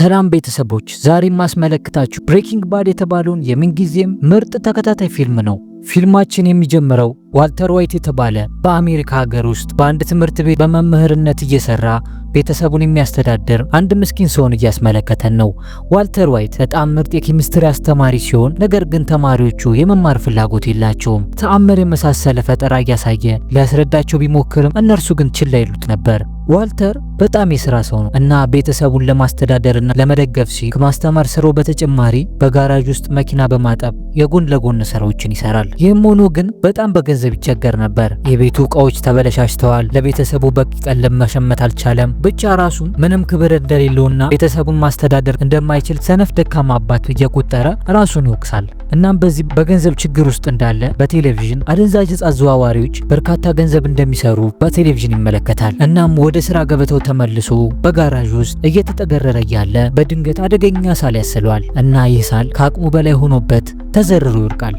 ሰላም ቤተሰቦች፣ ዛሬ ማስመለከታችሁ ብሬኪንግ ባድ የተባለውን የምንጊዜም ምርጥ ተከታታይ ፊልም ነው። ፊልማችን የሚጀምረው ዋልተር ዋይት የተባለ በአሜሪካ ሀገር ውስጥ በአንድ ትምህርት ቤት በመምህርነት እየሰራ ቤተሰቡን የሚያስተዳድር አንድ ምስኪን ሰውን እያስመለከተን ነው። ዋልተር ዋይት በጣም ምርጥ የኬሚስትሪ አስተማሪ ሲሆን፣ ነገር ግን ተማሪዎቹ የመማር ፍላጎት የላቸውም። ተአምር የመሳሰለ ፈጠራ እያሳየ ሊያስረዳቸው ቢሞክርም እነርሱ ግን ችላ ይሉት ነበር። ዋልተር በጣም የሥራ ሰው ነው እና ቤተሰቡን ለማስተዳደርና ለመደገፍ ሲል ከማስተማር ስራው በተጨማሪ በጋራጅ ውስጥ መኪና በማጠብ የጎን ለጎን ስራዎችን ይሰራል። ይህም ሆኖ ግን በጣም በገንዘብ ይቸገር ነበር። የቤቱ እቃዎች ተበለሻሽተዋል። ለቤተሰቡ በቂ ቀለብ መሸመት አልቻለም። ብቻ ራሱን ምንም ክብር እንደሌለውና ቤተሰቡን ማስተዳደር እንደማይችል ሰነፍ ደካማ አባት እየቆጠረ ራሱን ይወቅሳል። እናም በዚህ በገንዘብ ችግር ውስጥ እንዳለ በቴሌቪዥን አደንዛዥ ዕፅ አዘዋዋሪዎች በርካታ ገንዘብ እንደሚሰሩ በቴሌቪዥን ይመለከታል። እናም ወደ ስራ ገበታው ተመልሶ በጋራዥ ውስጥ እየተጠገረረ እያለ በድንገት አደገኛ ሳል ያስለዋል እና ይህ ሳል ከአቅሙ በላይ ሆኖበት ተዘርሮ ይወድቃል።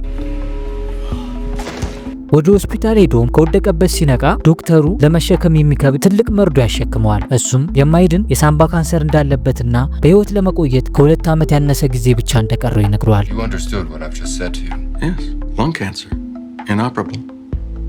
ወደ ሆስፒታል ሄዶም ከወደቀበት ሲነቃ ዶክተሩ ለመሸከም የሚከብድ ትልቅ መርዶ ያሸክመዋል። እሱም የማይድን የሳምባ ካንሰር እንዳለበትና በህይወት ለመቆየት ከ2 ዓመት ያነሰ ጊዜ ብቻ እንደቀረው ይነግረዋል።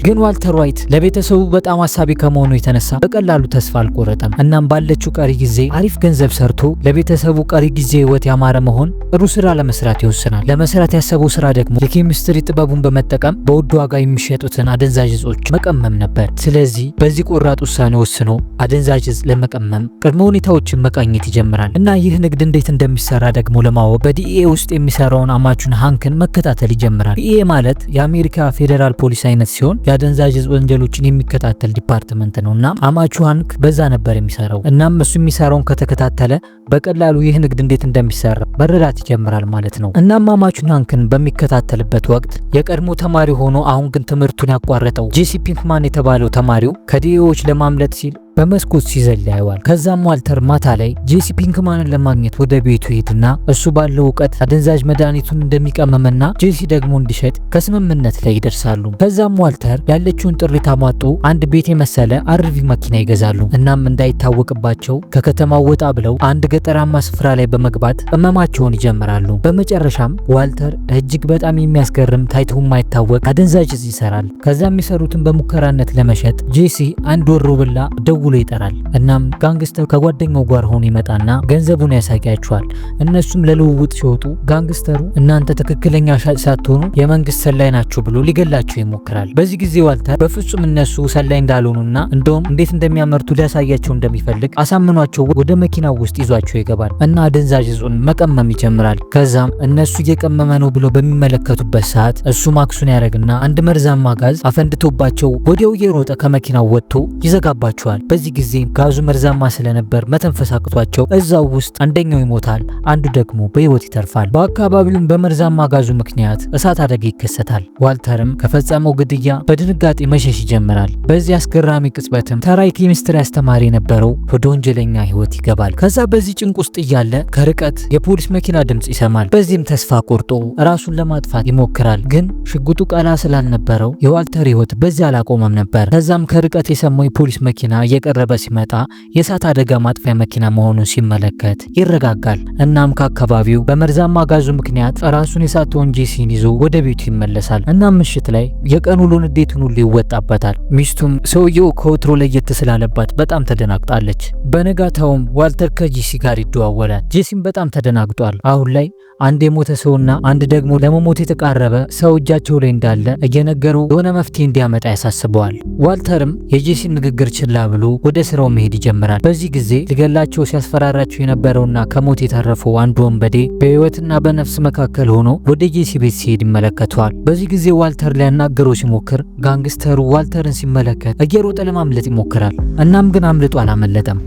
ግን ዋልተር ዋይት ለቤተሰቡ በጣም አሳቢ ከመሆኑ የተነሳ በቀላሉ ተስፋ አልቆረጠም። እናም ባለችው ቀሪ ጊዜ አሪፍ ገንዘብ ሰርቶ ለቤተሰቡ ቀሪ ጊዜ ህይወት ያማረ መሆን ጥሩ ስራ ለመስራት ይወስናል። ለመስራት ያሰበው ስራ ደግሞ የኬሚስትሪ ጥበቡን በመጠቀም በውድ ዋጋ የሚሸጡትን አደንዛዥ ዕጾች መቀመም ነበር። ስለዚህ በዚህ ቆራጥ ውሳኔ ወስኖ አደንዛዥ ዕፅ ለመቀመም ቅድመ ሁኔታዎችን መቃኘት ይጀምራል እና ይህ ንግድ እንዴት እንደሚሰራ ደግሞ ለማወቅ በዲኤ ውስጥ የሚሰራውን አማቹን ሃንክን መከታተል ይጀምራል። ዲኤ ማለት የአሜሪካ ፌዴራል ፖሊስ አይነት ሲሆን የአደንዛዥ ዕፅ ወንጀሎችን የሚከታተል ዲፓርትመንት ነውና አማቹ ሃንክ በዛ ነበር የሚሰራው። እናም እሱ የሚሰራውን ከተከታተለ በቀላሉ ይህ ንግድ እንዴት እንደሚሰራ መረዳት ይጀምራል ማለት ነው። እናም አማቹ ሃንክን በሚከታተልበት ወቅት የቀድሞ ተማሪ ሆኖ አሁን ግን ትምህርቱን ያቋረጠው ጄሲ ፒንክማን የተባለው ተማሪው ከዲኤዎች ለማምለጥ ሲል በመስኮት ሲዘል ያየዋል። ከዛም ዋልተር ማታ ላይ ጄሲ ፒንክማንን ለማግኘት ወደ ቤቱ ሄድና እሱ ባለው እውቀት አደንዛዥ መድኃኒቱን እንደሚቀመምና ጄሲ ደግሞ እንዲሸጥ ከስምምነት ላይ ይደርሳሉ። ከዛም ዋልተር ያለችውን ጥሪት አሟጦ አንድ ቤት የመሰለ አርቪ መኪና ይገዛሉ። እናም እንዳይታወቅባቸው ከከተማው ወጣ ብለው አንድ ገጠራማ ስፍራ ላይ በመግባት ቅመማቸውን ይጀምራሉ። በመጨረሻም ዋልተር እጅግ በጣም የሚያስገርም ታይቶ የማይታወቅ አደንዛዥ ዕፅ ይሰራል። ከዛ የሚሰሩትን በሙከራነት ለመሸጥ ጄሲ አንድ ወሮበላ ደውሎ ይጠራል። እናም ጋንግስተር ከጓደኛው ጋር ሆኖ ይመጣና ገንዘቡን ያሳያቸዋል። እነሱም ለልውውጥ ሲወጡ ጋንግስተሩ እናንተ ትክክለኛ ሻጭ ሳትሆኑ የመንግስት ሰላይ ናችሁ ብሎ ሊገላቸው ይሞክራል። በዚህ ጊዜ ዋልተር በፍጹም እነሱ ሰላይ እንዳልሆኑና እንደውም እንዴት እንደሚያመርቱ ሊያሳያቸው እንደሚፈልግ አሳምኗቸው ወደ መኪናው ውስጥ ይዟቸው ይገባል እና አደንዛዥ ዕጹን መቀመም ይጀምራል። ከዛም እነሱ እየቀመመ ነው ብሎ በሚመለከቱበት ሰዓት እሱ ማክሱን ያደርግና አንድ መርዛማ ጋዝ አፈንድቶባቸው ወዲያው እየሮጠ ከመኪናው ወጥቶ ይዘጋባቸዋል። በዚህ ጊዜ ጋዙ መርዛማ ስለነበር መተንፈስ አቅቷቸው እዛው ውስጥ አንደኛው ይሞታል፣ አንዱ ደግሞ በህይወት ይተርፋል። በአካባቢውም በመርዛማ ጋዙ ምክንያት እሳት አደጋ ይከሰታል። ዋልተርም ከፈጸመው ግድያ በድንጋጤ መሸሽ ይጀምራል። በዚህ አስገራሚ ቅጽበትም ተራ የኬሚስትሪ አስተማሪ የነበረው ወደ ወንጀለኛ ህይወት ይገባል። ከዛ በዚህ ጭንቅ ውስጥ እያለ ከርቀት የፖሊስ መኪና ድምጽ ይሰማል። በዚህም ተስፋ ቆርጦ ራሱን ለማጥፋት ይሞክራል። ግን ሽጉጡ ቀላ ስላልነበረው የዋልተር ህይወት በዚህ አላቆመም ነበር። ከዛም ከርቀት የሰማው የፖሊስ መኪና እየቀረበ ሲመጣ የእሳት አደጋ ማጥፊያ መኪና መሆኑን ሲመለከት ይረጋጋል። እናም ከአካባቢው በመርዛማ ጋዙ ምክንያት ራሱን የሳተውን ጄሲን ይዞ ወደ ቤቱ ይመለሳል። እናም ምሽት ላይ የቀን ውሎ ንዴቱን ሁሉ ይወጣበታል። ሚስቱም ሰውየው ከወትሮ ለየት ስላለባት በጣም ተደናግጣለች። በነጋታውም ዋልተር ከጄሲ ጋር ይደዋወላል። ጄሲም በጣም ተደናግጧል። አሁን ላይ አንድ የሞተ ሰውና አንድ ደግሞ ለመሞት የተቃረበ ሰው እጃቸው ላይ እንዳለ እየነገረው የሆነ መፍትሄ እንዲያመጣ ያሳስበዋል። ዋልተርም የጄሲን ንግግር ችላ ብሎ ወደ ስራው መሄድ ይጀምራል። በዚህ ጊዜ ሊገላቸው ሲያስፈራራቸው የነበረውና ከሞት የተረፈው አንድ ወንበዴ በህይወትና በነፍስ መካከል ሆኖ ወደ ጄሲ ቤት ሲሄድ ይመለከተዋል። በዚህ ጊዜ ዋልተር ሊያናገረው ሲሞክር ጋንግስተሩ ዋልተርን ሲመለከት እየሮጠ ለማምለጥ ይሞክራል። እናም ግን አምልጦ አላመለጠም።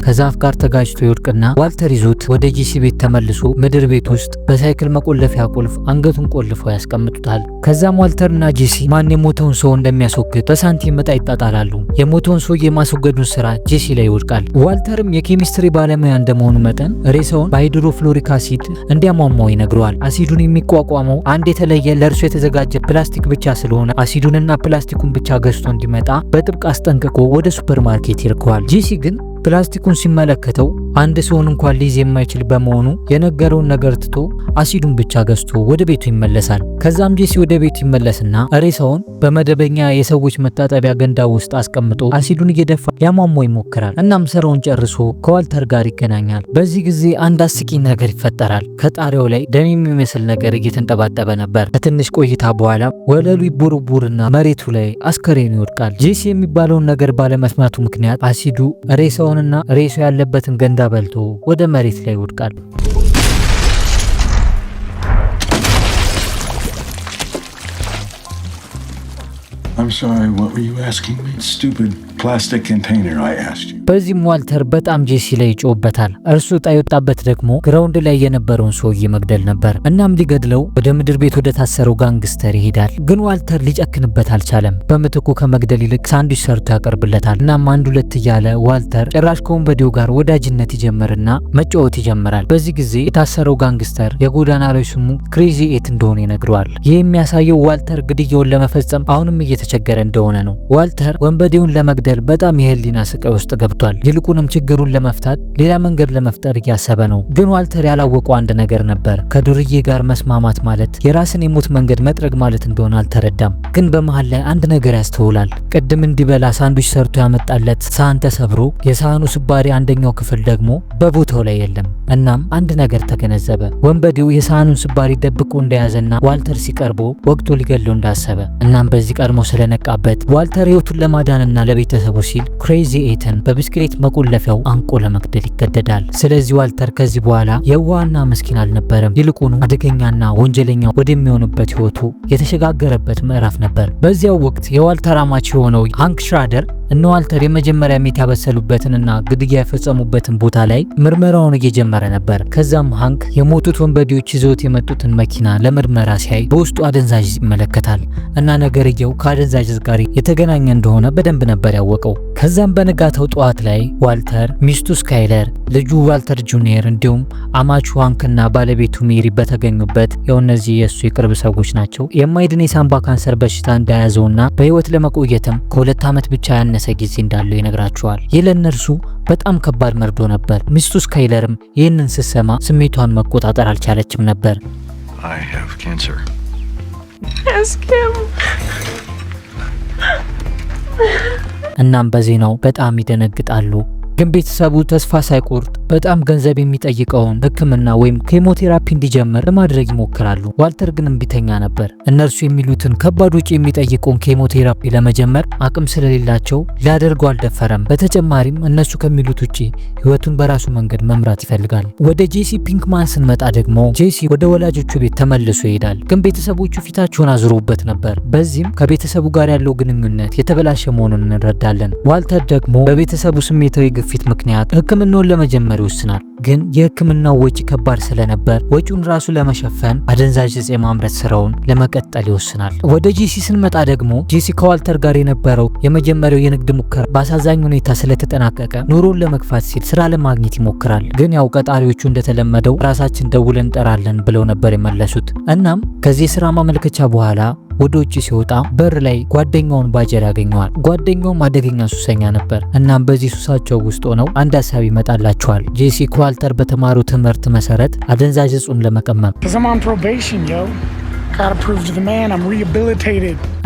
ከዛፍ ጋር ተጋጭቶ ይወድቅና ዋልተር ይዞት ወደ ጄሲ ቤት ተመልሶ ምድር ቤት ውስጥ በሳይክል መቆለፊያ ቁልፍ አንገቱን ቆልፈው ያስቀምጡታል። ከዛም ዋልተርና ጄሲ ማን የሞተውን ሰው እንደሚያስወግድ በሳንቲም ዕጣ ይጣጣላሉ። የሞተውን ሰው የማስወገዱን ስራ ጄሲ ላይ ይወድቃል። ዋልተርም የኬሚስትሪ ባለሙያ እንደመሆኑ መጠን ሬሳውን በሃይድሮፍሎሪክ አሲድ እንዲያሟሟው ይነግረዋል። አሲዱን የሚቋቋመው አንድ የተለየ ለእርሱ የተዘጋጀ ፕላስቲክ ብቻ ስለሆነ አሲዱንና ፕላስቲኩን ብቻ ገዝቶ እንዲመጣ በጥብቅ አስጠንቅቆ ወደ ሱፐርማርኬት ይልከዋል። ጄሲ ግን ፕላስቲኩን ሲመለከተው አንድ ሰውን እንኳን ሊይዝ የማይችል በመሆኑ የነገረውን ነገር ትቶ አሲዱን ብቻ ገዝቶ ወደ ቤቱ ይመለሳል። ከዛም ጄሲ ወደ ቤቱ ይመለስና ሬሳውን በመደበኛ የሰዎች መታጠቢያ ገንዳ ውስጥ አስቀምጦ አሲዱን እየደፋ ሊያሟሟው ይሞክራል። እናም ስራውን ጨርሶ ከዋልተር ጋር ይገናኛል። በዚህ ጊዜ አንድ አስቂኝ ነገር ይፈጠራል። ከጣሪያው ላይ ደም የሚመስል ነገር እየተንጠባጠበ ነበር። ከትንሽ ቆይታ በኋላ ወለሉ ይቦረቦርና መሬቱ ላይ አስከሬኑ ይወድቃል። ጄሲ የሚባለውን ነገር ባለመስማቱ ምክንያት አሲዱ ሬሳውንና ሬሳው ያለበትን ገንዳ በልቶ ወደ መሬት ላይ ይወድቃል። I'm sorry, what were you asking me? Stupid plastic container I asked you. በዚህም ዋልተር በጣም ጄሲ ላይ ይጮህበታል። እርሱ ዕጣ የወጣበት ደግሞ ግራውንድ ላይ የነበረውን ሰውዬ መግደል ነበር። እናም ሊገድለው ወደ ምድር ቤት ወደ ታሰረው ጋንግስተር ይሄዳል። ግን ዋልተር ሊጨክንበት አልቻለም። በምትኩ ከመግደል ይልቅ ሳንድዊች ሰርቶ ያቀርብለታል። እናም አንድ ሁለት እያለ ዋልተር ጭራሽ ከወንበዴው ጋር ወዳጅነት ይጀምርና መጫወት ይጀምራል። በዚህ ጊዜ የታሰረው ጋንግስተር የጎዳና ላይ ስሙ ክሬዚ ኤት እንደሆነ ይነግረዋል። ይህ የሚያሳየው ዋልተር ግድያውን ለመፈጸም አሁንም እየተቸገረ እንደሆነ ነው። ዋልተር ወንበዴውን ለመግደል በጣም የህሊና ስቃይ ውስጥ ገብቷል። ይልቁንም ችግሩን ለመፍታት ሌላ መንገድ ለመፍጠር እያሰበ ነው። ግን ዋልተር ያላወቀው አንድ ነገር ነበር። ከዱርዬ ጋር መስማማት ማለት የራስን የሞት መንገድ መጥረግ ማለት እንደሆነ አልተረዳም። ግን በመሃል ላይ አንድ ነገር ያስተውላል። ቅድም እንዲበላ ሳንድዊች ሰርቶ ያመጣለት ሳህን ተሰብሮ የሳህኑ ስባሪ አንደኛው ክፍል ደግሞ በቦታው ላይ የለም። እናም አንድ ነገር ተገነዘበ። ወንበዴው የሳህኑን ስባሪ ደብቆ እንደያዘና ዋልተር ሲቀርቦ ወቅቱ ሊገለው እንዳሰበ። እናም በዚህ ቀድሞ ስለነቃበት ዋልተር ህይወቱን ለማዳንና ለቤተሰቡ ሲል ክሬዚ ኤትን በብስክሌት መቆለፊያው አንቆ ለመግደል ይገደዳል። ስለዚህ ዋልተር ከዚህ በኋላ የዋህና መስኪን አልነበረም። ይልቁኑ አደገኛና ወንጀለኛ ወደሚሆንበት ህይወቱ የተሸጋገረበት ምዕራፍ ነበር። በዚያው ወቅት የዋልተር አማች የሆነው ሃንክ ሽራደር እነ ዋልተር የመጀመሪያ ሜት ያበሰሉበትንና ግድያ የፈጸሙበትን ቦታ ላይ ምርመራውን እየጀመረ ነበር። ከዛም ሃንክ የሞቱት ወንበዴዎች ይዘውት የመጡትን መኪና ለምርመራ ሲያይ በውስጡ አደንዛዥ ይመለከታል እና ነገርየው ከአደንዛዥ ጋር የተገናኘ እንደሆነ በደንብ ነበር ያወቀው። ከዛም በነጋታው ጠዋት ላይ ዋልተር፣ ሚስቱ ስካይለር፣ ልጁ ዋልተር ጁኒየር እንዲሁም አማቹ ሃንክና ባለቤቱ ሜሪ በተገኙበት የእነዚህ የእሱ የቅርብ ሰዎች ናቸው የማይድን የሳምባ ካንሰር በሽታ እንደያዘውና በህይወት ለመቆየትም ከ2 ዓመት ብቻ ያነሰ ጊዜ እንዳለው ይነግራቸዋል። ይህ ለእነርሱ በጣም ከባድ መርዶ ነበር። ሚስቱ ስካይለርም ይህንን ስትሰማ ስሜቷን መቆጣጠር አልቻለችም ነበር። I have cancer. Ask him. እናም በዜናው በጣም ይደነግጣሉ። ግን ቤተሰቡ ተስፋ ሳይቆርጥ በጣም ገንዘብ የሚጠይቀውን ሕክምና ወይም ኬሞቴራፒ እንዲጀምር ለማድረግ ይሞክራሉ። ዋልተር ግን እምቢተኛ ነበር። እነርሱ የሚሉትን ከባድ ወጪ የሚጠይቀውን ኬሞቴራፒ ለመጀመር አቅም ስለሌላቸው ሊያደርገው አልደፈረም። በተጨማሪም እነሱ ከሚሉት ውጪ ህይወቱን በራሱ መንገድ መምራት ይፈልጋል። ወደ ጄሲ ፒንክማን ስንመጣ ደግሞ ጄሲ ወደ ወላጆቹ ቤት ተመልሶ ይሄዳል። ግን ቤተሰቦቹ ፊታቸውን አዙረውበት ነበር። በዚህም ከቤተሰቡ ጋር ያለው ግንኙነት የተበላሸ መሆኑን እንረዳለን። ዋልተር ደግሞ በቤተሰቡ ስሜታዊ ግፊት ምክንያት ህክምናውን ለመጀመር ይወስናል። ግን የህክምናው ወጪ ከባድ ስለነበር ወጪውን ራሱ ለመሸፈን አደንዛዥ እጽ የማምረት ስራውን ለመቀጠል ይወስናል። ወደ ጄሲ ስንመጣ ደግሞ ጄሲ ከዋልተር ጋር የነበረው የመጀመሪያው የንግድ ሙከራ በአሳዛኝ ሁኔታ ስለተጠናቀቀ ኑሮን ለመግፋት ሲል ስራ ለማግኘት ይሞክራል። ግን ያው ቀጣሪዎቹ እንደተለመደው ራሳችን ደውለን እንጠራለን ብለው ነበር የመለሱት። እናም ከዚህ ስራ ማመልከቻ በኋላ ወደ ውጭ ሲወጣ በር ላይ ጓደኛውን ባጀር ያገኘዋል። ጓደኛውም አደገኛ ሱሰኛ ነበር። እናም በዚህ ሱሳቸው ውስጥ ሆነው አንድ ሀሳብ ይመጣላቸዋል። ጄሲ ከዋልተር በተማሩ ትምህርት መሰረት አደንዛዥ እጹን ለመቀመም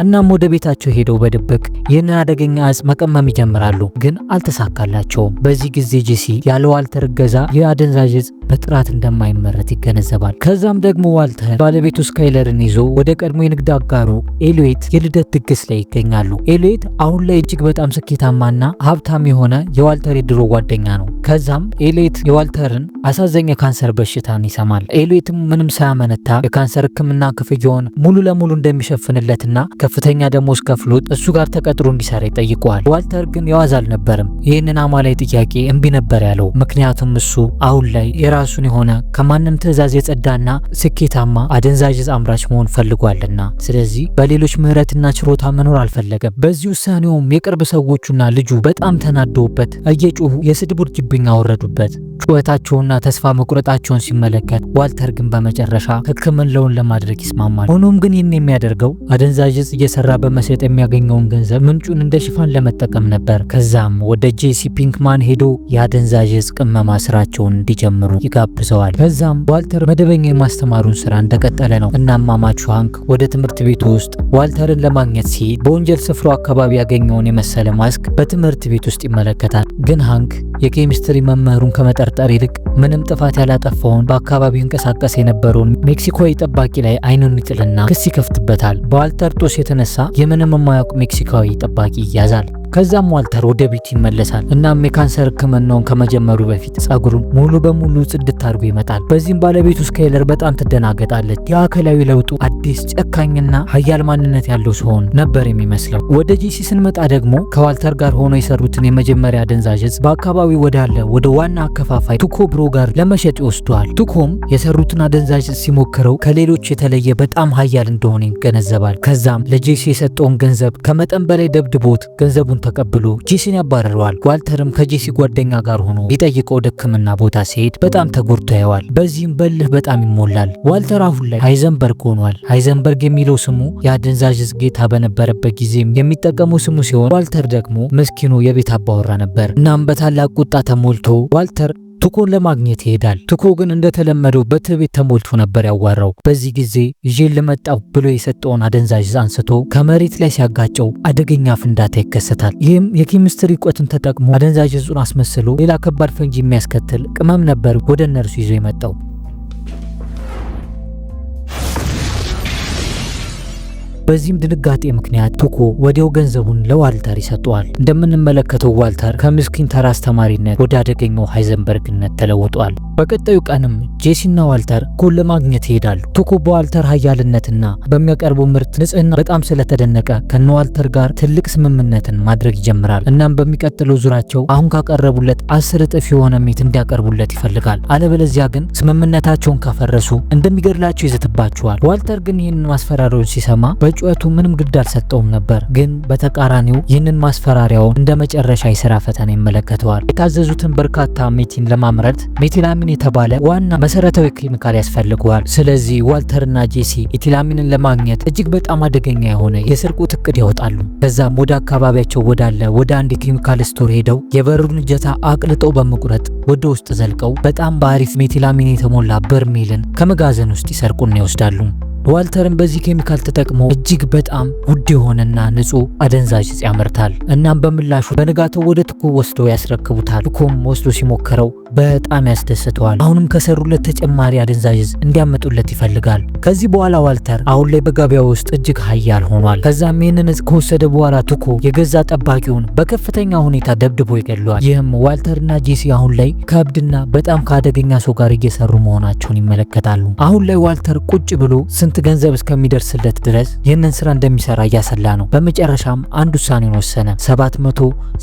እናም ወደ ቤታቸው ሄደው በድብቅ ይህንን አደገኛ እጽ መቀመም ይጀምራሉ። ግን አልተሳካላቸውም። በዚህ ጊዜ ጄሲ ያለ ዋልተር እገዛ የአደንዛዥ እጽ በጥራት እንደማይመረት ይገነዘባል። ከዛም ደግሞ ዋልተር ባለቤቱ ስካይለርን ይዞ ወደ ቀድሞ የንግድ አጋሩ ኤሎዌት የልደት ድግስ ላይ ይገኛሉ። ኤሎዌት አሁን ላይ እጅግ በጣም ስኬታማና ሀብታም የሆነ የዋልተር የድሮ ጓደኛ ነው። ከዛም ኤሎዌት የዋልተርን አሳዛኝ የካንሰር በሽታን ይሰማል። ኤሎዌትም ምንም ሳያመነታ የካንሰር ሕክምና ክፍያውን ሙሉ ለሙሉ እንደሚሸፍንለትና ከፍተኛ ደሞዝ ከፍሎት እሱ ጋር ተቀጥሮ እንዲሰራ ይጠይቀዋል። ዋልተር ግን የዋዛ አልነበረም። ይህንን አማላይ ጥያቄ እምቢ ነበር ያለው። ምክንያቱም እሱ አሁን ላይ የራሱን የሆነ ከማንም ትዕዛዝ የጸዳና ስኬታማ አደንዛዥ ዕፅ አምራች መሆን ፈልጓልና፣ ስለዚህ በሌሎች ምህረትና ችሮታ መኖር አልፈለገም። በዚህ ውሳኔውም የቅርብ ሰዎቹና ልጁ በጣም ተናደውበት እየጮሁ የስድብ ውርጅብኝ አወረዱበት። ጩኸታቸውና ተስፋ መቁረጣቸውን ሲመለከት ዋልተር ግን በመጨረሻ ሕክምናውን ለማድረግ ይስማማል። ሆኖም ግን ይህን የሚያደርገው አደንዛዥ ዕፅ እየሰራ በመሸጥ የሚያገኘውን ገንዘብ ምንጩን እንደ ሽፋን ለመጠቀም ነበር። ከዛም ወደ ጄሲ ፒንክማን ሄዶ የአደንዛዥ ዕፅ ቅመማ ስራቸውን እንዲጀምሩ ይጋብዘዋል። ከዛም ዋልተር መደበኛ የማስተማሩን ስራ እንደቀጠለ ነው። እናም አማቹ ሃንክ ወደ ትምህርት ቤቱ ውስጥ ዋልተርን ለማግኘት ሲሄድ በወንጀል ስፍራው አካባቢ ያገኘውን የመሰለ ማስክ በትምህርት ቤት ውስጥ ይመለከታል። ግን ሃንክ የኬሚስትሪ መምህሩን ከመጠርጠር ይልቅ ምንም ጥፋት ያላጠፋውን በአካባቢው ይንቀሳቀስ የነበረውን ሜክሲኮዊ ጠባቂ ላይ አይኑን ይጥልና ክስ ይከፍትበታል። በዋልተር ጦስ የተነሳ የምንም የማያውቅ ሜክሲካዊ ጠባቂ ይያዛል። ከዛም ዋልተር ወደ ቤት ይመለሳል። እናም የካንሰር ሕክምናውን ከመጀመሩ በፊት ጸጉሩን ሙሉ በሙሉ ጽድት አድርጎ ይመጣል። በዚህም ባለቤቱ ስካይለር በጣም ትደናገጣለች። የአካላዊ ለውጡ አዲስ ጨካኝና ሀያል ማንነት ያለው ሲሆን ነበር የሚመስለው። ወደ ጄሲ ስንመጣ ደግሞ ከዋልተር ጋር ሆኖ የሰሩትን የመጀመሪያ አደንዛዥ ዕፅ በአካባቢው ወዳለ ወደ ዋና አከፋፋይ ቱኮ ብሮ ጋር ለመሸጥ ይወስደዋል። ቱኮም የሰሩትን አደንዛዥ ዕፅ ሲሞክረው ከሌሎች የተለየ በጣም ሀያል እንደሆነ ይገነዘባል። ከዛም ለጄሲ የሰጠውን ገንዘብ ከመጠን በላይ ደብድቦት ገንዘቡን ተቀብሎ ጄሲን ያባረረዋል። ዋልተርም ከጄሲ ጓደኛ ጋር ሆኖ ሊጠይቀው ወደ ሕክምና ቦታ ሲሄድ በጣም ተጎድቶ ያየዋል። በዚህም በልህ በጣም ይሞላል። ዋልተር አሁን ላይ ሃይዘንበርግ ሆኗል። ሃይዘንበርግ የሚለው ስሙ የአደንዛዥ ዕፅ ጌታ በነበረበት ጊዜም የሚጠቀሙ ስሙ ሲሆን ዋልተር ደግሞ ምስኪኑ የቤት አባወራ ነበር። እናም በታላቅ ቁጣ ተሞልቶ ዋልተር ቱኮን ለማግኘት ይሄዳል። ቱኮ ግን እንደተለመደው በትዕቢት ተሞልቶ ነበር ያዋራው። በዚህ ጊዜ ይዤን ልመጣው ብሎ የሰጠውን አደንዛዥ ዕፅ አንስቶ ከመሬት ላይ ሲያጋጨው አደገኛ ፍንዳታ ይከሰታል። ይህም የኬሚስትሪ እውቀቱን ተጠቅሞ አደንዛዥ ዕፁን አስመስሎ ሌላ ከባድ ፈንጂ የሚያስከትል ቅመም ነበር ወደ እነርሱ ይዞ የመጣው። በዚህም ድንጋጤ ምክንያት ቱኮ ወዲያው ገንዘቡን ለዋልተር ይሰጠዋል። እንደምንመለከተው ዋልተር ከምስኪን ተራ አስተማሪነት ወደ አደገኛው ሃይዘንበርግነት ተለውጧል። በቀጣዩ ቀንም ጄሲና ዋልተር ቱኮን ለማግኘት ይሄዳሉ። ቱኮ በዋልተር ሀያልነትና በሚያቀርበው ምርት ንጽህና በጣም ስለተደነቀ ከነዋልተር ጋር ትልቅ ስምምነትን ማድረግ ይጀምራል። እናም በሚቀጥለው ዙራቸው አሁን ካቀረቡለት 10 እጥፍ የሆነ ሜት እንዲያቀርቡለት ይፈልጋል። አለበለዚያ ግን ስምምነታቸውን ካፈረሱ እንደሚገድላቸው ይዘትባቸዋል። ዋልተር ግን ይህንን ማስፈራሪያውን ሲሰማ ጩኸቱ ምንም ግድ አልሰጠውም ነበር። ግን በተቃራኒው ይህንን ማስፈራሪያውን እንደ መጨረሻ የሥራ ፈተና ይመለከተዋል። የታዘዙትን በርካታ ሜቲን ለማምረት ሜቲላሚን የተባለ ዋና መሰረታዊ ኬሚካል ያስፈልገዋል። ስለዚህ ዋልተርና ጄሲ ሜቲላሚንን ለማግኘት እጅግ በጣም አደገኛ የሆነ የስርቆት እቅድ ያወጣሉ። ከዛም ወደ አካባቢያቸው ወዳለ ወደ አንድ የኬሚካል ስቶር ሄደው የበሩን እጀታ አቅልጠው በመቁረጥ ወደ ውስጥ ዘልቀው በጣም በአሪፍ ሜቲላሚን የተሞላ በርሜልን ከመጋዘን ውስጥ ይሰርቁና ይወስዳሉ። ዋልተርን በዚህ ኬሚካል ተጠቅሞ እጅግ በጣም ውድ የሆነና ንጹህ አደንዛዥ ዕፅ ያመርታል። እናም በምላሹ በንጋታው ወደ ቱኮ ወስዶ ያስረክቡታል። ቱኮም ወስዶ ሲሞክረው በጣም ያስደስተዋል። አሁንም ከሰሩለት ተጨማሪ አደንዛዥ ዕፅ እንዲያመጡለት ይፈልጋል። ከዚህ በኋላ ዋልተር አሁን ላይ በገበያ ውስጥ እጅግ ሀያል ሆኗል። ከዛም ይህንን ዕፅ ከወሰደ በኋላ ቱኮ የገዛ ጠባቂውን በከፍተኛ ሁኔታ ደብድቦ ይገድለዋል። ይህም ዋልተርና ጄሲ አሁን ላይ ከእብድና በጣም ከአደገኛ ሰው ጋር እየሰሩ መሆናቸውን ይመለከታሉ። አሁን ላይ ዋልተር ቁጭ ብሎ ስንት ገንዘብ እስከሚደርስለት ድረስ ይህንን ስራ እንደሚሰራ እያሰላ ነው። በመጨረሻም አንድ ውሳኔውን ወሰነ።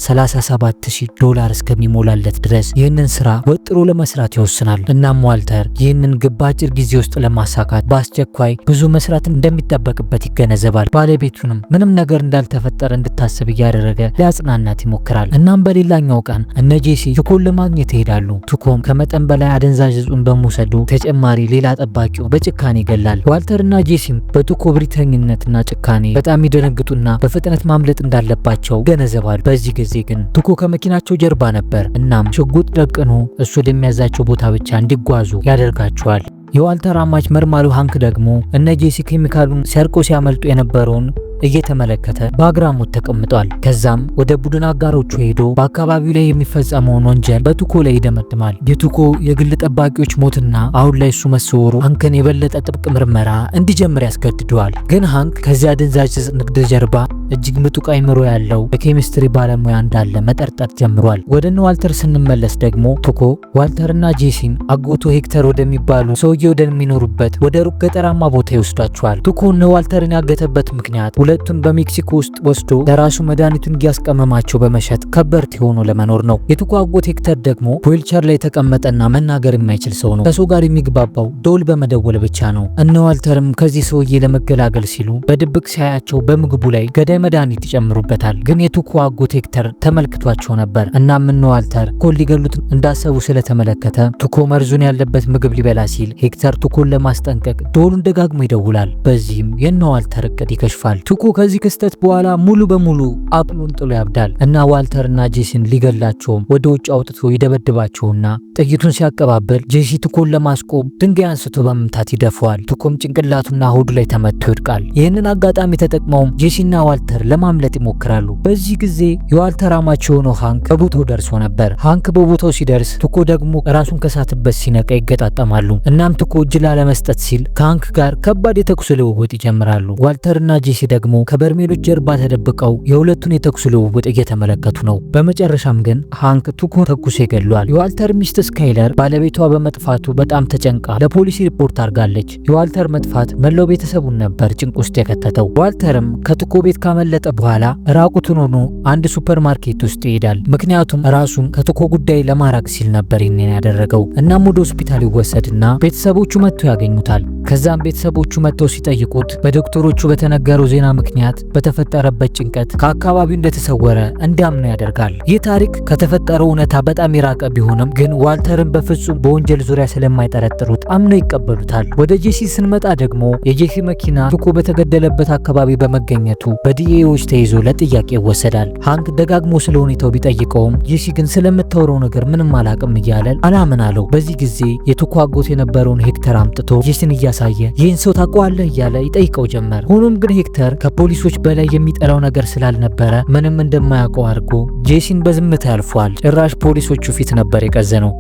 $737,000 እስከሚሞላለት ድረስ ይህንን ስራ ወጥሮ ለመስራት ይወስናል። እናም ዋልተር ይህንን ግብ በአጭር ጊዜ ውስጥ ለማሳካት በአስቸኳይ ብዙ መስራት እንደሚጠበቅበት ይገነዘባል። ባለቤቱንም ምንም ነገር እንዳልተፈጠረ እንድታስብ እያደረገ ሊያጽናናት ይሞክራል። እናም በሌላኛው ቀን እነ ጄሲ ቱኮን ለማግኘት ይሄዳሉ። ቱኮም ከመጠን በላይ አደንዛዥ ዕፁን በመውሰዱ ተጨማሪ ሌላ ጠባቂው በጭካኔ ይገላል። ዋልተርና ጄሲም በቱኮ ብሪተኝነትና ጭካኔ በጣም ይደነግጡና በፍጥነት ማምለጥ እንዳለባቸው ገነዘባሉ። በዚህ ጊዜ ግን ቱኮ ከመኪናቸው ጀርባ ነበር። እናም ሽጉጥ ደቅኖ እሱ ወደሚያዛቸው ቦታ ብቻ እንዲጓዙ ያደርጋቸዋል። የዋልተር አማች መርማሪው ሃንክ ደግሞ እነ ጄሲ ኬሚካሉን ሰርቆ ሲያመልጡ የነበረውን እየተመለከተ በአግራሞት ተቀምጧል። ከዛም ወደ ቡድን አጋሮቹ ሄዶ በአካባቢው ላይ የሚፈጸመውን ወንጀል በቱኮ ላይ ይደመድማል። የቱኮ የግል ጠባቂዎች ሞትና አሁን ላይ እሱ መሰወሩ ሃንክን የበለጠ ጥብቅ ምርመራ እንዲጀምር ያስገድደዋል። ግን ሃንክ ከዚያ አደንዛዥ ዕፅ ንግድ ጀርባ እጅግ ምጡቅ አይምሮ ያለው የኬሚስትሪ ባለሙያ እንዳለ መጠርጠር ጀምሯል። ወደ እነ ዋልተር ስንመለስ ደግሞ ቱኮ ዋልተርና ጄሲን አጎቶ ሄክተር ወደሚባሉ ሰውዬ ወደሚኖሩበት ወደ ሩቅ ገጠራማ ቦታ ይወስዷቸዋል። ቱኮ እነ ዋልተርን ያገተበት ምክንያት ሁለቱን በሜክሲኮ ውስጥ ወስዶ ለራሱ መድኃኒቱን እያስቀመማቸው በመሸጥ ከበርቴ ሆኖ ለመኖር ነው። የቱኮ አጎት ሄክተር ደግሞ ዊልቸር ላይ የተቀመጠና መናገር የማይችል ሰው ነው። ከሰው ጋር የሚግባባው ደውል በመደወል ብቻ ነው። እነ ዋልተርም ከዚህ ሰውዬ ለመገላገል ሲሉ በድብቅ ሲያያቸው በምግቡ ላይ ገዳይ መድኃኒት ይጨምሩበታል። ግን የቱኮ አጎት ሄክተር ተመልክቷቸው ነበር። እናም እነ ዋልተር ቱኮን ሊገሉት እንዳሰቡ ስለተመለከተ ቱኮ መርዙን ያለበት ምግብ ሊበላ ሲል ሄክተር ቱኮን ለማስጠንቀቅ ደውሉን ደጋግሞ ይደውላል። በዚህም የእነ ዋልተር እቅድ ይከሽፋል። ቱኮ ከዚህ ክስተት በኋላ ሙሉ በሙሉ አቅሉን ጥሎ ያብዳል እና ዋልተርና ጄሲን ሊገላቸውም ወደ ውጭ አውጥቶ ይደበድባቸውና ጥይቱን ሲያቀባበል ጄሲ ቱኮን ለማስቆም ድንጋይ አንስቶ በመምታት ይደፈዋል። ቱኮም ጭንቅላቱና ሆዱ ላይ ተመቶ ይወድቃል። ይህንን አጋጣሚ ተጠቅመውም ጄሲና ዋልተር ለማምለጥ ይሞክራሉ። በዚህ ጊዜ የዋልተር አማች የሆነው ሃንክ በቦታው ደርሶ ነበር። ሃንክ በቦታው ሲደርስ ቱኮ ደግሞ ራሱን ከሳትበት ሲነቃ ይገጣጠማሉ። እናም ቱኮ እጅ ላለመስጠት ሲል ከሃንክ ጋር ከባድ የተኩስ ልውውጥ ይጀምራሉ። ዋልተርና ጄሲ ደግሞ ከበርሜሎች ጀርባ ተደብቀው የሁለቱን የተኩስ ልውውጥ እየተመለከቱ ነው። በመጨረሻም ግን ሃንክ ቱኮ ተኩሶ ይገድሏል። የዋልተር ሚስት ስካይለር ባለቤቷ በመጥፋቱ በጣም ተጨንቃ ለፖሊስ ሪፖርት አድርጋለች። የዋልተር መጥፋት መላው ቤተሰቡን ነበር ጭንቅ ውስጥ የከተተው። ዋልተርም ከቱኮ ቤት ካመለጠ በኋላ ራቁቱን ሆኖ አንድ ሱፐርማርኬት ውስጥ ይሄዳል። ምክንያቱም ራሱን ከቱኮ ጉዳይ ለማራቅ ሲል ነበር ይህንን ያደረገው። እናም ወደ ሆስፒታል ይወሰድና ቤተሰቦቹ መጥተው ያገኙታል። ከዛም ቤተሰቦቹ መጥተው ሲጠይቁት በዶክተሮቹ በተነገረው ዜና ምክንያት በተፈጠረበት ጭንቀት ከአካባቢው እንደተሰወረ እንዲያምኑ ያደርጋል። ይህ ታሪክ ከተፈጠረው እውነታ በጣም የራቀ ቢሆንም ግን ዋልተርን በፍጹም በወንጀል ዙሪያ ስለማይጠረጥሩት አምነው ይቀበሉታል። ወደ ጄሲ ስንመጣ ደግሞ የጄሲ መኪና ቱኮ በተገደለበት አካባቢ በመገኘቱ በዲኤዎች ተይዞ ለጥያቄ ይወሰዳል። ሃንክ ደጋግሞ ስለ ሁኔታው ቢጠይቀውም ጄሲ ግን ስለምታወራው ነገር ምንም አላቅም እያለ አላምን አለው። በዚህ ጊዜ የቱኮ አጎት የነበረውን ሄክተር አምጥቶ ጄሲን እያሳየ ይህን ሰው ታውቀዋለህ እያለ ይጠይቀው ጀመር። ሆኖም ግን ሄክተር ከፖሊሶች በላይ የሚጠላው ነገር ስላልነበረ ምንም እንደማያውቀው አድርጎ ጄሲን በዝምታ ያልፏል። ጭራሽ ፖሊሶቹ ፊት ነበር የቀዘነው።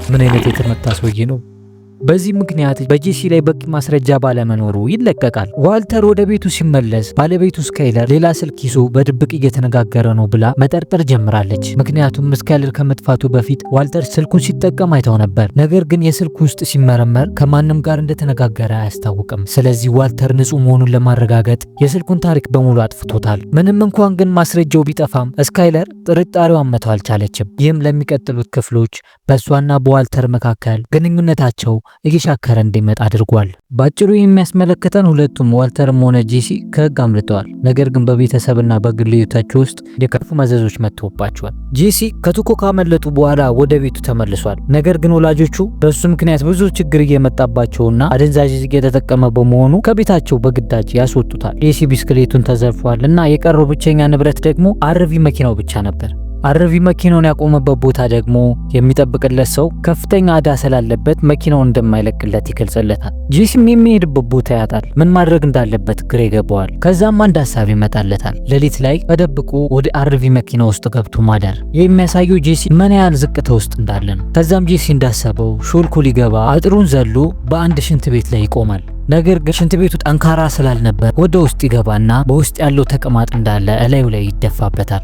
ምን አይነት የተመታ ሰውዬ ነው! በዚህ ምክንያት በጄሲ ላይ በቂ ማስረጃ ባለመኖሩ ይለቀቃል። ዋልተር ወደ ቤቱ ሲመለስ ባለቤቱ ስካይለር ሌላ ስልክ ይዞ በድብቅ እየተነጋገረ ነው ብላ መጠርጠር ጀምራለች። ምክንያቱም ስካይለር ከመጥፋቱ በፊት ዋልተር ስልኩን ሲጠቀም አይተው ነበር። ነገር ግን የስልኩ ውስጥ ሲመረመር ከማንም ጋር እንደተነጋገረ አያስታውቅም። ስለዚህ ዋልተር ንጹህ መሆኑን ለማረጋገጥ የስልኩን ታሪክ በሙሉ አጥፍቶታል። ምንም እንኳን ግን ማስረጃው ቢጠፋም ስካይለር ጥርጣሬዋን መተው አልቻለችም። ይህም ለሚቀጥሉት ክፍሎች በእሷና በዋልተር መካከል ግንኙነታቸው እየሻከረ እንዲመጣ አድርጓል። ባጭሩ የሚያስመለክተን ሁለቱም ዋልተርም ሆነ ጄሲ ከህግ አምልጠዋል። ነገር ግን በቤተሰብና በግል ህይወታቸው ውስጥ የከፉ መዘዞች መጥተውባቸዋል። ጄሲ ከቱኮ ካመለጡ በኋላ ወደ ቤቱ ተመልሷል። ነገር ግን ወላጆቹ በሱ ምክንያት ብዙ ችግር እየመጣባቸውና አደንዛዥ ዕፅ እየተጠቀመ በመሆኑ ከቤታቸው በግዳጅ ያስወጡታል። ጄሲ ቢስክሌቱን ተዘርፏል እና የቀረው ብቸኛ ንብረት ደግሞ አርቪ መኪናው ብቻ ነበር። አርቪ መኪናውን ያቆመበት ቦታ ደግሞ የሚጠብቅለት ሰው ከፍተኛ ዕዳ ስላለበት መኪናውን እንደማይለቅለት ይገልጽለታል። ጄሲም የሚሄድበት ቦታ ያጣል። ምን ማድረግ እንዳለበት ግራ ይገባዋል። ከዛም አንድ ሀሳብ ይመጣለታል። ሌሊት ላይ ተደብቆ ወደ አርቪ መኪና ውስጥ ገብቶ ማደር። ይህ የሚያሳየው ጄሲ ምን ያህል ዝቅታ ውስጥ እንዳለ ነው። ከዛም ጄሲ እንዳሰበው ሾልኮ ሊገባ አጥሩን ዘሎ በአንድ ሽንት ቤት ላይ ይቆማል። ነገር ግን ሽንት ቤቱ ጠንካራ ስላልነበር ወደ ውስጥ ይገባና በውስጥ ያለው ተቀማጥ እንዳለ እላዩ ላይ ይደፋበታል።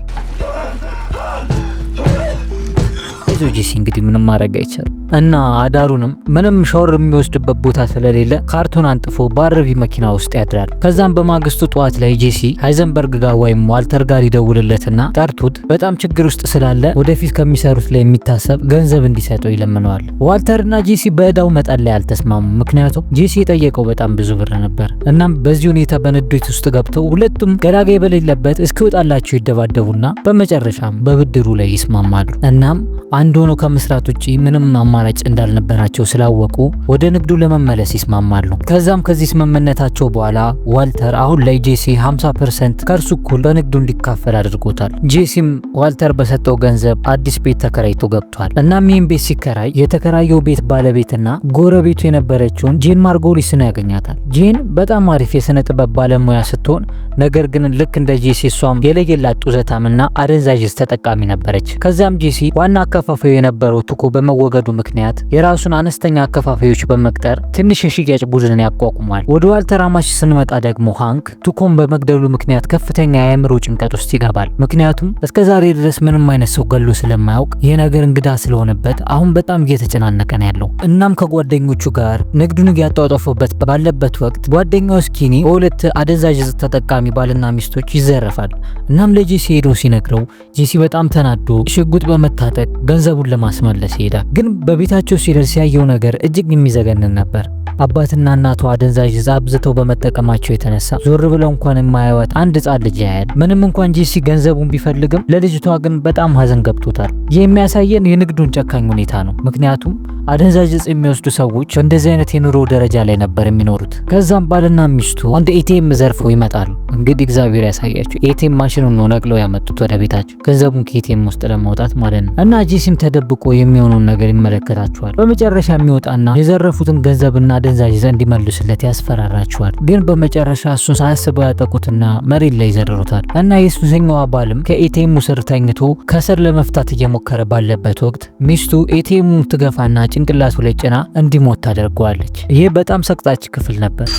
ጄሲ እንግዲህ ምንም ማድረግ አይቻልም እና አዳሩንም ምንም ሻወር የሚወስድበት ቦታ ስለሌለ ካርቶን አንጥፎ በአርቪ መኪና ውስጥ ያድራል። ከዛም በማግስቱ ጠዋት ላይ ጄሲ ሃይዘንበርግ ጋር ወይም ዋልተር ጋር ይደውልለትና ጠርቶት በጣም ችግር ውስጥ ስላለ ወደፊት ከሚሰሩት ላይ የሚታሰብ ገንዘብ እንዲሰጠው ይለምነዋል። ዋልተርና ጄሲ በዕዳው መጠን ላይ አልተስማሙም። ምክንያቱም ጄሲ የጠየቀው በጣም ብዙ ብር ነበር። እናም በዚህ ሁኔታ በንዴት ውስጥ ገብተው ሁለቱም ገላጋይ በሌለበት እስኪወጣላቸው ይደባደቡና በመጨረሻም በብድሩ ላይ ይስማማሉ። እናም አንድ ሆኖ ከመስራት ውጪ ምንም አማራጭ እንዳልነበራቸው ስላወቁ ወደ ንግዱ ለመመለስ ይስማማሉ። ከዛም ከዚህ ስምምነታቸው በኋላ ዋልተር አሁን ላይ ጄሲ 50% ከእርሱ እኩል በንግዱ እንዲካፈል አድርጎታል። ጄሲም ዋልተር በሰጠው ገንዘብ አዲስ ቤት ተከራይቶ ገብቷል። እናም ይህን ቤት ሲከራይ የተከራየው ቤት ባለቤትና ጎረቤቱ የነበረችውን ጄን ማርጎሊስን ያገኛታል። ጄን በጣም አሪፍ የስነ ጥበብ ባለሙያ ስትሆን ነገር ግን ልክ እንደ ጄሲ እሷም የለየላት ጡዘታምና አደንዛዥ ተጠቃሚ ነበረች። ከዛም ጄሲ ዋና አከፋፋዩ የነበረው ቱኮ በመወገዱ ምክንያት የራሱን አነስተኛ አከፋፋዮች በመቅጠር ትንሽ የሽያጭ ቡድንን ያቋቁማል። ወደ ዋልተር አማች ስንመጣ ደግሞ ሃንክ ቱኮን በመግደሉ ምክንያት ከፍተኛ የአእምሮ ጭንቀት ውስጥ ይገባል። ምክንያቱም እስከዛሬ ድረስ ምንም አይነት ሰው ገሎ ስለማያውቅ ይህ ነገር እንግዳ ስለሆነበት አሁን በጣም እየተጨናነቀ ነው ያለው። እናም ከጓደኞቹ ጋር ንግዱን እያጧጧፈበት ባለበት ወቅት ጓደኛው ስኪኒ በሁለት አደንዛዥ ተጠቃሚ ባልና ሚስቶች ይዘረፋል። እናም ለጄሲ ሄዶ ሲነግረው ጄሲ በጣም ተናዶ ሽጉጥ በመታጠቅ ገንዘቡን ለማስመለስ ይሄዳል። ግን በቤታቸው ሲደርስ ያየው ነገር እጅግ የሚዘገንን ነበር። አባትና እናቷ አደንዛዥ ዕፅ አብዝተው በመጠቀማቸው የተነሳ ዞር ብለው እንኳን የማያዩት አንድ ሕፃን ልጅ ያያል። ምንም እንኳን ጄሲ ገንዘቡን ቢፈልግም ለልጅቷ ግን በጣም ሀዘን ገብቶታል። ይህ የሚያሳየን የንግዱን ጨካኝ ሁኔታ ነው። ምክንያቱም አደንዛዥ ዕፅ የሚወስዱ ሰዎች በእንደዚህ አይነት የኑሮ ደረጃ ላይ ነበር የሚኖሩት። ከዛም ባልና ሚስቱ አንድ ኤቲኤም ዘርፈው ይመጣሉ። እንግዲህ እግዚአብሔር ያሳያቸው ኤቲኤም ማሽኑን ነው ነቅለው ያመጡት ወደ ቤታቸው ገንዘቡን ከኤቲኤም ውስጥ ለማውጣት ማለት ነው። እና ጄሲም ተደብቆ የሚሆነውን ነገር ይመለከታቸዋል። በመጨረሻ የሚወጣና የዘረፉትን ገንዘብና አደንዛዥ ዕፅ እንዲመልሱለት ያስፈራራቸዋል። ግን በመጨረሻ እሱን ሳያስበው ያጠቁትና መሬት ላይ ይዘርሩታል። እና የሱሰኛው አባልም ከኤቲኤሙ ስር ተኝቶ ከስር ለመፍታት እየሞከረ ባለበት ወቅት ሚስቱ ኤቲኤሙን ትገፋና ጭንቅላቱ ላይ ጭና እንዲሞት ታደርገዋለች። ይህ በጣም ሰቅጣጭ ክፍል ነበር።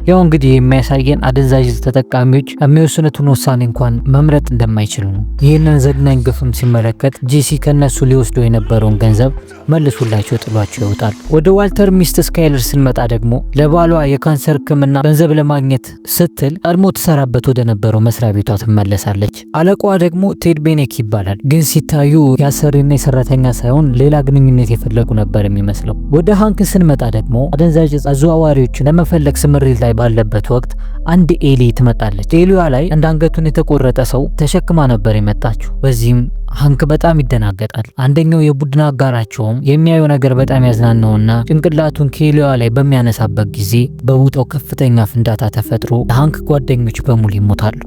ያው እንግዲህ የሚያሳየን አደንዛዥ ተጠቃሚዎች የሚወስኑትን ውሳኔ እንኳን መምረጥ እንደማይችሉ ነው። ይህንን ዘግናኝ ግፍም ሲመለከት ጄሲ ከነሱ ሊወስደው የነበረውን ገንዘብ መልሱላቸው ጥሏቸው ይወጣል። ወደ ዋልተር ሚስት ስካይለር ስንመጣ ደግሞ ለባሏ የካንሰር ሕክምና ገንዘብ ለማግኘት ስትል ቀድሞ ትሰራበት ወደ ነበረው መስሪያ ቤቷ ትመለሳለች። አለቃዋ ደግሞ ቴድ ቤኔክ ይባላል። ግን ሲታዩ የአሰሪና የሰራተኛ ሳይሆን ሌላ ግንኙነት የፈለጉ ነበር የሚመስለው። ወደ ሃንክ ስንመጣ ደግሞ አደንዛዥ አዘዋዋሪዎችን ለመፈለግ ስምሪት ላይ ባለበት ወቅት አንድ ኤሊ ትመጣለች። ኤሊዋ ላይ እንደ አንገቱን የተቆረጠ ሰው ተሸክማ ነበር የመጣችው። በዚህም ሃንክ በጣም ይደናገጣል። አንደኛው የቡድን አጋራቸውም የሚያየው ነገር በጣም ያዝናናውና ጭንቅላቱን ከኤሊዋ ላይ በሚያነሳበት ጊዜ በቦታው ከፍተኛ ፍንዳታ ተፈጥሮ ሃንክ ጓደኞች በሙሉ ይሞታሉ።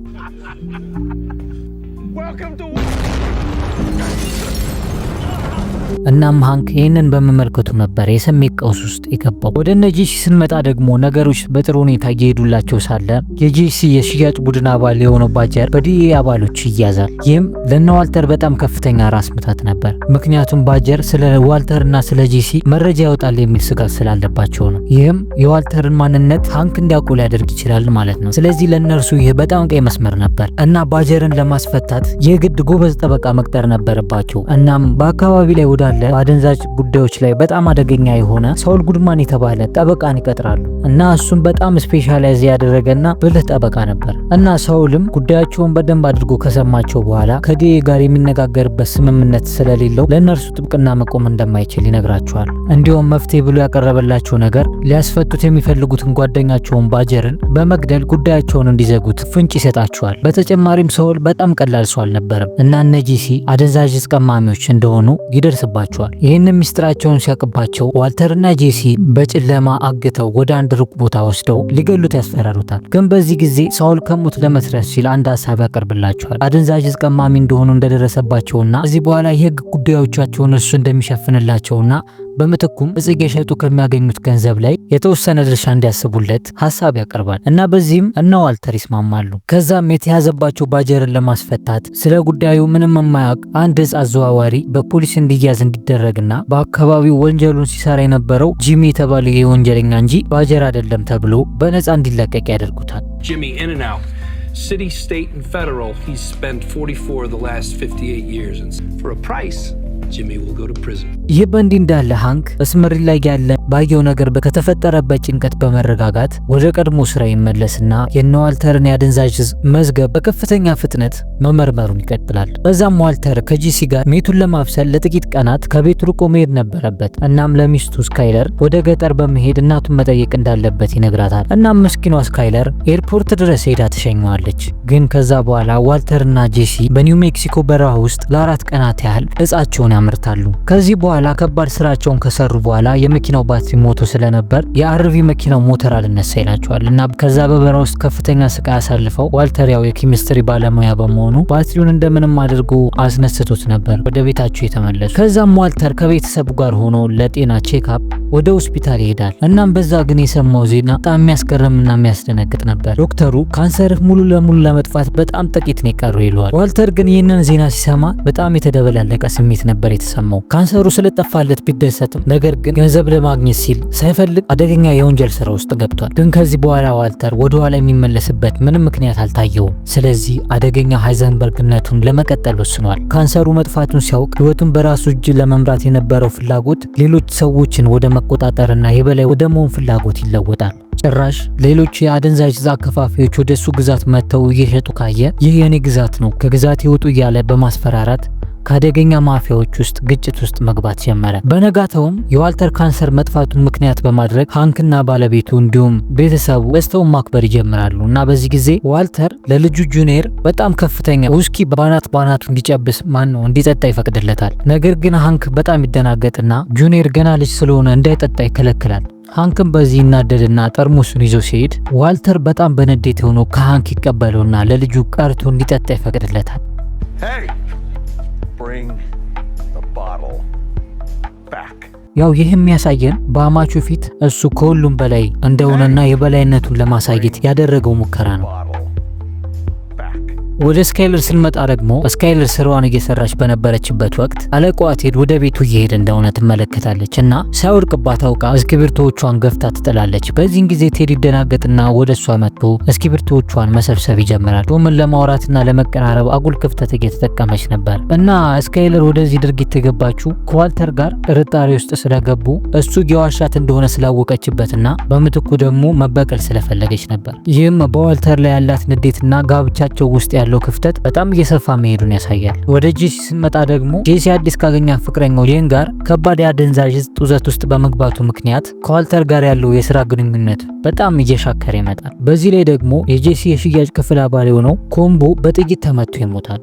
እናም ሃንክ ይህንን በመመልከቱ ነበር የስሜት ቀውስ ውስጥ የገባው። ወደ እነ ጄሲ ስንመጣ ደግሞ ነገሮች በጥሩ ሁኔታ እየሄዱላቸው ሳለ የጄሲ የሽያጭ ቡድን አባል የሆነው ባጀር በዲኤ አባሎች ይያዛል። ይህም ለነ ዋልተር በጣም ከፍተኛ ራስ ምታት ነበር። ምክንያቱም ባጀር ስለ ዋልተርና ስለ ጄሲ መረጃ ያወጣል የሚል ስጋት ስላለባቸው ነው። ይህም የዋልተርን ማንነት ሃንክ እንዲያውቁ ሊያደርግ ይችላል ማለት ነው። ስለዚህ ለእነርሱ ይህ በጣም ቀይ መስመር ነበር እና ባጀርን ለማስፈታት የግድ ጎበዝ ጠበቃ መቅጠር ነበረባቸው። እናም በአካባቢ ላይ ወደ በአደንዛዥ ጉዳዮች ላይ በጣም አደገኛ የሆነ ሳውል ጉድማን የተባለ ጠበቃን ይቀጥራሉ እና እሱም በጣም ስፔሻላይዝ ያደረገና ብልህ ጠበቃ ነበር እና ሳውልም ጉዳያቸውን በደንብ አድርጎ ከሰማቸው በኋላ ከዲኤ ጋር የሚነጋገርበት ስምምነት ስለሌለው ለእነርሱ ጥብቅና መቆም እንደማይችል ይነግራቸዋል። እንዲሁም መፍትሄ ብሎ ያቀረበላቸው ነገር ሊያስፈቱት የሚፈልጉትን ጓደኛቸውን ባጀርን በመግደል ጉዳያቸውን እንዲዘጉት ፍንጭ ይሰጣቸዋል። በተጨማሪም ሳውል በጣም ቀላል ሰው አልነበረም እና እነ ጄሲ አደንዛዥ ቀማሚዎች እንደሆኑ ይደርስባቸዋል። ይህንን ሚስጥራቸውን ሲያቅባቸው ዋልተርና ጄሲ በጨለማ አግተው ወደ አንድ ሩቅ ቦታ ወስደው ሊገሉት ያስፈራሩታል። ግን በዚህ ጊዜ ሳውል ከሞት ለመትረፍ ሲል አንድ ሀሳብ ያቀርብላቸዋል። አደንዛዥ ቀማሚ እንደሆኑ እንደደረሰባቸውና እዚህ በኋላ የህግ ጉዳዮቻቸውን እሱ እንደሚሸፍንላቸውና በምትኩም እጽ የሸጡ ከሚያገኙት ገንዘብ ላይ የተወሰነ ድርሻ እንዲያስቡለት ሀሳብ ያቀርባል እና በዚህም እነ ዋልተር ይስማማሉ። ከዛም የተያዘባቸው ባጀርን ለማስፈታት ስለ ጉዳዩ ምንም የማያውቅ አንድ ዕፅ አዘዋዋሪ በፖሊስ እንዲያዝ እንዲደረግና በአካባቢው ወንጀሉን ሲሰራ የነበረው ጂሚ የተባለ የወንጀለኛ እንጂ ባጀር አይደለም ተብሎ በነፃ እንዲለቀቅ ያደርጉታል። Jimmy in and out. City, state, and federal, he's spent 44 of the last 58 years. And for a price, Jimmy will go to prison. ይህ በእንዲህ እንዳለ ሃንክ በስምሪት ላይ ያለ ባየው ነገር ከተፈጠረበት ጭንቀት በመረጋጋት ወደ ቀድሞ ስራ ይመለስና የነ ዋልተርን የአደንዛዥ ዕፅ መዝገብ በከፍተኛ ፍጥነት መመርመሩን ይቀጥላል። በዛም ዋልተር ከጄሲ ጋር ሜቱን ለማብሰል ለጥቂት ቀናት ከቤት ርቆ መሄድ ነበረበት። እናም ለሚስቱ ስካይለር ወደ ገጠር በመሄድ እናቱን መጠየቅ እንዳለበት ይነግራታል። እናም ምስኪኗ ስካይለር ኤርፖርት ድረስ ሄዳ ትሸኘዋለች። ግን ከዛ በኋላ ዋልተርና ጄሲ በኒው ሜክሲኮ በረሃ ውስጥ ለ4 ቀናት ያህል ዕፃቸውን ያመርታሉ። ከዚህ በኋላ ከባድ ስራቸውን ከሰሩ በኋላ የመኪናው ባትሪ ሞቶ ስለነበር የአርቪ መኪናው ሞተር አልነሳ ይላቸዋል እና ከዛ በበረሃ ውስጥ ከፍተኛ ስቃይ አሳልፈው ዋልተር ያው የኬሚስትሪ ባለሙያ በመሆኑ ባትሪውን እንደምንም አድርጎ አስነስቶት ነበር ወደ ቤታቸው የተመለሱ። ከዛም ዋልተር ከቤተሰቡ ጋር ሆኖ ለጤና ቼክአፕ ወደ ሆስፒታል ይሄዳል። እናም በዛ ግን የሰማው ዜና በጣም የሚያስገርምና የሚያስደነግጥ ነበር። ዶክተሩ ካንሰርህ ሙሉ ለሙሉ ለመጥፋት በጣም ጥቂት ነው የቀረው ይለዋል። ዋልተር ግን ይህንን ዜና ሲሰማ በጣም የተደበላለቀ ስሜት ነበር የተሰማው። ካንሰሩ ስለጠፋለት ቢደሰትም ነገር ግን ገንዘብ ለማግኘት ሲል ሳይፈልግ አደገኛ የወንጀል ስራ ውስጥ ገብቷል። ግን ከዚህ በኋላ ዋልተር ወደ ኋላ የሚመለስበት ምንም ምክንያት አልታየውም። ስለዚህ አደገኛ ሃይዘንበርግነቱን ለመቀጠል ወስኗል። ካንሰሩ መጥፋቱን ሲያውቅ ህይወቱን በራሱ እጅ ለመምራት የነበረው ፍላጎት ሌሎች ሰዎችን ወደ መቆጣጠርና የበላይ ወደ መሆን ፍላጎት ይለወጣል። ጭራሽ ሌሎች የአደንዛዥ ዕፅ አከፋፋዮች ወደ እሱ ግዛት መጥተው እየሸጡ ካየ ይህ የኔ ግዛት ነው ከግዛት ይወጡ እያለ በማስፈራራት ከአደገኛ ማፊያዎች ውስጥ ግጭት ውስጥ መግባት ጀመረ። በነጋታውም የዋልተር ካንሰር መጥፋቱን ምክንያት በማድረግ ሃንክና ባለቤቱ እንዲሁም ቤተሰቡ ደስታውን ማክበር ይጀምራሉ እና በዚህ ጊዜ ዋልተር ለልጁ ጁኒየር በጣም ከፍተኛ ውስኪ ባናቱ እንዲጨብስ እንዲጠጣ ይፈቅድለታል። ነገር ግን ሃንክ በጣም ይደናገጥና ጁኒየር ገና ልጅ ስለሆነ እንዳይጠጣ ይከለክላል። ሃንክም በዚህ ይናደድና ጠርሙሱን ይዞ ሲሄድ ዋልተር በጣም በንዴት ሆኖ ከሃንክ ይቀበለውና ለልጁ ቀርቶ እንዲጠጣ ይፈቅድለታል። ያው ይህ የሚያሳየን በአማቹ ፊት እሱ ከሁሉም በላይ እንደሆነና የበላይነቱን ለማሳየት ያደረገው ሙከራ ነው። ወደ ስካይለር ስንመጣ ደግሞ ስካይለር ስራዋን እየሰራች በነበረችበት ወቅት አለቃዋ ቴድ ወደ ቤቱ እየሄደ እንደሆነ ትመለከታለች እና ሳይወድቅባት አውቃ እስክሪብቶዎቿን ገፍታ ትጥላለች። በዚህን ጊዜ ቴድ ይደናገጥና ወደ እሷ መጥቶ እስክሪብቶዎቿን መሰብሰብ ይጀምራል። ቶምን ለማውራትና ለመቀራረብ አጉል ክፍተት እየተጠቀመች ነበር እና ስካይለር ወደዚህ ድርጊት የገባችው ከዋልተር ጋር ጥርጣሬ ውስጥ ስለገቡ እሱ የዋሻት እንደሆነ ስላወቀችበትና በምትኩ ደግሞ መበቀል ስለፈለገች ነበር። ይህም በዋልተር ላይ ያላት ንዴትና ጋብቻቸው ውስጥ ያለው ክፍተት በጣም እየሰፋ መሄዱን ያሳያል። ወደ ጄሲ ስንመጣ ደግሞ ጄሲ አዲስ ካገኛ ፍቅረኛው ጄን ጋር ከባድ የአደንዛዥ ዕፅ ጡዘት ውስጥ በመግባቱ ምክንያት ከዋልተር ጋር ያለው የስራ ግንኙነት በጣም እየሻከረ ይመጣል። በዚህ ላይ ደግሞ የጄሲ የሽያጭ ክፍል አባል የሆነው ኮምቦ በጥይት ተመቶ ይሞታል።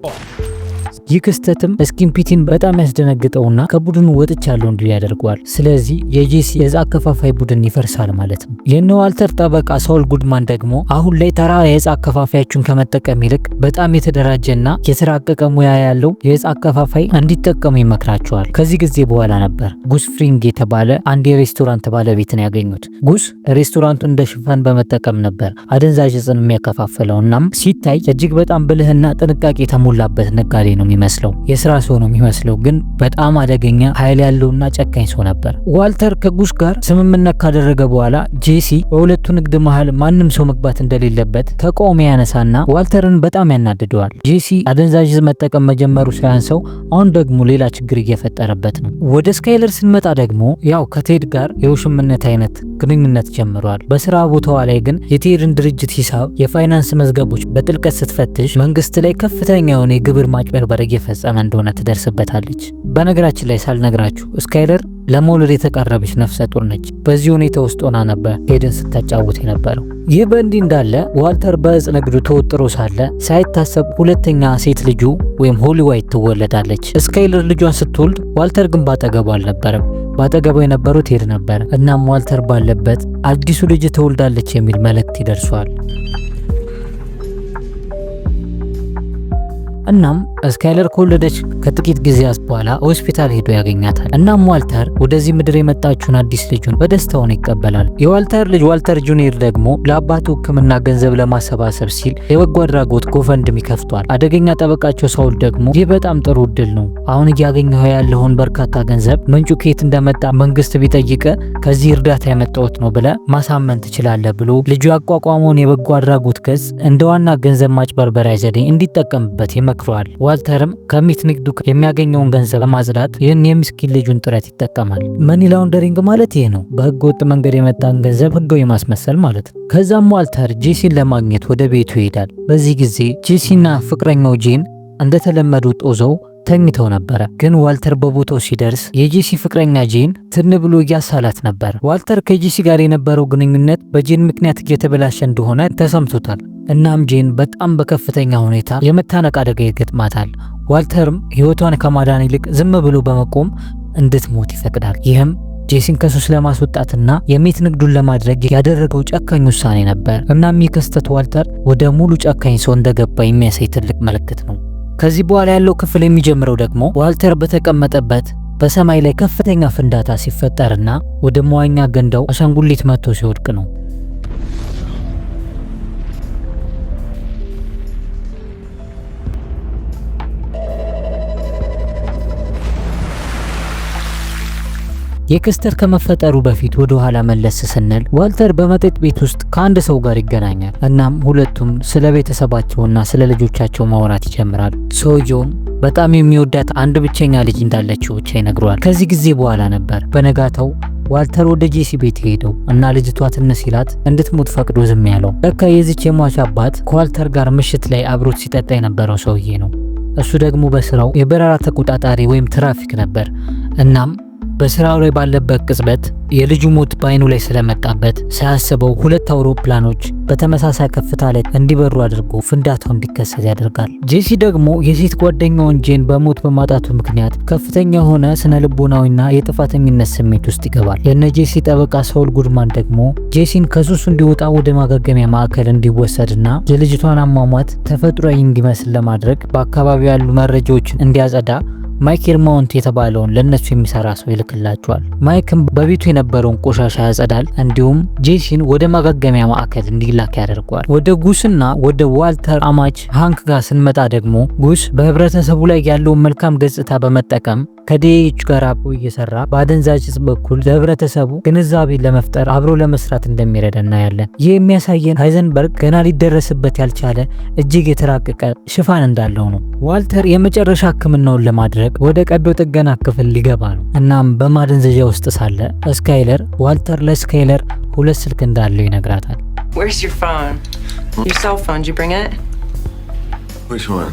ይህ ክስተትም ስኪምፒቲን በጣም ያስደነግጠውና ከቡድኑ ወጥቻለሁ እንዲል ያደርገዋል። ስለዚህ የጄሲ የዕፅ አከፋፋይ ቡድን ይፈርሳል ማለት ነው። የነ ዋልተር ጠበቃ ሳውል ጉድማን ደግሞ አሁን ላይ ተራ የዕፅ አከፋፋዮችን ከመጠቀም ይልቅ በጣም የተደራጀና የተራቀቀ ሙያ ያለው የዕፅ አከፋፋይ እንዲጠቀሙ ይመክራቸዋል። ከዚህ ጊዜ በኋላ ነበር ጉስ ፍሪንግ የተባለ አንድ የሬስቶራንት ባለቤትን ያገኙት። ጉስ ሬስቶራንቱን እንደ ሽፋን በመጠቀም ነበር አደንዛዥ ዕፅን የሚያከፋፍለው። እናም ሲታይ እጅግ በጣም ብልህና ጥንቃቄ የተሞላበት ነጋዴ ነው የሚመስለው። የስራ ሰው ነው የሚመስለው፣ ግን በጣም አደገኛ ኃይል ያለውና ጨካኝ ሰው ነበር። ዋልተር ከጉስ ጋር ስምምነት ካደረገ በኋላ ጄሲ በሁለቱ ንግድ መሃል ማንም ሰው መግባት እንደሌለበት ተቃውሞ ያነሳና ዋልተርን በጣም ያናድደዋል። ጄሲ አደንዛዥ ዕፅ መጠቀም መጀመሩ ሳያንሰው አሁን ደግሞ ሌላ ችግር እየፈጠረበት ነው። ወደ ስካይለር ስንመጣ ደግሞ ያው ከቴድ ጋር የውሽምነት አይነት ግንኙነት ጀምሯል። በስራ ቦታዋ ላይ ግን የቴድን ድርጅት ሂሳብ፣ የፋይናንስ መዝገቦች በጥልቀት ስትፈትሽ መንግስት ላይ ከፍተኛ የሆነ የግብር ማጭበርበር እየፈጸመ እንደሆነ ትደርስበታለች። በነገራችን ላይ ሳልነግራችሁ ስካይለር ለመውለድ የተቃረበች ነፍሰ ጡር ነች። በዚህ ሁኔታ ውስጥ ሆና ነበር ቴድን ስታጫውት የነበረው። ይህ በእንዲህ እንዳለ ዋልተር በዕፅ ንግዱ ተወጥሮ ሳለ ሳይታሰብ ሁለተኛ ሴት ልጁ ወይም ሆሊ ዋይት ትወለዳለች። ስካይለር ልጇን ስትወልድ ዋልተር ግን ባጠገቡ አልነበረም። ባጠገቡ የነበረው ቴድ ነበር። እናም ዋልተር ባለበት አዲሱ ልጅ ትወልዳለች የሚል መልእክት ይደርሷል። እናም ስካይለር ከወለደች ከጥቂት ጊዜያት በኋላ ሆስፒታል ሄዶ ያገኛታል። እናም ዋልተር ወደዚህ ምድር የመጣችውን አዲስ ልጁን በደስታውን ይቀበላል። የዋልተር ልጅ ዋልተር ጁኒየር ደግሞ ለአባቱ ሕክምና ገንዘብ ለማሰባሰብ ሲል የበጎ አድራጎት ጎፈንድሚ ከፍቷል። አደገኛ ጠበቃቸው ሳውል ደግሞ ይህ በጣም ጥሩ እድል ነው፣ አሁን እያገኘው ያለውን በርካታ ገንዘብ ምንጩ ከየት እንደመጣ መንግስት ቢጠይቀ ከዚህ እርዳታ ያመጣሁት ነው ብለ ማሳመን ትችላለህ ብሎ ልጁ ያቋቋመውን የበጎ አድራጎት ገጽ እንደ ዋና ገንዘብ ማጭበርበሪያ ዘዴ እንዲጠቀምበት ይመክረዋል። ዋልተርም ከሚት ንግዱ የሚያገኘውን ገንዘብ ለማጽዳት ይህን የምስኪን ልጁን ጥረት ይጠቀማል። መኒ ላውንደሪንግ ማለት ይህ ነው፣ በህገ ወጥ መንገድ የመጣን ገንዘብ ህጋዊ ማስመሰል ማለት ነው። ከዛም ዋልተር ጄሲን ለማግኘት ወደ ቤቱ ይሄዳል። በዚህ ጊዜ ጄሲና ፍቅረኛው ጄን እንደተለመዱ ጦዘው ተኝተው ነበረ። ግን ዋልተር በቦታው ሲደርስ የጄሲ ፍቅረኛ ጄን ትን ብሎ እያሳላት ነበር። ዋልተር ከጄሲ ጋር የነበረው ግንኙነት በጄን ምክንያት እየተበላሸ እንደሆነ ተሰምቶታል። እናም ጄን በጣም በከፍተኛ ሁኔታ የመታነቅ አደጋ ይገጥማታል። ዋልተርም ህይወቷን ከማዳን ይልቅ ዝም ብሎ በመቆም እንድትሞት ይፈቅዳል። ይህም ጄሲን ከሱስ ለማስወጣትና የሜት ንግዱን ለማድረግ ያደረገው ጨካኝ ውሳኔ ነበር። እናም ይህ ክስተት ዋልተር ወደ ሙሉ ጨካኝ ሰው እንደገባ የሚያሳይ ትልቅ ምልክት ነው። ከዚህ በኋላ ያለው ክፍል የሚጀምረው ደግሞ ዋልተር በተቀመጠበት በሰማይ ላይ ከፍተኛ ፍንዳታ ሲፈጠርና ወደ መዋኛ ገንዳው አሻንጉሊት መጥቶ ሲወድቅ ነው። ይህ ክስተት ከመፈጠሩ በፊት ወደ ኋላ መለስ ስንል ዋልተር በመጠጥ ቤት ውስጥ ከአንድ ሰው ጋር ይገናኛል። እናም ሁለቱም ስለ ቤተሰባቸውና ስለ ልጆቻቸው ማውራት ይጀምራሉ። ሰውየውም በጣም የሚወዳት አንድ ብቸኛ ልጅ እንዳለችው ብቻ ይነግረዋል። ከዚህ ጊዜ በኋላ ነበር በነጋታው ዋልተር ወደ ጄሲ ቤት ሄደው እና ልጅቷ ትንሽ ሲላት እንድትሞት ፈቅዶ ዝም ያለው። ለካ የዚች የሟች አባት ከዋልተር ጋር ምሽት ላይ አብሮት ሲጠጣ የነበረው ሰውዬ ነው። እሱ ደግሞ በስራው የበረራ ተቆጣጣሪ ወይም ትራፊክ ነበር። እናም በስራው ላይ ባለበት ቅጽበት የልጁ ሞት በአይኑ ላይ ስለመጣበት ሳያስበው ሁለት አውሮፕላኖች በተመሳሳይ ከፍታ ላይ እንዲበሩ አድርጎ ፍንዳታው እንዲከሰት ያደርጋል። ጄሲ ደግሞ የሴት ጓደኛውን ጄን በሞት በማጣቱ ምክንያት ከፍተኛ የሆነ ስነ ልቦናዊና የጥፋተኝነት ስሜት ውስጥ ይገባል። የነ ጄሲ ጠበቃ ሳውል ጉድማን ደግሞ ጄሲን ከሱሱ እንዲወጣ ወደ ማገገሚያ ማዕከል እንዲወሰድና የልጅቷን አሟሟት ተፈጥሯዊ እንዲመስል ለማድረግ በአካባቢው ያሉ መረጃዎችን እንዲያጸዳ ማይክል ማውንት የተባለውን ለነሱ የሚሰራ ሰው ይልክላቸዋል። ማይክም በቤቱ የነበረውን ቆሻሻ ያጸዳል። እንዲሁም ጄሲን ወደ ማገገሚያ ማዕከል እንዲላክ ያደርገዋል። ወደ ጉስና ወደ ዋልተር አማች ሃንክ ጋር ስንመጣ ደግሞ ጉስ በህብረተሰቡ ላይ ያለውን መልካም ገጽታ በመጠቀም ከዲኤች ጋር አብሮ እየሰራ በአደንዛዥ እጽ በኩል ለህብረተሰቡ ግንዛቤ ለመፍጠር አብሮ ለመስራት እንደሚረዳ እናያለን። ይህ የሚያሳየን ሃይዘንበርግ ገና ሊደረስበት ያልቻለ እጅግ የተራቀቀ ሽፋን እንዳለው ነው። ዋልተር የመጨረሻ ህክምናውን ለማድረግ ወደ ቀዶ ጥገና ክፍል ሊገባ ነው። እናም በማደንዘዣ ውስጥ ሳለ ስካይለር ዋልተር ለስካይለር ሁለት ስልክ እንዳለው ይነግራታል። Where's your phone? Your cell phone, did you bring it? Which one?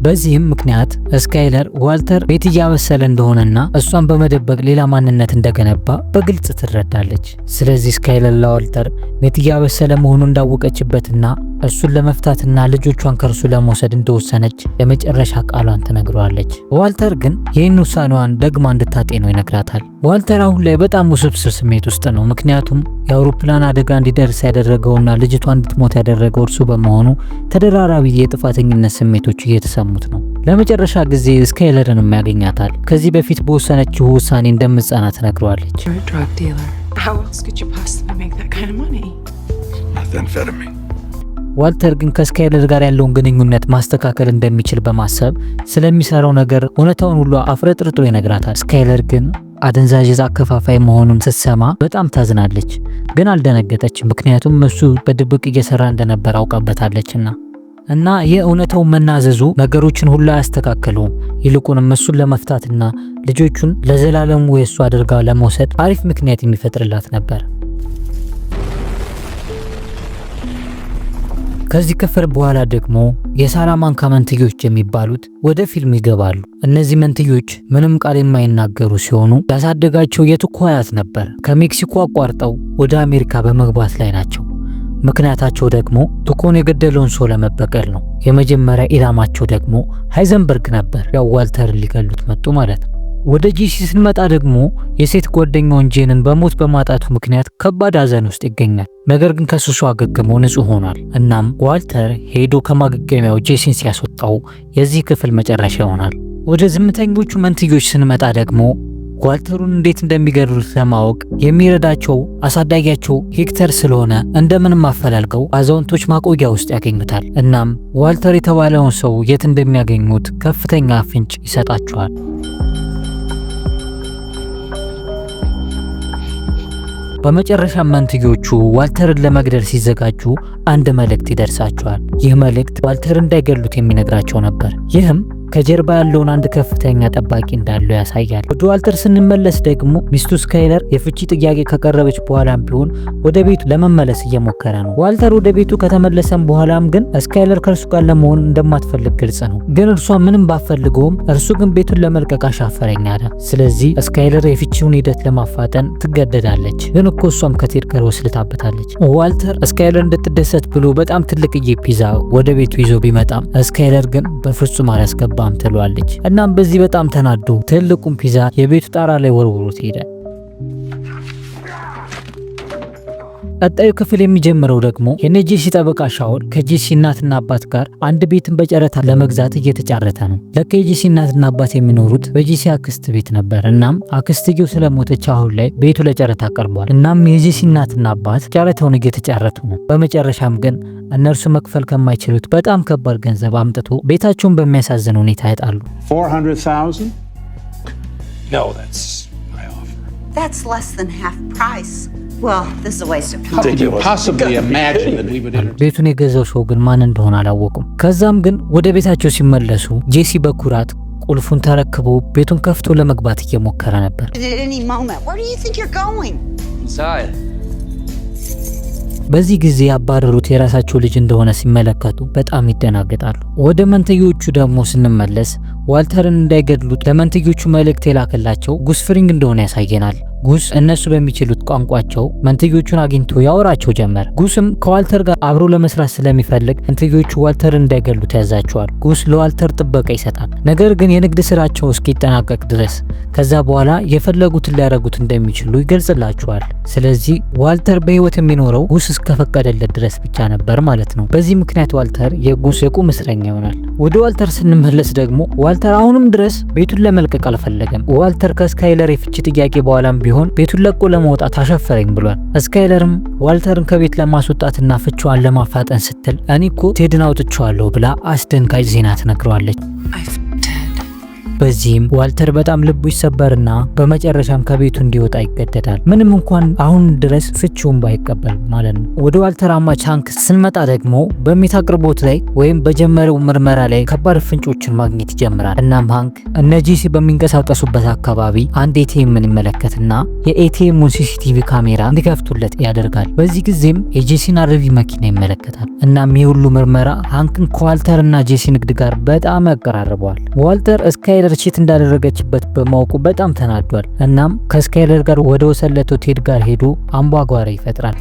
በዚህም ምክንያት ስካይለር ዋልተር ቤት እያበሰለ እንደሆነና እሷን በመደበቅ ሌላ ማንነት እንደገነባ በግልጽ ትረዳለች። ስለዚህ ስካይለር ለዋልተር ቤት እያበሰለ መሆኑን እንዳወቀችበትና እሱን ለመፍታትና ልጆቿን ከርሱ ለመውሰድ እንደወሰነች የመጨረሻ ቃሏን ትነግረዋለች። ዋልተር ግን ይህን ውሳኔዋን ደግማ እንድታጤነው ይነግራታል። ዋልተር አሁን ላይ በጣም ውስብስብ ስሜት ውስጥ ነው። ምክንያቱም የአውሮፕላን አደጋ እንዲደርስ ያደረገውና ልጅቷ እንድትሞት ያደረገው እርሱ በመሆኑ ተደራራቢ የጥፋተኝነት ስሜቶች እየተሰሙት ነው። ለመጨረሻ ጊዜ ስካይለርን ያገኛታል። ከዚህ በፊት በወሰነችው ውሳኔ እንደምትጸና ትነግረዋለች። You're a drug dealer. How else could you possibly make that kind of money? Methamphetamine. ዋልተር ግን ከስካይለር ጋር ያለውን ግንኙነት ማስተካከል እንደሚችል በማሰብ ስለሚሰራው ነገር እውነታውን ሁሉ አፍረጥርጦ ይነግራታል። ስካይለር ግን አደንዛዥ እጽ አከፋፋይ መሆኑን ስትሰማ በጣም ታዝናለች። ግን አልደነገጠችም፣ ምክንያቱም እሱ በድብቅ እየሰራ እንደነበር አውቃበታለችና። እና የእውነታው መናዘዙ ነገሮችን ሁሉ አያስተካክለውም። ይልቁንም እሱን ለመፍታትና ልጆቹን ለዘላለሙ የሱ አድርጋ ለመውሰድ አሪፍ ምክንያት የሚፈጥርላት ነበር። ከዚህ ክፍል በኋላ ደግሞ የሳላማንካ መንትዮች የሚባሉት ወደ ፊልም ይገባሉ። እነዚህ መንትዮች ምንም ቃል የማይናገሩ ሲሆኑ ያሳደጋቸው የቱኮ አያት ነበር። ከሜክሲኮ አቋርጠው ወደ አሜሪካ በመግባት ላይ ናቸው። ምክንያታቸው ደግሞ ቱኮን የገደለውን ሰው ለመበቀል ነው። የመጀመሪያ ኢላማቸው ደግሞ ሃይዘንበርግ ነበር። ያው ዋልተርን ሊገሉት መጡ ማለት ነው። ወደ ጄሲ ስንመጣ ደግሞ የሴት ጓደኛውን ጄንን በሞት በማጣቱ ምክንያት ከባድ ሐዘን ውስጥ ይገኛል። ነገር ግን ከሱሱ አገግሞ ንጹህ ሆኗል። እናም ዋልተር ሄዶ ከማገገሚያው ጄሲን ሲያስወጣው የዚህ ክፍል መጨረሻ ይሆናል። ወደ ዝምተኞቹ መንትዮች ስንመጣ ደግሞ ዋልተሩን እንዴት እንደሚገድሉት ለማወቅ የሚረዳቸው አሳዳጊያቸው ሄክተር ስለሆነ እንደምንም አፈላልገው አዛውንቶች ማቆያ ውስጥ ያገኙታል። እናም ዋልተር የተባለውን ሰው የት እንደሚያገኙት ከፍተኛ ፍንጭ ይሰጣቸዋል። በመጨረሻ መንትዮቹ ዋልተርን ለመግደል ሲዘጋጁ አንድ መልእክት ይደርሳቸዋል። ይህ መልእክት ዋልተር እንዳይገሉት የሚነግራቸው ነበር። ይህም ከጀርባ ያለውን አንድ ከፍተኛ ጠባቂ እንዳለው ያሳያል። ወደ ዋልተር ስንመለስ ደግሞ ሚስቱ ስካይለር የፍቺ ጥያቄ ከቀረበች በኋላም ቢሆን ወደ ቤቱ ለመመለስ እየሞከረ ነው። ዋልተር ወደ ቤቱ ከተመለሰም በኋላም ግን ስካይለር ከእርሱ ጋር ለመሆን እንደማትፈልግ ግልጽ ነው። ግን እርሷ ምንም ባፈልገውም እርሱ ግን ቤቱን ለመልቀቅ አሻፈረኝ አለ። ስለዚህ ስካይለር የፍቺውን ሂደት ለማፋጠን ትገደዳለች። ግን እኮ እሷም ከቴድ ጋር ወስልታበታለች። ዋልተር ስካይለር እንድትደሰት ብሎ በጣም ትልቅዬ ፒዛ ወደ ቤቱ ይዞ ቢመጣም ስካይለር ግን በፍጹም አላስገባም ትሏለች። እናም በዚህ በጣም ተናዶ ትልቁን ፒዛ የቤቱ ጣራ ላይ ወርውሮት ሄደ። ቀጣዩ ክፍል የሚጀምረው ደግሞ የጄሲ ጠበቃ ሻውል ከጄሲ እናትና አባት ጋር አንድ ቤትን በጨረታ ለመግዛት እየተጫረተ ነው። ለካ የጄሲ እናትና አባት የሚኖሩት በጄሲ አክስት ቤት ነበር። እናም አክስትየው ስለሞተች አሁን ላይ ቤቱ ለጨረታ ቀርቧል። እናም የጄሲ እናትና አባት ጨረታውን እየተጫረቱ ነው። በመጨረሻም ግን እነርሱ መክፈል ከማይችሉት በጣም ከባድ ገንዘብ አምጥቶ ቤታቸውን በሚያሳዝን ሁኔታ ያጣሉ። 400,000? No, that's my offer. That's less than half price. Well, this is a waste of time. Could you possibly imagine that we would ቤቱን የገዛው ሰው ግን ማን እንደሆነ አላወቁም። ከዛም ግን ወደ ቤታቸው ሲመለሱ ጄሲ በኩራት ቁልፉን ተረክቦ ቤቱን ከፍቶ ለመግባት እየሞከረ ነበር። At any moment, where do you think you're going? Inside. በዚህ ጊዜ ያባረሩት የራሳቸው ልጅ እንደሆነ ሲመለከቱ በጣም ይደናገጣሉ። ወደ መንትዮቹ ደግሞ ስንመለስ ዋልተርን እንዳይገድሉት ለመንትዮቹ መልእክት የላከላቸው ጉስ ፍሪንግ እንደሆነ ያሳየናል። ጉስ እነሱ በሚችሉት ቋንቋቸው መንትዮቹን አግኝቶ ያወራቸው ጀመር። ጉስም ከዋልተር ጋር አብሮ ለመስራት ስለሚፈልግ መንትዮቹ ዋልተርን እንዳይገሉት ያዛቸዋል። ጉስ ለዋልተር ጥበቃ ይሰጣል። ነገር ግን የንግድ ስራቸው እስኪጠናቀቅ ድረስ ከዛ በኋላ የፈለጉትን ሊያደርጉት እንደሚችሉ ይገልጽላቸዋል። ስለዚህ ዋልተር በህይወት የሚኖረው ጉስ እስከፈቀደለት ድረስ ብቻ ነበር ማለት ነው። በዚህ ምክንያት ዋልተር የጉስ የቁም እስረኛ ይሆናል። ወደ ዋልተር ስንመለስ ደግሞ ዋልተር አሁንም ድረስ ቤቱን ለመልቀቅ አልፈለገም። ዋልተር ከስካይለር የፍቺ ጥያቄ በኋላም ቢሆን ቤቱን ለቆ ለመውጣት አሻፈረኝ ብሏል። ስካይለርም ዋልተርን ከቤት ለማስወጣትና ፍቺዋን ለማፋጠን ስትል እኔ እኮ ቴድን አውጥቼዋለሁ ብላ አስደንጋጭ ዜና ትነግረዋለች። በዚህም ዋልተር በጣም ልቡ ይሰበርና በመጨረሻም ከቤቱ እንዲወጣ ይገደዳል። ምንም እንኳን አሁን ድረስ ፍቺውን ባይቀበል ማለት ነው። ወደ ዋልተር አማች ሃንክ ስንመጣ ደግሞ በሚት አቅርቦት ላይ ወይም በጀመረው ምርመራ ላይ ከባድ ፍንጮችን ማግኘት ይጀምራል። እናም ሃንክ እነ ጄሲ በሚንቀሳቀሱበት አካባቢ አንድ ኤቲኤምን ይመለከትና የኤቲኤሙን ሲሲቲቪ ካሜራ እንዲከፍቱለት ያደርጋል። በዚህ ጊዜም የጄሲን አርቪ መኪና ይመለከታል። እናም ይህ ሁሉ ምርመራ ሃንክን ከዋልተርና ጄሲ ንግድ ጋር በጣም ያቀራርበዋል። ዋልተር ስካይለር ቺት እንዳደረገችበት በማወቁ በጣም ተናዷል። እናም ከስካይለር ጋር ወደ ወሰለተው ቴድ ጋር ሄዶ አምባጓራ ይፈጥራል።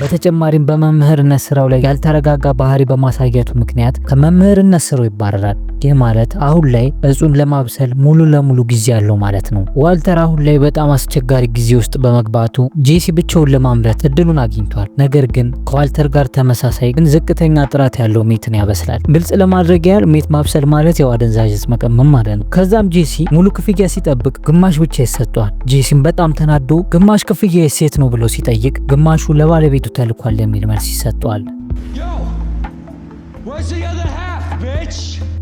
በተጨማሪም በመምህርነት ስራው ላይ ያልተረጋጋ ባህሪ በማሳየቱ ምክንያት ከመምህርነት ስራው ይባረራል። ይህ ማለት አሁን ላይ እጹን ለማብሰል ሙሉ ለሙሉ ጊዜ ያለው ማለት ነው። ዋልተር አሁን ላይ በጣም አስቸጋሪ ጊዜ ውስጥ በመግባቱ ጄሲ ብቻውን ለማምረት እድሉን አግኝቷል። ነገር ግን ከዋልተር ጋር ተመሳሳይ ግን ዝቅተኛ ጥራት ያለው ሜትን ያበስላል። ግልጽ ለማድረግ ያህል ሜት ማብሰል ማለት ያው አደንዛዥ ዕፅ መቀመም ማለት ነው። ከዛም ጄሲ ሙሉ ክፍያ ሲጠብቅ ግማሽ ብቻ ይሰጠዋል። ጄሲም በጣም ተናዶ ግማሽ ክፍያ የሴት ነው ብሎ ሲጠይቅ ግማሹ ለባለቤቱ ተልኳል የሚል መልስ ይሰጠዋል።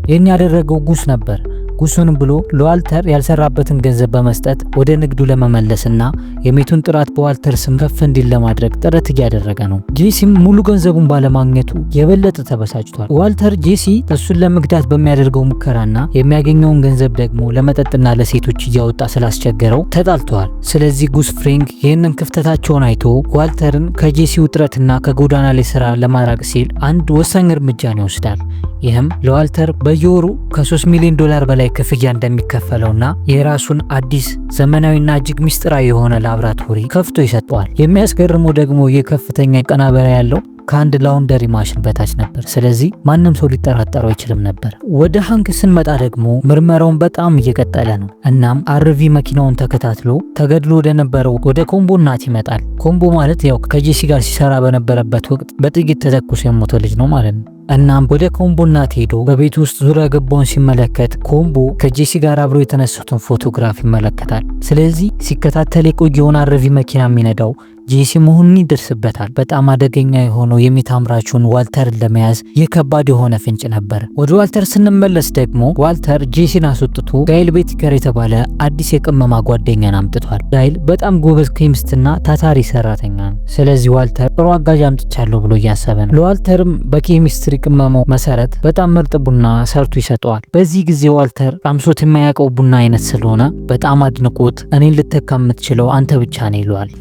ይህን ያደረገው ጉስ ነበር። ጉሱንም ብሎ ለዋልተር ያልሰራበትን ገንዘብ በመስጠት ወደ ንግዱ ለመመለስና የሜቱን ጥራት በዋልተር ስም ከፍ እንዲል ለማድረግ ጥረት እያደረገ ነው። ጄሲም ሙሉ ገንዘቡን ባለማግኘቱ የበለጠ ተበሳጭቷል። ዋልተር ጄሲ እሱን ለመግዳት በሚያደርገው ሙከራና የሚያገኘውን ገንዘብ ደግሞ ለመጠጥና ለሴቶች እያወጣ ስላስቸገረው ተጣልተዋል። ስለዚህ ጉስ ፍሪንግ ይህንን ክፍተታቸውን አይቶ ዋልተርን ከጄሲ ውጥረትና ከጎዳና ላይ ስራ ለማራቅ ሲል አንድ ወሳኝ እርምጃን ይወስዳል። ይህም ለዋልተር በየወሩ ከ3 ሚሊዮን ዶላር በላይ ክፍያ እንደሚከፈለውና የራሱን አዲስ ዘመናዊና እጅግ ሚስጥራዊ የሆነ ላብራቶሪ ከፍቶ ይሰጠዋል። የሚያስገርመው ደግሞ የከፍተኛ ቀናበራ ያለው ከአንድ ላውንደሪ ማሽን በታች ነበር። ስለዚህ ማንም ሰው ሊጠራጠረው አይችልም ነበር። ወደ ሃንክ ስንመጣ ደግሞ ምርመራውን በጣም እየቀጠለ ነው። እናም አርቪ መኪናውን ተከታትሎ ተገድሎ ወደ ነበረው ወደ ኮምቦ እናት ይመጣል። ኮምቦ ማለት ያው ከጄሲ ጋር ሲሰራ በነበረበት ወቅት በጥይት ተተኩሶ የሞተ ልጅ ነው ማለት ነው። እናም ወደ ኮምቦ እናት ሄዶ በቤት ውስጥ ዙሪያ ገባውን ሲመለከት ኮምቦ ከጄሲ ጋር አብሮ የተነሱትን ፎቶግራፍ ይመለከታል። ስለዚህ ሲከታተል የቆየውን አርቪ መኪና የሚነዳው ጄሲ መሆኑን ይደርስበታል። በጣም አደገኛ የሆነው የሜት አምራቹን ዋልተርን ለመያዝ የከባድ የሆነ ፍንጭ ነበር። ወደ ዋልተር ስንመለስ ደግሞ ዋልተር ጄሲን አስወጥቶ ጋይል ቤቲከር የተባለ አዲስ የቅመማ ጓደኛን አምጥቷል። ጋይል በጣም ጎበዝ ኬሚስትና ታታሪ ሰራተኛ ነው። ስለዚህ ዋልተር ጥሩ አጋዥ አምጥቻለሁ ብሎ እያሰበ ነው። ለዋልተርም በኬሚስትሪ ቅመማው መሰረት በጣም ምርጥ ቡና ሰርቶ ይሰጠዋል። በዚህ ጊዜ ዋልተር ቀምሶት የማያውቀው ቡና አይነት ስለሆነ በጣም አድንቆት እኔን ልተካ የምትችለው አንተ ብቻ ነው ይለዋል።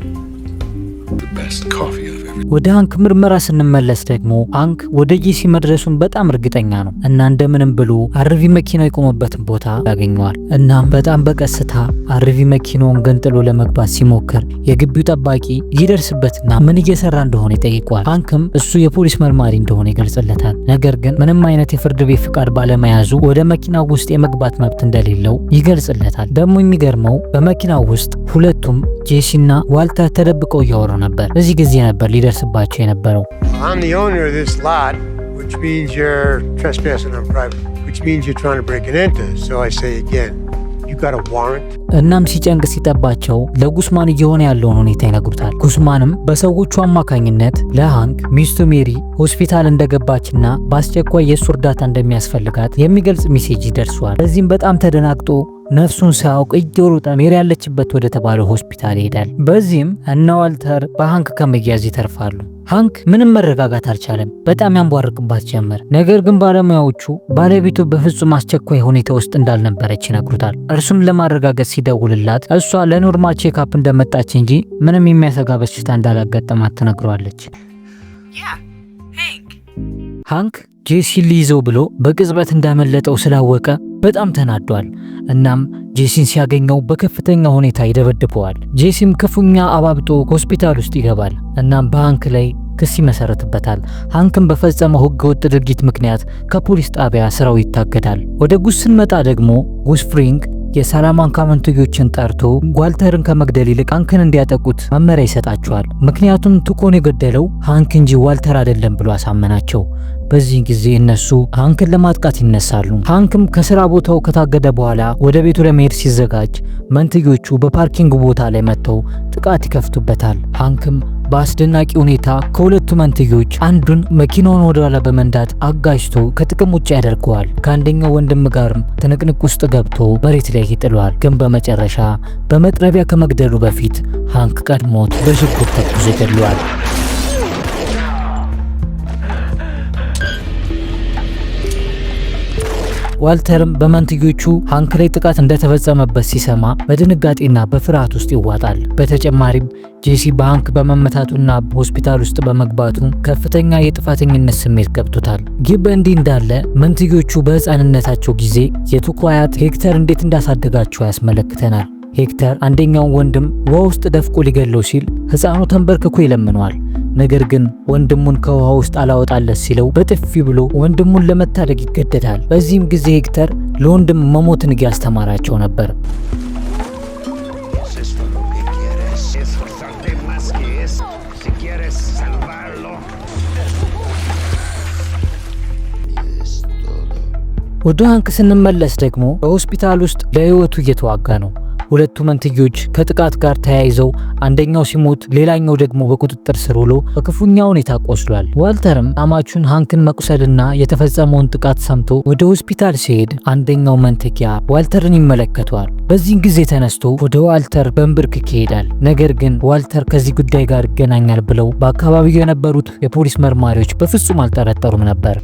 The best coffee I've ever. ወደ ሃንክ ምርመራ ስንመለስ ደግሞ ሃንክ ወደ ጄሲ መድረሱን በጣም እርግጠኛ ነው እና እንደምንም ብሎ አርቪ መኪናው የቆመበትን ቦታ ያገኘዋል። እናም በጣም በቀስታ አርቪ መኪናውን ገንጥሎ ለመግባት ሲሞክር የግቢው ጠባቂ ይደርስበትና ምን እየሰራ እንደሆነ ይጠይቀዋል። ሃንክም እሱ የፖሊስ መርማሪ እንደሆነ ይገልጽለታል። ነገር ግን ምንም አይነት የፍርድ ቤት ፍቃድ ባለመያዙ ወደ መኪናው ውስጥ የመግባት መብት እንደሌለው ይገልጽለታል። ደግሞ የሚገርመው በመኪናው ውስጥ ሁለቱም ጄሲና ዋልተር ተደብቀው እያወሩ ነበር። በዚህ ጊዜ ነበር ሊደርስባቸው የነበረው። I'm the owner of this lot, which means you're trespassing on private, which means you're trying to break it into. So I say again, you got a warrant? እናም ሲጨንቅ ሲጠባቸው ለጉስማን እየሆነ ያለውን ሁኔታ ይነግሩታል። ጉስማንም በሰዎቹ አማካኝነት ለሃንክ ሚስቱ ሜሪ ሆስፒታል እንደገባችና በአስቸኳይ የእሱ እርዳታ እንደሚያስፈልጋት የሚገልጽ ሜሴጅ ይደርሷል። በዚህም በጣም ተደናግጦ ነፍሱን ሳያውቅ እየሮጠ ሜሪ ያለችበት ወደ ተባለው ሆስፒታል ይሄዳል። በዚህም እነ ዋልተር በሃንክ ከመያዝ ይተርፋሉ። ሃንክ ምንም መረጋጋት አልቻለም። በጣም ያንቧርቅባት ጀመር። ነገር ግን ባለሙያዎቹ ባለቤቱ በፍጹም አስቸኳይ ሁኔታ ውስጥ እንዳልነበረች ይነግሩታል። እርሱም ለማረጋገጥ ሲደውልላት እሷ ለኖርማል ቼክአፕ እንደመጣች እንጂ ምንም የሚያሰጋ በሽታ እንዳላጋጠማት ትነግሯለች። ሃንክ ጄሲ ሊይዘው ብሎ በቅጽበት እንዳመለጠው ስላወቀ በጣም ተናዷል። እናም ጄሲን ሲያገኘው በከፍተኛ ሁኔታ ይደበድበዋል። ጄሲም ክፉኛ አባብጦ ሆስፒታል ውስጥ ይገባል። እናም በሃንክ ላይ ክስ ይመሰረትበታል። ሃንክም በፈጸመው ህገወጥ ድርጊት ምክንያት ከፖሊስ ጣቢያ ስራው ይታገዳል። ወደ ጉስ ስንመጣ ደግሞ ጉስ ፍሪንግ የሳላማንካ መንትዮችን ጠርቶ ዋልተርን ከመግደል ይልቅ ሃንክን እንዲያጠቁት መመሪያ ይሰጣቸዋል። ምክንያቱም ቱኮን የገደለው ሃንክ እንጂ ዋልተር አይደለም ብሎ አሳመናቸው። በዚህ ጊዜ እነሱ ሃንክን ለማጥቃት ይነሳሉ። ሃንክም ከስራ ቦታው ከታገደ በኋላ ወደ ቤቱ ለመሄድ ሲዘጋጅ መንትዮቹ በፓርኪንግ ቦታ ላይ መጥተው ጥቃት ይከፍቱበታል። ሃንክም በአስደናቂ ሁኔታ ከሁለቱ መንትዮች አንዱን መኪናውን ወደ ኋላ በመንዳት አጋጅቶ ከጥቅም ውጭ ያደርገዋል። ከአንደኛው ወንድም ጋርም ትንቅንቅ ውስጥ ገብቶ መሬት ላይ ይጥለዋል። ግን በመጨረሻ በመጥረቢያ ከመግደሉ በፊት ሃንክ ቀድሞት በሽጉጥ ተኩሶ ይገድለዋል። ዋልተርም በመንትዮቹ ሃንክ ላይ ጥቃት እንደተፈጸመበት ሲሰማ በድንጋጤና በፍርሃት ውስጥ ይዋጣል። በተጨማሪም ጄሲ በሃንክ በመመታቱና ሆስፒታል ውስጥ በመግባቱ ከፍተኛ የጥፋተኝነት ስሜት ገብቶታል። ይህ በእንዲህ እንዳለ መንትዮቹ በህፃንነታቸው ጊዜ የቱኮ አያት ሄክተር እንዴት እንዳሳደጋቸው ያስመለክተናል። ሄክተር አንደኛውን ወንድም ውሃ ውስጥ ደፍቆ ሊገለው ሲል ህፃኑ ተንበርክኮ ይለምነዋል። ነገር ግን ወንድሙን ከውሃ ውስጥ አላወጣለት ሲለው በጥፊ ብሎ ወንድሙን ለመታደግ ይገደዳል። በዚህም ጊዜ ሄክተር ለወንድም መሞትን እያስተማራቸው ነበር። ወደ ሃንክ ስንመለስ ደግሞ በሆስፒታል ውስጥ ለህይወቱ እየተዋጋ ነው። ሁለቱ መንትዮች ከጥቃት ጋር ተያይዘው አንደኛው ሲሞት ሌላኛው ደግሞ በቁጥጥር ስር ውሎ በክፉኛ ሁኔታ ቆስሏል። ዋልተርም አማቹን ሃንክን መቁሰልና የተፈጸመውን ጥቃት ሰምቶ ወደ ሆስፒታል ሲሄድ አንደኛው መንተኪያ ዋልተርን ይመለከተዋል። በዚህ ጊዜ ተነስቶ ወደ ዋልተር በንብርክክ ይሄዳል። ነገር ግን ዋልተር ከዚህ ጉዳይ ጋር ይገናኛል ብለው በአካባቢው የነበሩት የፖሊስ መርማሪዎች በፍጹም አልጠረጠሩም ነበር።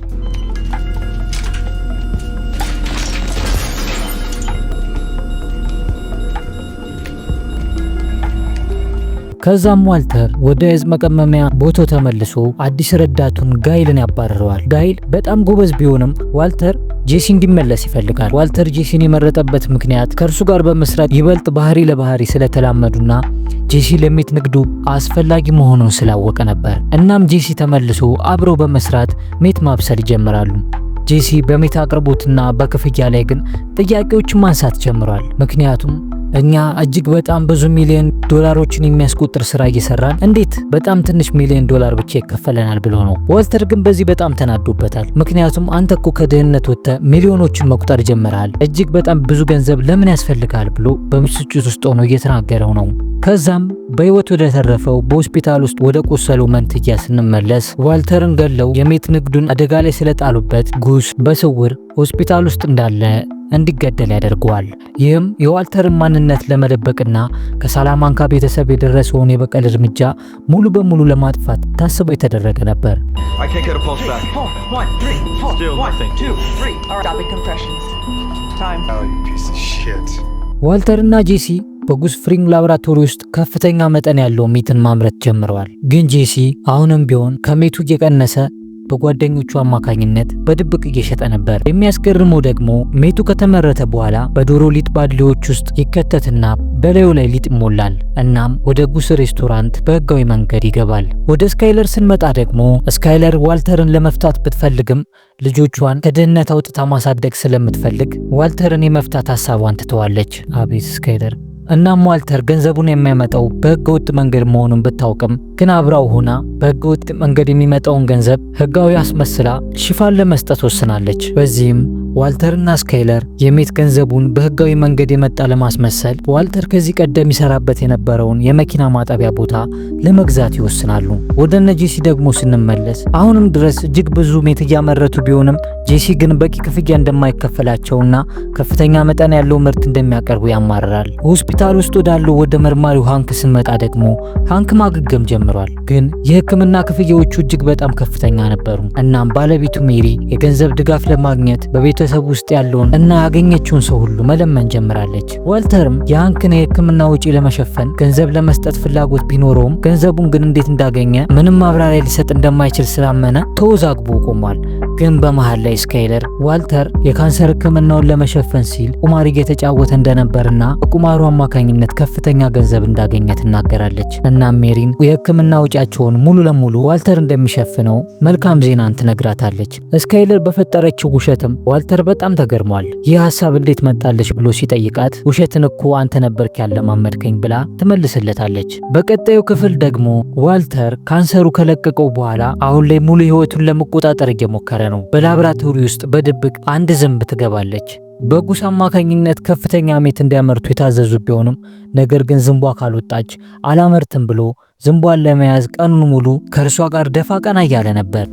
ከዛም ዋልተር ወደ ህዝብ መቀመሚያ ቦታው ተመልሶ አዲስ ረዳቱን ጋይልን ያባረረዋል። ጋይል በጣም ጎበዝ ቢሆንም ዋልተር ጄሲ እንዲመለስ ይፈልጋል። ዋልተር ጄሲን የመረጠበት ምክንያት ከእርሱ ጋር በመስራት ይበልጥ ባህሪ ለባህሪ ስለተላመዱና ጄሲ ለሜት ንግዱ አስፈላጊ መሆኑን ስላወቀ ነበር። እናም ጄሲ ተመልሶ አብረው በመስራት ሜት ማብሰል ይጀምራሉ። ጄሲ በሜት አቅርቦትና በክፍያ ላይ ግን ጥያቄዎችን ማንሳት ጀምሯል። ምክንያቱም እኛ እጅግ በጣም ብዙ ሚሊዮን ዶላሮችን የሚያስቆጥር ስራ እየሰራን እንዴት በጣም ትንሽ ሚሊዮን ዶላር ብቻ ይከፈለናል ብሎ ነው። ዋልተር ግን በዚህ በጣም ተናዶበታል። ምክንያቱም አንተ እኮ ከድህነት ወጥተህ ሚሊዮኖችን መቁጠር ጀምረሃል፣ እጅግ በጣም ብዙ ገንዘብ ለምን ያስፈልጋል ብሎ በምስጭት ውስጥ ሆኖ እየተናገረው ነው። ከዛም በህይወት ወደ ተረፈው በሆስፒታል ውስጥ ወደ ቆሰለው መንትያ ስንመለስ ዋልተርን ገለው የሜት ንግዱን አደጋ ላይ ስለጣሉበት ጉስ በስውር ሆስፒታል ውስጥ እንዳለ እንዲገደል ያደርገዋል። ይህም የዋልተርን ማንነት ለመደበቅና ከሳላማንካ ቤተሰብ የደረሰውን የበቀል እርምጃ ሙሉ በሙሉ ለማጥፋት ታስቦ የተደረገ ነበር። I can't get a pulse back. 1, 3, 4, Still 1, nothing. 2, 3. Stopping compressions. Time. Oh, you piece of shit. ዋልተርና ጄሲ በጉስ ፍሪንግ ላቦራቶሪ ውስጥ ከፍተኛ መጠን ያለው ሜትን ማምረት ጀምረዋል። ግን ጄሲ አሁንም ቢሆን ከሜቱ እየቀነሰ በጓደኞቹ አማካኝነት በድብቅ እየሸጠ ነበር። የሚያስገርመው ደግሞ ሜቱ ከተመረተ በኋላ በዶሮ ሊጥ ባድሊዎች ውስጥ ይከተትና በላዩ ላይ ሊጥ ይሞላል። እናም ወደ ጉስ ሬስቶራንት በህጋዊ መንገድ ይገባል። ወደ ስካይለር ስንመጣ ደግሞ ስካይለር ዋልተርን ለመፍታት ብትፈልግም ልጆቿን ከድህነት አውጥታ ማሳደግ ስለምትፈልግ ዋልተርን የመፍታት ሐሳቧን ትተዋለች። አቤት ስካይለር! እናም ዋልተር ገንዘቡን የሚያመጣው በህገወጥ መንገድ መሆኑን ብታውቅም ግን አብራው ሆና በህገወጥ መንገድ የሚመጣውን ገንዘብ ህጋዊ አስመስላ ሽፋን ለመስጠት ወስናለች። በዚህም ዋልተርና ስካይለር የሜት ገንዘቡን በህጋዊ መንገድ የመጣ ለማስመሰል ዋልተር ከዚህ ቀደም ይሰራበት የነበረውን የመኪና ማጠቢያ ቦታ ለመግዛት ይወስናሉ። ወደነ ጄሲ ደግሞ ስንመለስ አሁንም ድረስ እጅግ ብዙ ሜት እያመረቱ ቢሆንም ጄሲ ግን በቂ ክፍያ እንደማይከፈላቸውና ከፍተኛ መጠን ያለው ምርት እንደሚያቀርቡ ያማርራል። ሆስፒታል ውስጥ ወዳለው ወደ መርማሪው ሃንክ ስንመጣ ደግሞ ሃንክ ማገገም ጀምሯል። ግን የህክምና ክፍያዎቹ እጅግ በጣም ከፍተኛ ነበሩ። እናም ባለቤቱ ሜሪ የገንዘብ ድጋፍ ለማግኘት በቤተሰብ ውስጥ ያለውን እና ያገኘችውን ሰው ሁሉ መለመን ጀምራለች። ዋልተርም የሃንክን የህክምና ወጪ ለመሸፈን ገንዘብ ለመስጠት ፍላጎት ቢኖረውም ገንዘቡን ግን እንዴት እንዳገኘ ምንም ማብራሪያ ሊሰጥ እንደማይችል ስላመነ ተወዛግቦ ቆሟል። ግን በመሃል ላይ ስካይለር ዋልተር የካንሰር ህክምናውን ለመሸፈን ሲል ቁማር እየተጫወተ እንደነበርና በቁማሩ አማካኝነት ከፍተኛ ገንዘብ እንዳገኘ ትናገራለች። እናም ሜሪን የህክምና ወጪያቸውን ሙሉ ለሙሉ ዋልተር እንደሚሸፍነው መልካም ዜናን ትነግራታለች። ስካይለር በፈጠረችው ውሸትም ዋልተር በጣም ተገርሟል። ይህ ሀሳብ እንዴት መጣለች ብሎ ሲጠይቃት ውሸትን እኮ አንተ ነበርክ ያለማመድከኝ ብላ ትመልስለታለች። በቀጣዩ ክፍል ደግሞ ዋልተር ካንሰሩ ከለቀቀው በኋላ አሁን ላይ ሙሉ ህይወቱን ለመቆጣጠር እየሞከረ ነው። በላቦራቶሪ ውስጥ በድብቅ አንድ ዝንብ ትገባለች። በጉስ አማካኝነት ከፍተኛ ሜት እንዲያመርቱ የታዘዙ ቢሆንም ነገር ግን ዝንቧ ካልወጣች አላመርትም ብሎ ዝንቧን ለመያዝ ቀኑን ሙሉ ከእርሷ ጋር ደፋ ቀና እያለ ነበር።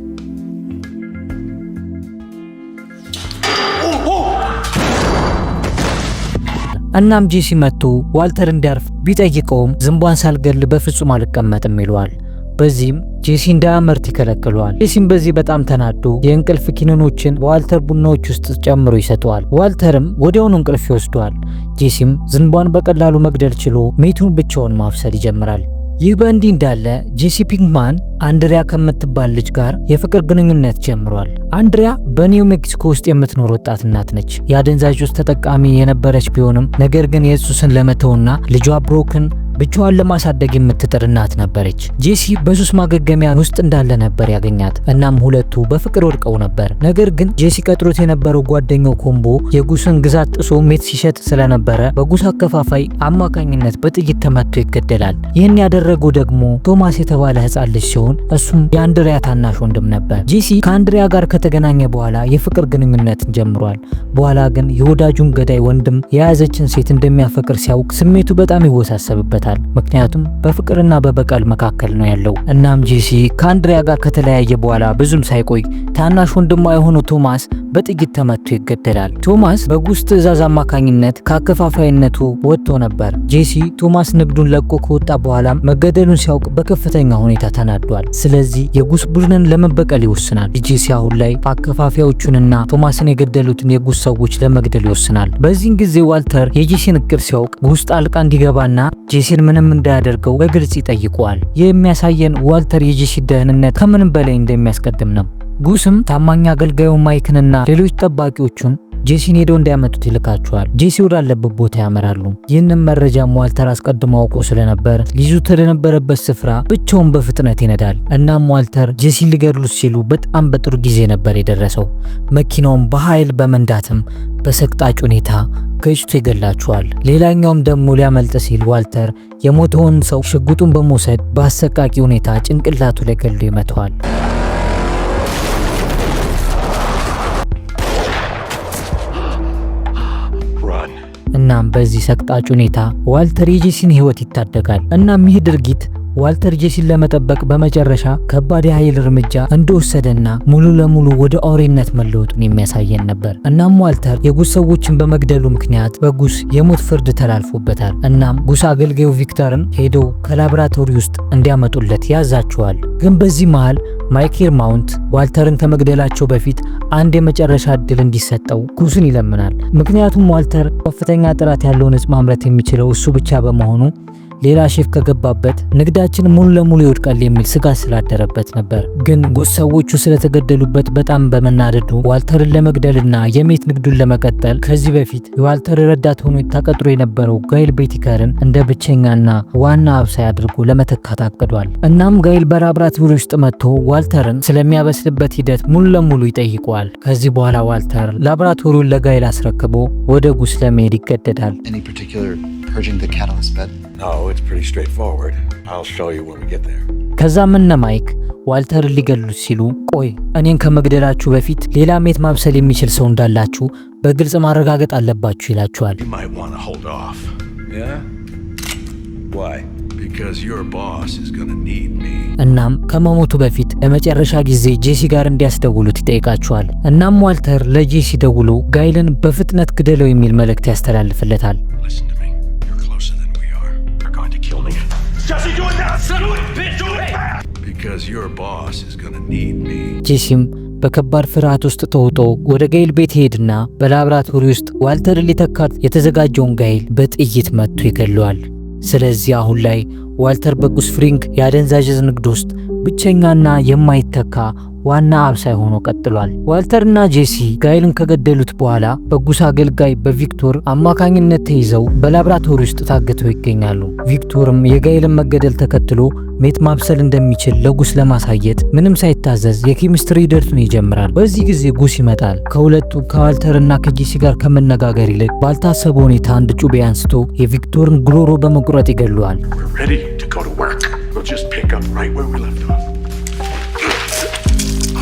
እናም ጄሲ መጥቶ ዋልተር እንዲያርፍ ቢጠይቀውም ዝንቧን ሳልገል በፍጹም አልቀመጥም ይለዋል። በዚህም ጄሲ እንዳያመርት ይከለክለዋል። ጄሲም በዚህ በጣም ተናዶ የእንቅልፍ ኪኒኖችን በዋልተር ቡናዎች ውስጥ ጨምሮ ይሰጠዋል። ዋልተርም ወዲያውኑ እንቅልፍ ይወስደዋል። ጄሲም ዝንቧን በቀላሉ መግደል ችሎ ሜቱን ብቻውን ማብሰል ይጀምራል። ይህ በእንዲህ እንዳለ ጄሲ ፒንክማን አንድሪያ ከምትባል ልጅ ጋር የፍቅር ግንኙነት ጀምሯል። አንድሪያ በኒው ሜክሲኮ ውስጥ የምትኖር ወጣት እናት ነች። የአደንዛዥ ውስጥ ተጠቃሚ የነበረች ቢሆንም ነገር ግን የሱስን ለመተውና ልጇ ብሮክን ብቻዋን ለማሳደግ የምትጥር እናት ነበረች። ጄሲ በሱስ ማገገሚያ ውስጥ እንዳለ ነበር ያገኛት። እናም ሁለቱ በፍቅር ወድቀው ነበር። ነገር ግን ጄሲ ቀጥሮት የነበረው ጓደኛው ኮምቦ የጉስን ግዛት ጥሶ ሜት ሲሸጥ ስለነበረ በጉስ አከፋፋይ አማካኝነት በጥይት ተመቶ ይገደላል። ይህን ያደረገው ደግሞ ቶማስ የተባለ ህፃን ልጅ ሲሆን እሱም የአንድሪያ ታናሽ ወንድም ነበር። ጄሲ ከአንድሪያ ጋር ከተገናኘ በኋላ የፍቅር ግንኙነትን ጀምሯል። በኋላ ግን የወዳጁን ገዳይ ወንድም የያዘችን ሴት እንደሚያፈቅር ሲያውቅ ስሜቱ በጣም ይወሳሰብበታል። ምክንያቱም በፍቅርና በበቀል መካከል ነው ያለው። እናም ጄሲ ከአንድሪያ ጋር ከተለያየ በኋላ ብዙም ሳይቆይ ታናሽ ወንድሟ የሆነው ቶማስ በጥይት ተመቶ ይገደላል። ቶማስ በጉስ ትዕዛዝ አማካኝነት ከአከፋፋይነቱ ወጥቶ ነበር። ጄሲ ቶማስ ንግዱን ለቆ ከወጣ በኋላ መገደሉን ሲያውቅ በከፍተኛ ሁኔታ ተናዷል። ስለዚህ የጉስ ቡድንን ለመበቀል ይወስናል። ጄሲ አሁን ላይ አከፋፋዮቹንና ቶማስን የገደሉትን የጉስ ሰዎች ለመግደል ይወስናል። በዚህን ጊዜ ዋልተር የጄሲን እቅድ ሲያውቅ ውስጥ ጣልቃ እንዲገባና ጄሲን ምንም እንዳያደርገው በግልጽ ይጠይቀዋል። ይህ የሚያሳየን ዋልተር የጄሲ ደህንነት ከምንም በላይ እንደሚያስቀድም ነው። ጉስም ታማኝ አገልጋዩ ማይክንና ሌሎች ጠባቂዎቹን ጄሲን ሄደው እንዲያመጡት ይልካቸዋል። ጄሲ ወዳለበት ቦታ ያመራሉ። ይህንን መረጃም ዋልተር አስቀድሞ አውቆ ስለነበር ሊይዙት ወደነበረበት ስፍራ ብቻውን በፍጥነት ይነዳል። እናም ዋልተር ጄሲን ሊገድሉት ሲሉ በጣም በጥሩ ጊዜ ነበር የደረሰው። መኪናውን በኃይል በመንዳትም በሰቅጣጭ ሁኔታ ገጭቶ ይገላቸዋል። ሌላኛውም ደግሞ ሊያመልጥ ሲል ዋልተር የሞተውን ሰው ሽጉጡን በመውሰድ በአሰቃቂ ሁኔታ ጭንቅላቱ ላይ ገሎ ይመታዋል። እናም በዚህ ሰቅጣጭ ሁኔታ ዋልተር የጄሲን ህይወት ይታደጋል። እናም ይህ ድርጊት ዋልተር ጄሲን ለመጠበቅ በመጨረሻ ከባድ የኃይል እርምጃ እንደወሰደና ሙሉ ለሙሉ ወደ አውሬነት መለወጡን የሚያሳየን ነበር። እናም ዋልተር የጉስ ሰዎችን በመግደሉ ምክንያት በጉስ የሞት ፍርድ ተላልፎበታል። እናም ጉስ አገልጋዩ ቪክተርን ሄደው ከላብራቶሪ ውስጥ እንዲያመጡለት ያዛቸዋል። ግን በዚህ መሃል ማይኬል ማውንት ዋልተርን ከመግደላቸው በፊት አንድ የመጨረሻ እድል እንዲሰጠው ጉስን ይለምናል። ምክንያቱም ዋልተር ከፍተኛ ጥራት ያለውን እጽ ማምረት የሚችለው እሱ ብቻ በመሆኑ ሌላ ሼፍ ከገባበት ንግዳችን ሙሉ ለሙሉ ይወድቃል የሚል ስጋት ስላደረበት ነበር። ግን ጉስ ሰዎቹ ስለተገደሉበት በጣም በመናደዱ ዋልተርን ለመግደልና የሜት ንግዱን ለመቀጠል ከዚህ በፊት የዋልተር ረዳት ሆኖ ተቀጥሮ የነበረው ጋይል ቤቲከርን እንደ ብቸኛና ዋና አብሳይ አድርጎ ለመተካት አቅዷል። እናም ጋይል በላብራቶሪ ውስጥ መጥቶ ዋልተርን ስለሚያበስልበት ሂደት ሙሉ ለሙሉ ይጠይቀዋል። ከዚህ በኋላ ዋልተር ላብራቶሪውን ለጋይል አስረክቦ ወደ ጉስ ለመሄድ ይገደዳል። Any particular purging the catalyst bed? No, it's pretty straightforward. I'll show you when we get there. ከዛም እነ ማይክ ዋልተርን ሊገሉት ሲሉ ቆይ እኔን ከመግደላችሁ በፊት ሌላ ሜት ማብሰል የሚችል ሰው እንዳላችሁ በግልጽ ማረጋገጥ አለባችሁ ይላችኋል። You might want to hold off. Yeah? Why? Because your boss is gonna need me. እናም ከመሞቱ በፊት ለመጨረሻ ጊዜ ጄሲ ጋር እንዲያስደውሉት ይጠይቃቸዋል። እናም ዋልተር ለጄሲ ደውሎ ጋይልን በፍጥነት ግደለው የሚል መልእክት ያስተላልፍለታል። Listen to me. You're closer than we are. You're going to kill me. Jesse, do it now! Do it, bitch! Do it fast! Because your boss is gonna need me. ጄሲም በከባድ ፍርሃት ውስጥ ተውጦ ወደ ጋይል ቤት ሄድና በላብራቶሪ ውስጥ ዋልተርን ሊተካት የተዘጋጀውን ጋይል በጥይት መትቶ ይገለዋል። ስለዚህ አሁን ላይ ዋልተር በጉስ ፍሪንግ የአደንዛዥ ንግድ ውስጥ ብቸኛና የማይተካ ዋና አብሳይ ሆኖ ቀጥሏል። ዋልተርና ጄሲ ጋይልን ከገደሉት በኋላ በጉስ አገልጋይ በቪክቶር አማካኝነት ተይዘው በላብራቶሪ ውስጥ ታግተው ይገኛሉ። ቪክቶርም የጋይልን መገደል ተከትሎ ሜት ማብሰል እንደሚችል ለጉስ ለማሳየት ምንም ሳይታዘዝ የኬሚስትሪ ሂደቱን ይጀምራል። በዚህ ጊዜ ጉስ ይመጣል። ከሁለቱ ከዋልተርና ከጄሲ ጋር ከመነጋገር ይልቅ ባልታሰበ ሁኔታ አንድ ጩቤ አንስቶ የቪክቶርን ጉሮሮ በመቁረጥ ይገለዋል። We're ready to go to work. We'll just pick up right where we left off.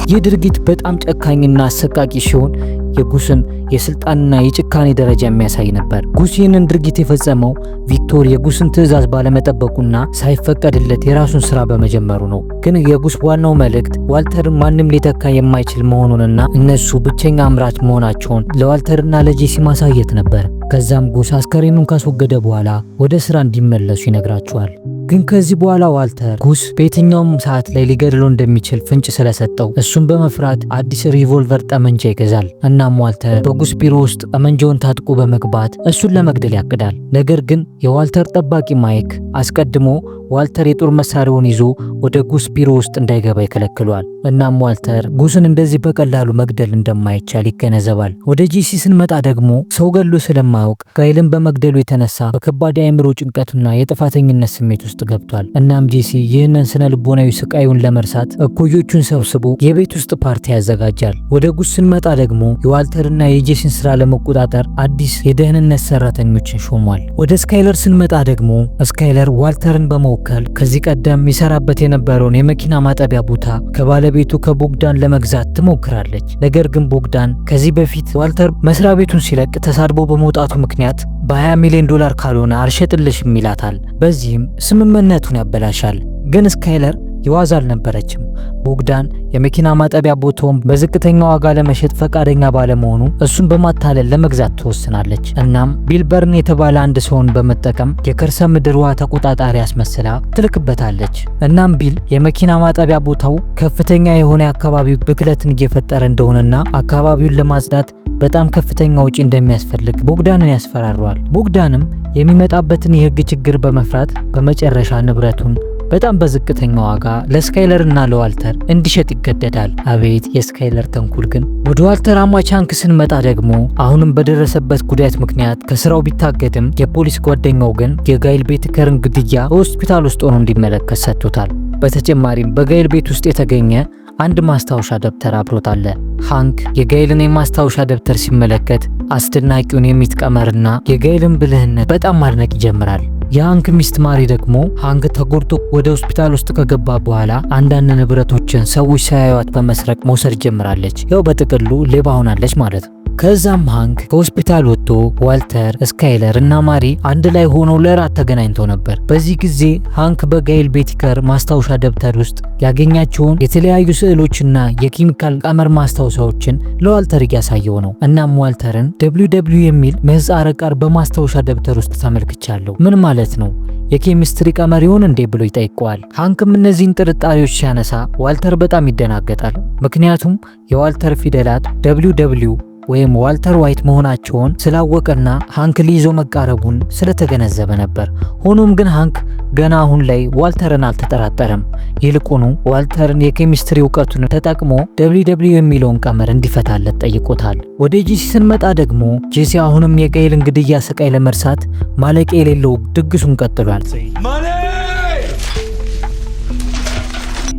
ይህ ድርጊት በጣም ጨካኝና አሰቃቂ ሲሆን የጉስን የስልጣንና የጭካኔ ደረጃ የሚያሳይ ነበር። ጉስ ይህንን ድርጊት የፈጸመው ቪክቶር የጉስን ትዕዛዝ ባለመጠበቁና ሳይፈቀድለት የራሱን ስራ በመጀመሩ ነው። ግን የጉስ ዋናው መልእክት ዋልተርን ማንም ሊተካ የማይችል መሆኑንና እነሱ ብቸኛ አምራች መሆናቸውን ለዋልተርና ለጄሲ ማሳየት ነበር። ከዛም ጉስ አስከሬኑን ካስወገደ በኋላ ወደ ስራ እንዲመለሱ ይነግራቸዋል። ግን ከዚህ በኋላ ዋልተር ጉስ በየትኛውም ሰዓት ላይ ሊገድለው እንደሚችል ፍንጭ ስለሰጠው እሱን በመፍራት አዲስ ሪቮልቨር ጠመንጃ ይገዛል። እናም ዋልተር በጉስ ቢሮ ውስጥ ጠመንጃውን ታጥቆ በመግባት እሱን ለመግደል ያቅዳል። ነገር ግን የዋልተር ጠባቂ ማይክ አስቀድሞ ዋልተር የጦር መሳሪያውን ይዞ ወደ ጉስ ቢሮ ውስጥ እንዳይገባ ይከለክሏል። እናም ዋልተር ጉስን እንደዚህ በቀላሉ መግደል እንደማይቻል ይገነዘባል። ወደ ጄሲ ስንመጣ ደግሞ ሰው ገሎ ስለማያውቅ ጋይልን በመግደሉ የተነሳ በከባድ የአእምሮ ጭንቀቱና የጥፋተኝነት ስሜት ውስጥ ገብቷል። እናም ጄሲ ይህንን ስነ ልቦናዊ ስቃዩን ለመርሳት እኩዮቹን ሰብስቦ የቤት ውስጥ ፓርቲ ያዘጋጃል። ወደ ጉስ ስንመጣ ደግሞ የዋልተርና የጄሲን ስራ ለመቆጣጠር አዲስ የደህንነት ሰራተኞችን ሾሟል። ወደ ስካይለር ስንመጣ ደግሞ ስካይለር ዋልተርን በመወከል ከዚህ ቀደም ይሰራበት የነበረውን የመኪና ማጠቢያ ቦታ ከባለቤቱ ከቦግዳን ለመግዛት ትሞክራለች። ነገር ግን ቦግዳን ከዚህ በፊት ዋልተር መስሪያ ቤቱን ሲለቅ ተሳድቦ በመውጣቱ ምክንያት በ20 ሚሊዮን ዶላር ካልሆነ አልሸጥልሽም ይላታል። በዚህም ስምምነቱን ያበላሻል። ግን ስካይለር የዋዛ አልነበረችም። ቦግዳን የመኪና ማጠቢያ ቦታውን በዝቅተኛ ዋጋ ለመሸጥ ፈቃደኛ ባለመሆኑ እሱን በማታለል ለመግዛት ትወስናለች። እናም ቢልበርን የተባለ አንድ ሰውን በመጠቀም የከርሰ ምድር ውሃ ተቆጣጣሪ አስመስላ ትልክበታለች። እናም ቢል የመኪና ማጠቢያ ቦታው ከፍተኛ የሆነ የአካባቢው ብክለትን እየፈጠረ እንደሆነና አካባቢውን ለማጽዳት በጣም ከፍተኛ ወጪ እንደሚያስፈልግ ቦግዳንን ያስፈራረዋል። ቦግዳንም የሚመጣበትን የህግ ችግር በመፍራት በመጨረሻ ንብረቱን በጣም በዝቅተኛ ዋጋ ለስካይለር እና ለዋልተር እንዲሸጥ ይገደዳል። አቤት የስካይለር ተንኩል! ግን ወደ ዋልተር አማች ሃንክ ስንመጣ ደግሞ አሁንም በደረሰበት ጉዳት ምክንያት ከስራው ቢታገድም የፖሊስ ጓደኛው ግን የጋይል ቤቲከርን ግድያ በሆስፒታል ውስጥ ሆኖ እንዲመለከት ሰጥቶታል። በተጨማሪም በጋይል ቤት ውስጥ የተገኘ አንድ ማስታወሻ ደብተር አብሮት አለ። ሃንክ የጋይልን የማስታወሻ ደብተር ሲመለከት አስደናቂውን የሚት ቀመርና የጋይልን ብልህነት በጣም ማድነቅ ይጀምራል። የሃንክ ሚስት ማሪ ደግሞ ሃንክ ተጎድቶ ወደ ሆስፒታል ውስጥ ከገባ በኋላ አንዳንድ ንብረቶችን ሰዎች ሳያዩት በመስረቅ መውሰድ ጀምራለች። ያው በጥቅሉ ሌባ ሆናለች ማለት ነው። ከዛም ሃንክ ከሆስፒታል ወጥቶ ዋልተር፣ ስካይለር እና ማሪ አንድ ላይ ሆነው ለራት ተገናኝተው ነበር። በዚህ ጊዜ ሃንክ በጋይል ቤቲከር ማስታወሻ ደብተር ውስጥ ያገኛቸውን የተለያዩ ስዕሎችና የኬሚካል ቀመር ማስታወሻዎችን ለዋልተር እያሳየው ነው። እናም ዋልተርን WW የሚል ምህጻረ ቃል በማስታወሻ ደብተር ውስጥ ተመልክቻለሁ፣ ምን ማለት ነው? የኬሚስትሪ ቀመር ይሆን እንዴ ብሎ ይጠይቀዋል። ሃንክም እነዚህን ጥርጣሬዎች ሲያነሳ ዋልተር በጣም ይደናገጣል። ምክንያቱም የዋልተር ፊደላት WW ወይም ዋልተር ዋይት መሆናቸውን ስላወቀና ሃንክ ሊይዞ መቃረቡን ስለተገነዘበ ነበር። ሆኖም ግን ሃንክ ገና አሁን ላይ ዋልተርን አልተጠራጠረም። ይልቁኑ ዋልተርን የኬሚስትሪ እውቀቱን ተጠቅሞ WW የሚለውን ቀመር እንዲፈታለት ጠይቆታል። ወደ ጄሲ ስንመጣ ደግሞ ጄሲ አሁንም የጋይልን ግድያ ስቃይ ለመርሳት ማለቂያ የሌለው ድግሱን ቀጥሏል።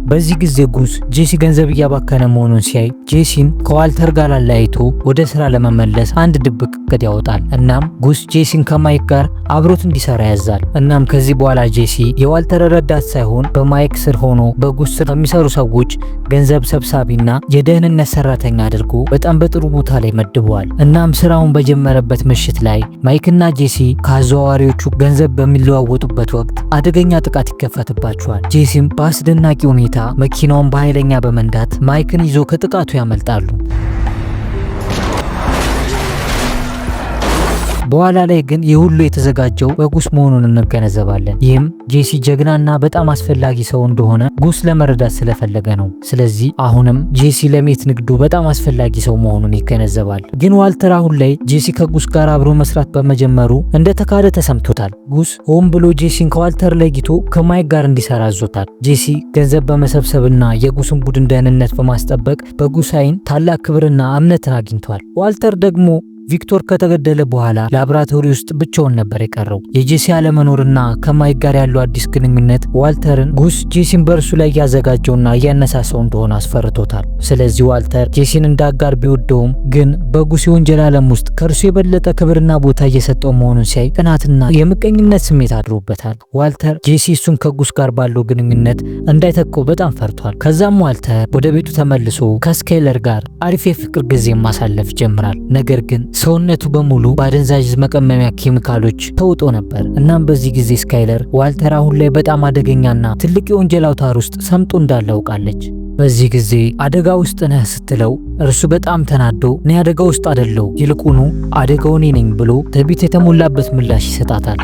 በዚህ ጊዜ ጉስ ጄሲ ገንዘብ እያባከነ መሆኑን ሲያይ ጄሲን ከዋልተር ጋር አለያይቶ ወደ ስራ ለመመለስ አንድ ድብቅ እቅድ ያወጣል። እናም ጉስ ጄሲን ከማይክ ጋር አብሮት እንዲሰራ ያዛል። እናም ከዚህ በኋላ ጄሲ የዋልተር ረዳት ሳይሆን በማይክ ስር ሆኖ በጉስ ስር ከሚሰሩ ሰዎች ገንዘብ ሰብሳቢና የደህንነት ሰራተኛ አድርጎ በጣም በጥሩ ቦታ ላይ መድበዋል። እናም ስራውን በጀመረበት ምሽት ላይ ማይክና ጄሲ ከአዘዋዋሪዎቹ ገንዘብ በሚለዋወጡበት ወቅት አደገኛ ጥቃት ይከፈትባቸዋል። ጄሲም በአስደናቂ ሁኔታ መኪናውን በኃይለኛ በመንዳት ማይክን ይዞ ከጥቃቱ ያመልጣሉ። በኋላ ላይ ግን ይህ ሁሉ የተዘጋጀው በጉስ መሆኑን እንገነዘባለን። ይህም ጄሲ ጀግናና በጣም አስፈላጊ ሰው እንደሆነ ጉስ ለመረዳት ስለፈለገ ነው። ስለዚህ አሁንም ጄሲ ለሜት ንግዱ በጣም አስፈላጊ ሰው መሆኑን ይገነዘባል። ግን ዋልተር አሁን ላይ ጄሲ ከጉስ ጋር አብሮ መስራት በመጀመሩ እንደተካደ ተሰምቶታል። ጉስ ሆን ብሎ ጄሲን ከዋልተር ለይቶ ከማይክ ጋር እንዲሰራ አዞታል። ጄሲ ገንዘብ በመሰብሰብና የጉስን ቡድን ደህንነት በማስጠበቅ በጉስ አይን ታላቅ ክብርና እምነትን አግኝቷል። ዋልተር ደግሞ ቪክቶር ከተገደለ በኋላ ላብራቶሪ ውስጥ ብቻውን ነበር የቀረው። የጄሲ አለመኖርና ከማይክ ጋር ያለው አዲስ ግንኙነት ዋልተርን ጉስ ጄሲን በእርሱ ላይ ያዘጋጀውና እያነሳሳው እንደሆነ አስፈርቶታል። ስለዚህ ዋልተር ጄሲን እንዳጋር ቢወደውም ግን በጉስ የወንጀል ዓለም ውስጥ ከእርሱ የበለጠ ክብርና ቦታ እየሰጠው መሆኑን ሲያይ ቅናትና የምቀኝነት ስሜት አድሮበታል። ዋልተር ጄሲ እሱን ከጉስ ጋር ባለው ግንኙነት እንዳይተካው በጣም ፈርቷል። ከዛም ዋልተር ወደ ቤቱ ተመልሶ ከስካይለር ጋር አሪፍ የፍቅር ጊዜ ማሳለፍ ጀምራል። ነገር ግን ሰውነቱ በሙሉ በአደንዛዥ መቀመሚያ ኬሚካሎች ተውጦ ነበር። እናም በዚህ ጊዜ ስካይለር ዋልተር አሁን ላይ በጣም አደገኛና ትልቅ የወንጀል አውታር ውስጥ ሰምጦ እንዳለ አውቃለች። በዚህ ጊዜ አደጋ ውስጥ ነህ ስትለው እርሱ በጣም ተናዶ እኔ አደጋ ውስጥ አይደለሁ፣ ይልቁኑ አደጋው እኔ ነኝ ብሎ ትዕቢት የተሞላበት ምላሽ ይሰጣታል።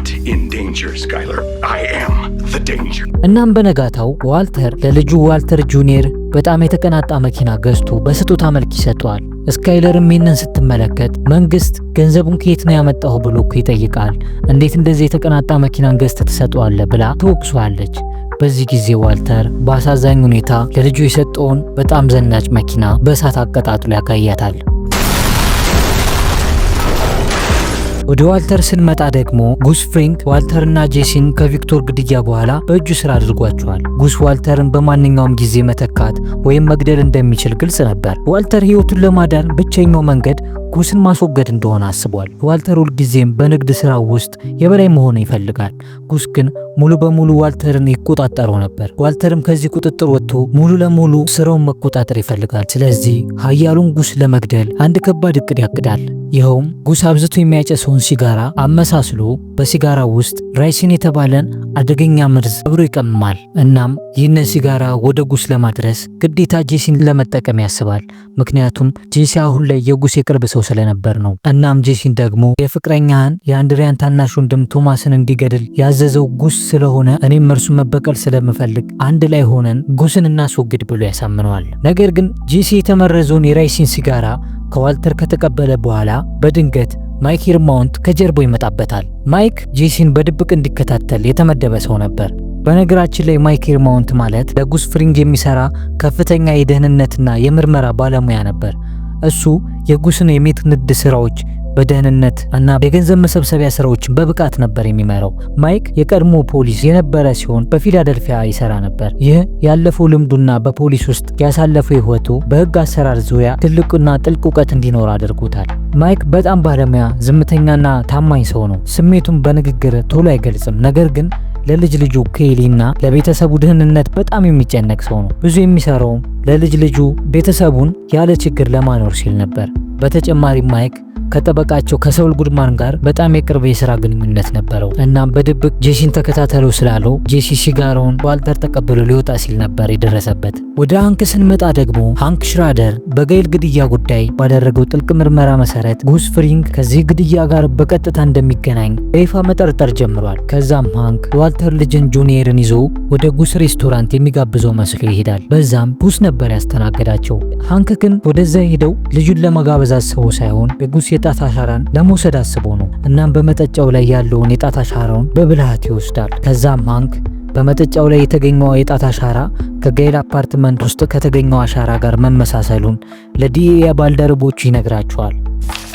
እናም በነጋታው ዋልተር ለልጁ ዋልተር ጁኒየር በጣም የተቀናጣ መኪና ገዝቶ በስጦታ መልክ ይሰጠዋል። ስካይለርም ይህንን ስትመለከት መንግስት ገንዘቡን ከየት ነው ያመጣው ብሎ ይጠይቃል። እንዴት እንደዚህ የተቀናጣ መኪናን ገዝተህ ትሰጠዋለህ ብላ ትወቅሷለች። በዚህ ጊዜ ዋልተር በአሳዛኝ ሁኔታ ለልጁ የሰጠውን በጣም ዘናጭ መኪና በእሳት አቀጣጥሎ ያጋያታል። ወደ ዋልተር ስንመጣ ደግሞ ጉስ ፍሪንግ ዋልተርና ጄሲን ከቪክቶር ግድያ በኋላ በእጁ ስራ አድርጓቸዋል። ጉስ ዋልተርን በማንኛውም ጊዜ መተካት ወይም መግደል እንደሚችል ግልጽ ነበር። ዋልተር ህይወቱን ለማዳን ብቸኛው መንገድ ጉስን ማስወገድ እንደሆነ አስቧል። ዋልተር ሁልጊዜም በንግድ ስራው ውስጥ የበላይ መሆን ይፈልጋል። ጉስ ግን ሙሉ በሙሉ ዋልተርን ይቆጣጠረው ነበር። ዋልተርም ከዚህ ቁጥጥር ወጥቶ ሙሉ ለሙሉ ስራውን መቆጣጠር ይፈልጋል። ስለዚህ ኃያሉን ጉስ ለመግደል አንድ ከባድ እቅድ ያቅዳል። ይኸውም ጉስ አብዝቶ የሚያጨሰውን ሲጋራ አመሳስሎ በሲጋራው ውስጥ ራይሲን የተባለን አደገኛ መርዝ አብሮ ይቀምማል። እናም ይህንን ሲጋራ ወደ ጉስ ለማድረስ ግዴታ ጄሲን ለመጠቀም ያስባል። ምክንያቱም ጄሲ አሁን ላይ የጉስ የቅርብ ሰው ስለነበር ነው። እናም ጄሲን ደግሞ የፍቅረኛህን የአንድሪያን ታናሽ ወንድም ቶማስን እንዲገድል ያዘዘው ጉስ ስለሆነ እኔም እርሱን መበቀል ስለምፈልግ አንድ ላይ ሆነን ጉስን እናስወግድ ብሎ ያሳምነዋል። ነገር ግን ጄሲ የተመረዘውን የራይሲን ሲጋራ ከዋልተር ከተቀበለ በኋላ በድንገት ማይክ ሂርማውንት ከጀርባው ይመጣበታል። ማይክ ጄሲን በድብቅ እንዲከታተል የተመደበ ሰው ነበር። በነገራችን ላይ ማይክ ሂርማውንት ማለት ለጉስ ፍሪንግ የሚሰራ ከፍተኛ የደህንነትና የምርመራ ባለሙያ ነበር። እሱ የጉስን የሜት ንግድ ስራዎች በደህንነት እና የገንዘብ መሰብሰቢያ ስራዎችን በብቃት ነበር የሚመራው። ማይክ የቀድሞ ፖሊስ የነበረ ሲሆን በፊላደልፊያ ይሰራ ነበር። ይህ ያለፈው ልምዱና በፖሊስ ውስጥ ያሳለፈው ህይወቱ በህግ አሰራር ዙሪያ ትልቅና ጥልቅ እውቀት እንዲኖር አድርጎታል። ማይክ በጣም ባለሙያ፣ ዝምተኛና ታማኝ ሰው ነው። ስሜቱን በንግግር ቶሎ አይገልጽም፣ ነገር ግን ለልጅ ልጁ ኬሊና ለቤተሰቡ ደህንነት በጣም የሚጨነቅ ሰው ነው። ብዙ የሚሰራውም ለልጅ ልጁ ቤተሰቡን ያለ ችግር ለማኖር ሲል ነበር። በተጨማሪም ማይክ ከጠበቃቸው ከሰውል ጉድማን ጋር በጣም የቅርብ የስራ ግንኙነት ነበረው። እናም በድብቅ ጄሲን ተከታተለው ስላለው ጄሲ ሲጋራውን ዋልተር ተቀብሎ ሊወጣ ሲል ነበር የደረሰበት። ወደ ሃንክ ስንመጣ ደግሞ ሃንክ ሽራደር በጌል ግድያ ጉዳይ ባደረገው ጥልቅ ምርመራ መሰረት ጉስ ፍሪንግ ከዚህ ግድያ ጋር በቀጥታ እንደሚገናኝ በይፋ መጠርጠር ጀምሯል። ከዛም ሃንክ የዋልተር ልጅን ጁኒየርን ይዞ ወደ ጉስ ሬስቶራንት የሚጋብዘው መስሎ ይሄዳል። በዛም ጉስ ነበር ያስተናገዳቸው። ሃንክ ግን ወደዛ ሄደው ልጁን ለመጋበዝ አስቦ ሳይሆን የጉስ የጣት አሻራን ለመውሰድ አስቦ ነው። እናም በመጠጫው ላይ ያለውን የጣት አሻራውን በብልሃት ይወስዳል። ከዛም ሃንክ በመጠጫው ላይ የተገኘው የጣት አሻራ ከጌል አፓርትመንት ውስጥ ከተገኘው አሻራ ጋር መመሳሰሉን ለዲኤ ባልደረቦቹ ይነግራቸዋል።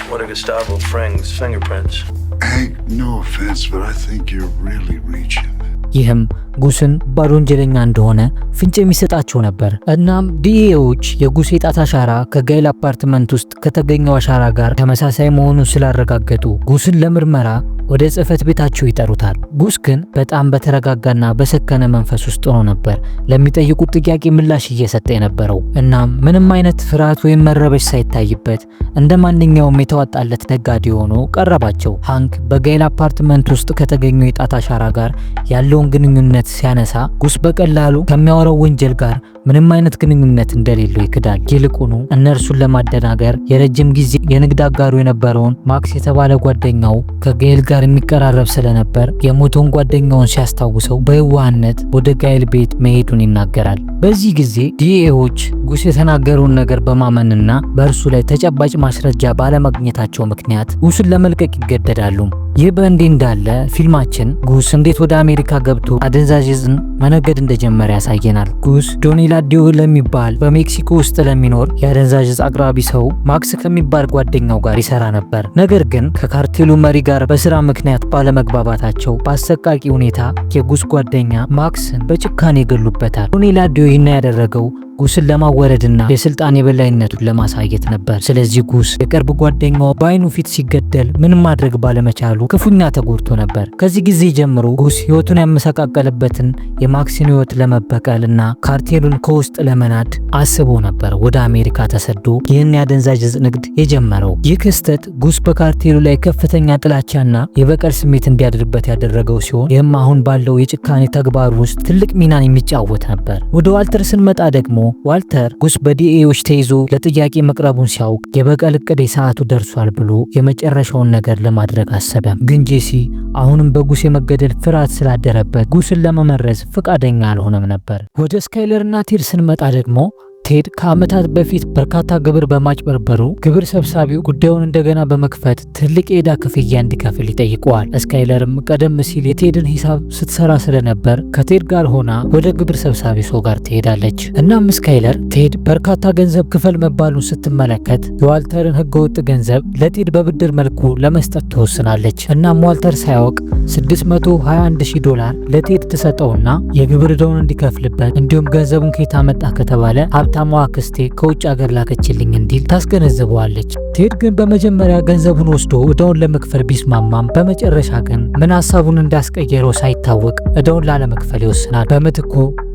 What are Gustavo Fring's fingerprints? Hank, no offense, but I think you're really reaching. ይህም ጉስን ባዶ ወንጀለኛ እንደሆነ ፍንጭ የሚሰጣቸው ነበር። እናም ዲኤዎች የጉስ የጣት አሻራ ከጌል አፓርትመንት ውስጥ ከተገኘው አሻራ ጋር ተመሳሳይ መሆኑን ስላረጋገጡ ጉስን ለምርመራ ወደ ጽህፈት ቤታቸው ይጠሩታል። ጉስ ግን በጣም በተረጋጋና በሰከነ መንፈስ ውስጥ ሆኖ ነበር ለሚጠይቁት ጥያቄ ምላሽ እየሰጠ የነበረው። እናም ምንም አይነት ፍርሃት ወይም መረበሽ ሳይታይበት እንደ ማንኛውም የተዋጣለት ነጋዴ ሆኖ ቀረባቸው። ሃንክ በጌል አፓርትመንት ውስጥ ከተገኘው የጣት አሻራ ጋር ያለውን ግንኙነት ሲያነሳ ጉስ በቀላሉ ከሚያወራው ወንጀል ጋር ምንም አይነት ግንኙነት እንደሌለው ይክዳል። ይልቁኑ እነርሱን ለማደናገር የረጅም ጊዜ የንግድ አጋሩ የነበረውን ማክስ የተባለ ጓደኛው ከጌል ጋር የሚቀራረብ ስለነበር የሞተውን ጓደኛውን ሲያስታውሰው በየዋህነት ወደ ጋይል ቤት መሄዱን ይናገራል። በዚህ ጊዜ ዲኤዎች ጉስ የተናገረውን ነገር በማመንና በእርሱ ላይ ተጨባጭ ማስረጃ ባለማግኘታቸው ምክንያት ጉስን ለመልቀቅ ይገደዳሉ። ይህ በእንዲህ እንዳለ ፊልማችን ጉስ እንዴት ወደ አሜሪካ ገብቶ አደንዛዥ ዕፅን መነገድ እንደጀመረ ያሳየናል። ጉስ ዶኒ ላዲዮ ለሚባል በሜክሲኮ ውስጥ ለሚኖር የአደንዛዥ ዕፅ አቅራቢ ሰው ማክስ ከሚባል ጓደኛው ጋር ይሰራ ነበር። ነገር ግን ከካርቴሉ መሪ ጋር በስራ ምክንያት ባለመግባባታቸው በአሰቃቂ ሁኔታ የጉስ ጓደኛ ማክስን በጭካኔ ይገሉበታል። ዶኒ ላዲዮ ይህን ያደረገው ጉስን ለማወረድና የስልጣን የበላይነቱን ለማሳየት ነበር። ስለዚህ ጉስ የቅርብ ጓደኛው በአይኑ ፊት ሲገደል ምንም ማድረግ ባለመቻሉ ክፉኛ ተጎድቶ ነበር። ከዚህ ጊዜ ጀምሮ ጉስ ህይወቱን ያመሰቃቀለበትን የማክስን ህይወት ለመበቀልና ካርቴሉን ከውስጥ ለመናድ አስቦ ነበር ወደ አሜሪካ ተሰዶ ይህን የአደንዛዥ ዕፅ ንግድ የጀመረው። ይህ ክስተት ጉስ በካርቴሉ ላይ ከፍተኛ ጥላቻና የበቀል ስሜት እንዲያድርበት ያደረገው ሲሆን ይህም አሁን ባለው የጭካኔ ተግባር ውስጥ ትልቅ ሚናን የሚጫወት ነበር። ወደ ዋልተር ስንመጣ ደግሞ ዋልተር ጉስ በዲኤዎች ተይዞ ለጥያቄ መቅረቡን ሲያውቅ የበቀል እቅድ ሰዓቱ ደርሷል ብሎ የመጨረሻውን ነገር ለማድረግ አሰበ። ግን ጄሲ አሁንም በጉስ የመገደል ፍርሃት ስላደረበት ጉስን ለመመረዝ ፈቃደኛ አልሆነም ነበር። ወደ ስካይለርና ቴድ ስንመጣ ደግሞ ቴድ ከዓመታት በፊት በርካታ ግብር በማጭበርበሩ ግብር ሰብሳቢው ጉዳዩን እንደገና በመክፈት ትልቅ የዕዳ ክፍያ እንዲከፍል ይጠይቀዋል። ስካይለርም ቀደም ሲል የቴድን ሂሳብ ስትሰራ ስለነበር ከቴድ ጋር ሆና ወደ ግብር ሰብሳቢ ሰው ጋር ትሄዳለች። እናም ስካይለር ቴድ በርካታ ገንዘብ ክፈል መባሉን ስትመለከት የዋልተርን ህገወጥ ገንዘብ ለቴድ በብድር መልኩ ለመስጠት ትወስናለች። እናም ዋልተር ሳያውቅ $621,000 ለቴድ ትሰጠውና የግብር ዕዳውን እንዲከፍልበት እንዲሁም ገንዘቡን ከየት አመጣ ከተባለ ሀብታሟ አክስቴ ከውጭ ሀገር ላከችልኝ እንዲል ታስገነዝበዋለች። ቴድ ግን በመጀመሪያ ገንዘቡን ወስዶ ዕዳውን ለመክፈል ቢስማማም በመጨረሻ ግን ምን ሀሳቡን እንዳስቀየረው ሳይታወቅ ዕዳውን ላለመክፈል ይወስናል። በምትኩ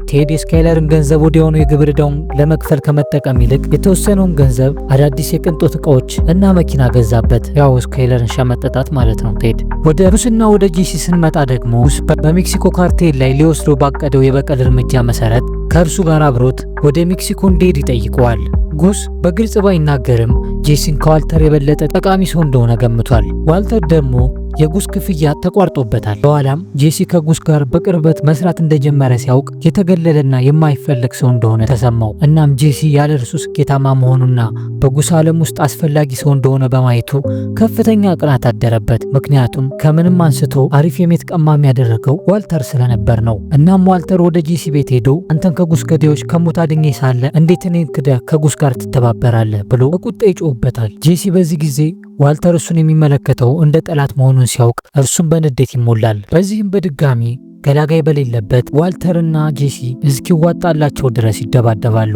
ቴድ የስካይለርን ገንዘብ ወዲያውኑ የግብር ዕዳውን ለመክፈል ከመጠቀም ይልቅ የተወሰነውን ገንዘብ አዳዲስ የቅንጦት እቃዎች እና መኪና ገዛበት። ያው ስካይለርን ሸመጠጣት ማለት ነው። ቴድ ወደ ጉስና ወደ ጄሲ ስንመጣ ደግሞ ጉስ በሜክሲኮ ካርቴል ላይ ሊወስዶ ባቀደው የበቀል እርምጃ መሰረት ከእርሱ ጋር አብሮት ወደ ሜክሲኮ እንዲሄድ ይጠይቀዋል። ጉስ በግልጽ ባይናገርም ጄሲን ከዋልተር የበለጠ ጠቃሚ ሰው እንደሆነ ገምቷል። ዋልተር ደግሞ የጉስ ክፍያ ተቋርጦበታል። በኋላም ጄሲ ከጉስ ጋር በቅርበት መስራት እንደጀመረ ሲያውቅ የተገለለና የማይፈለግ ሰው እንደሆነ ተሰማው። እናም ጄሲ ያለ እርሱ ስኬታማ መሆኑና በጉስ ዓለም ውስጥ አስፈላጊ ሰው እንደሆነ በማየቱ ከፍተኛ ቅናት አደረበት። ምክንያቱም ከምንም አንስቶ አሪፍ የሜት ቀማሚ ያደረገው ዋልተር ስለነበር ነው። እናም ዋልተር ወደ ጄሲ ቤት ሄዶ አንተን ከጉስ ገዳዮች ከሞት አድኜ ሳለ እንዴት እኔን ክደህ ከጉስ ጋር ትተባበራለህ ብሎ በቁጣ ይጮህበታል። ጄሲ በዚህ ጊዜ ዋልተር እሱን የሚመለከተው እንደ ጠላት መሆኑን ሲያውቅ እርሱን በንዴት ይሞላል። በዚህም በድጋሚ ገላጋይ በሌለበት ዋልተርና ጄሲ እስኪዋጣላቸው ድረስ ይደባደባሉ።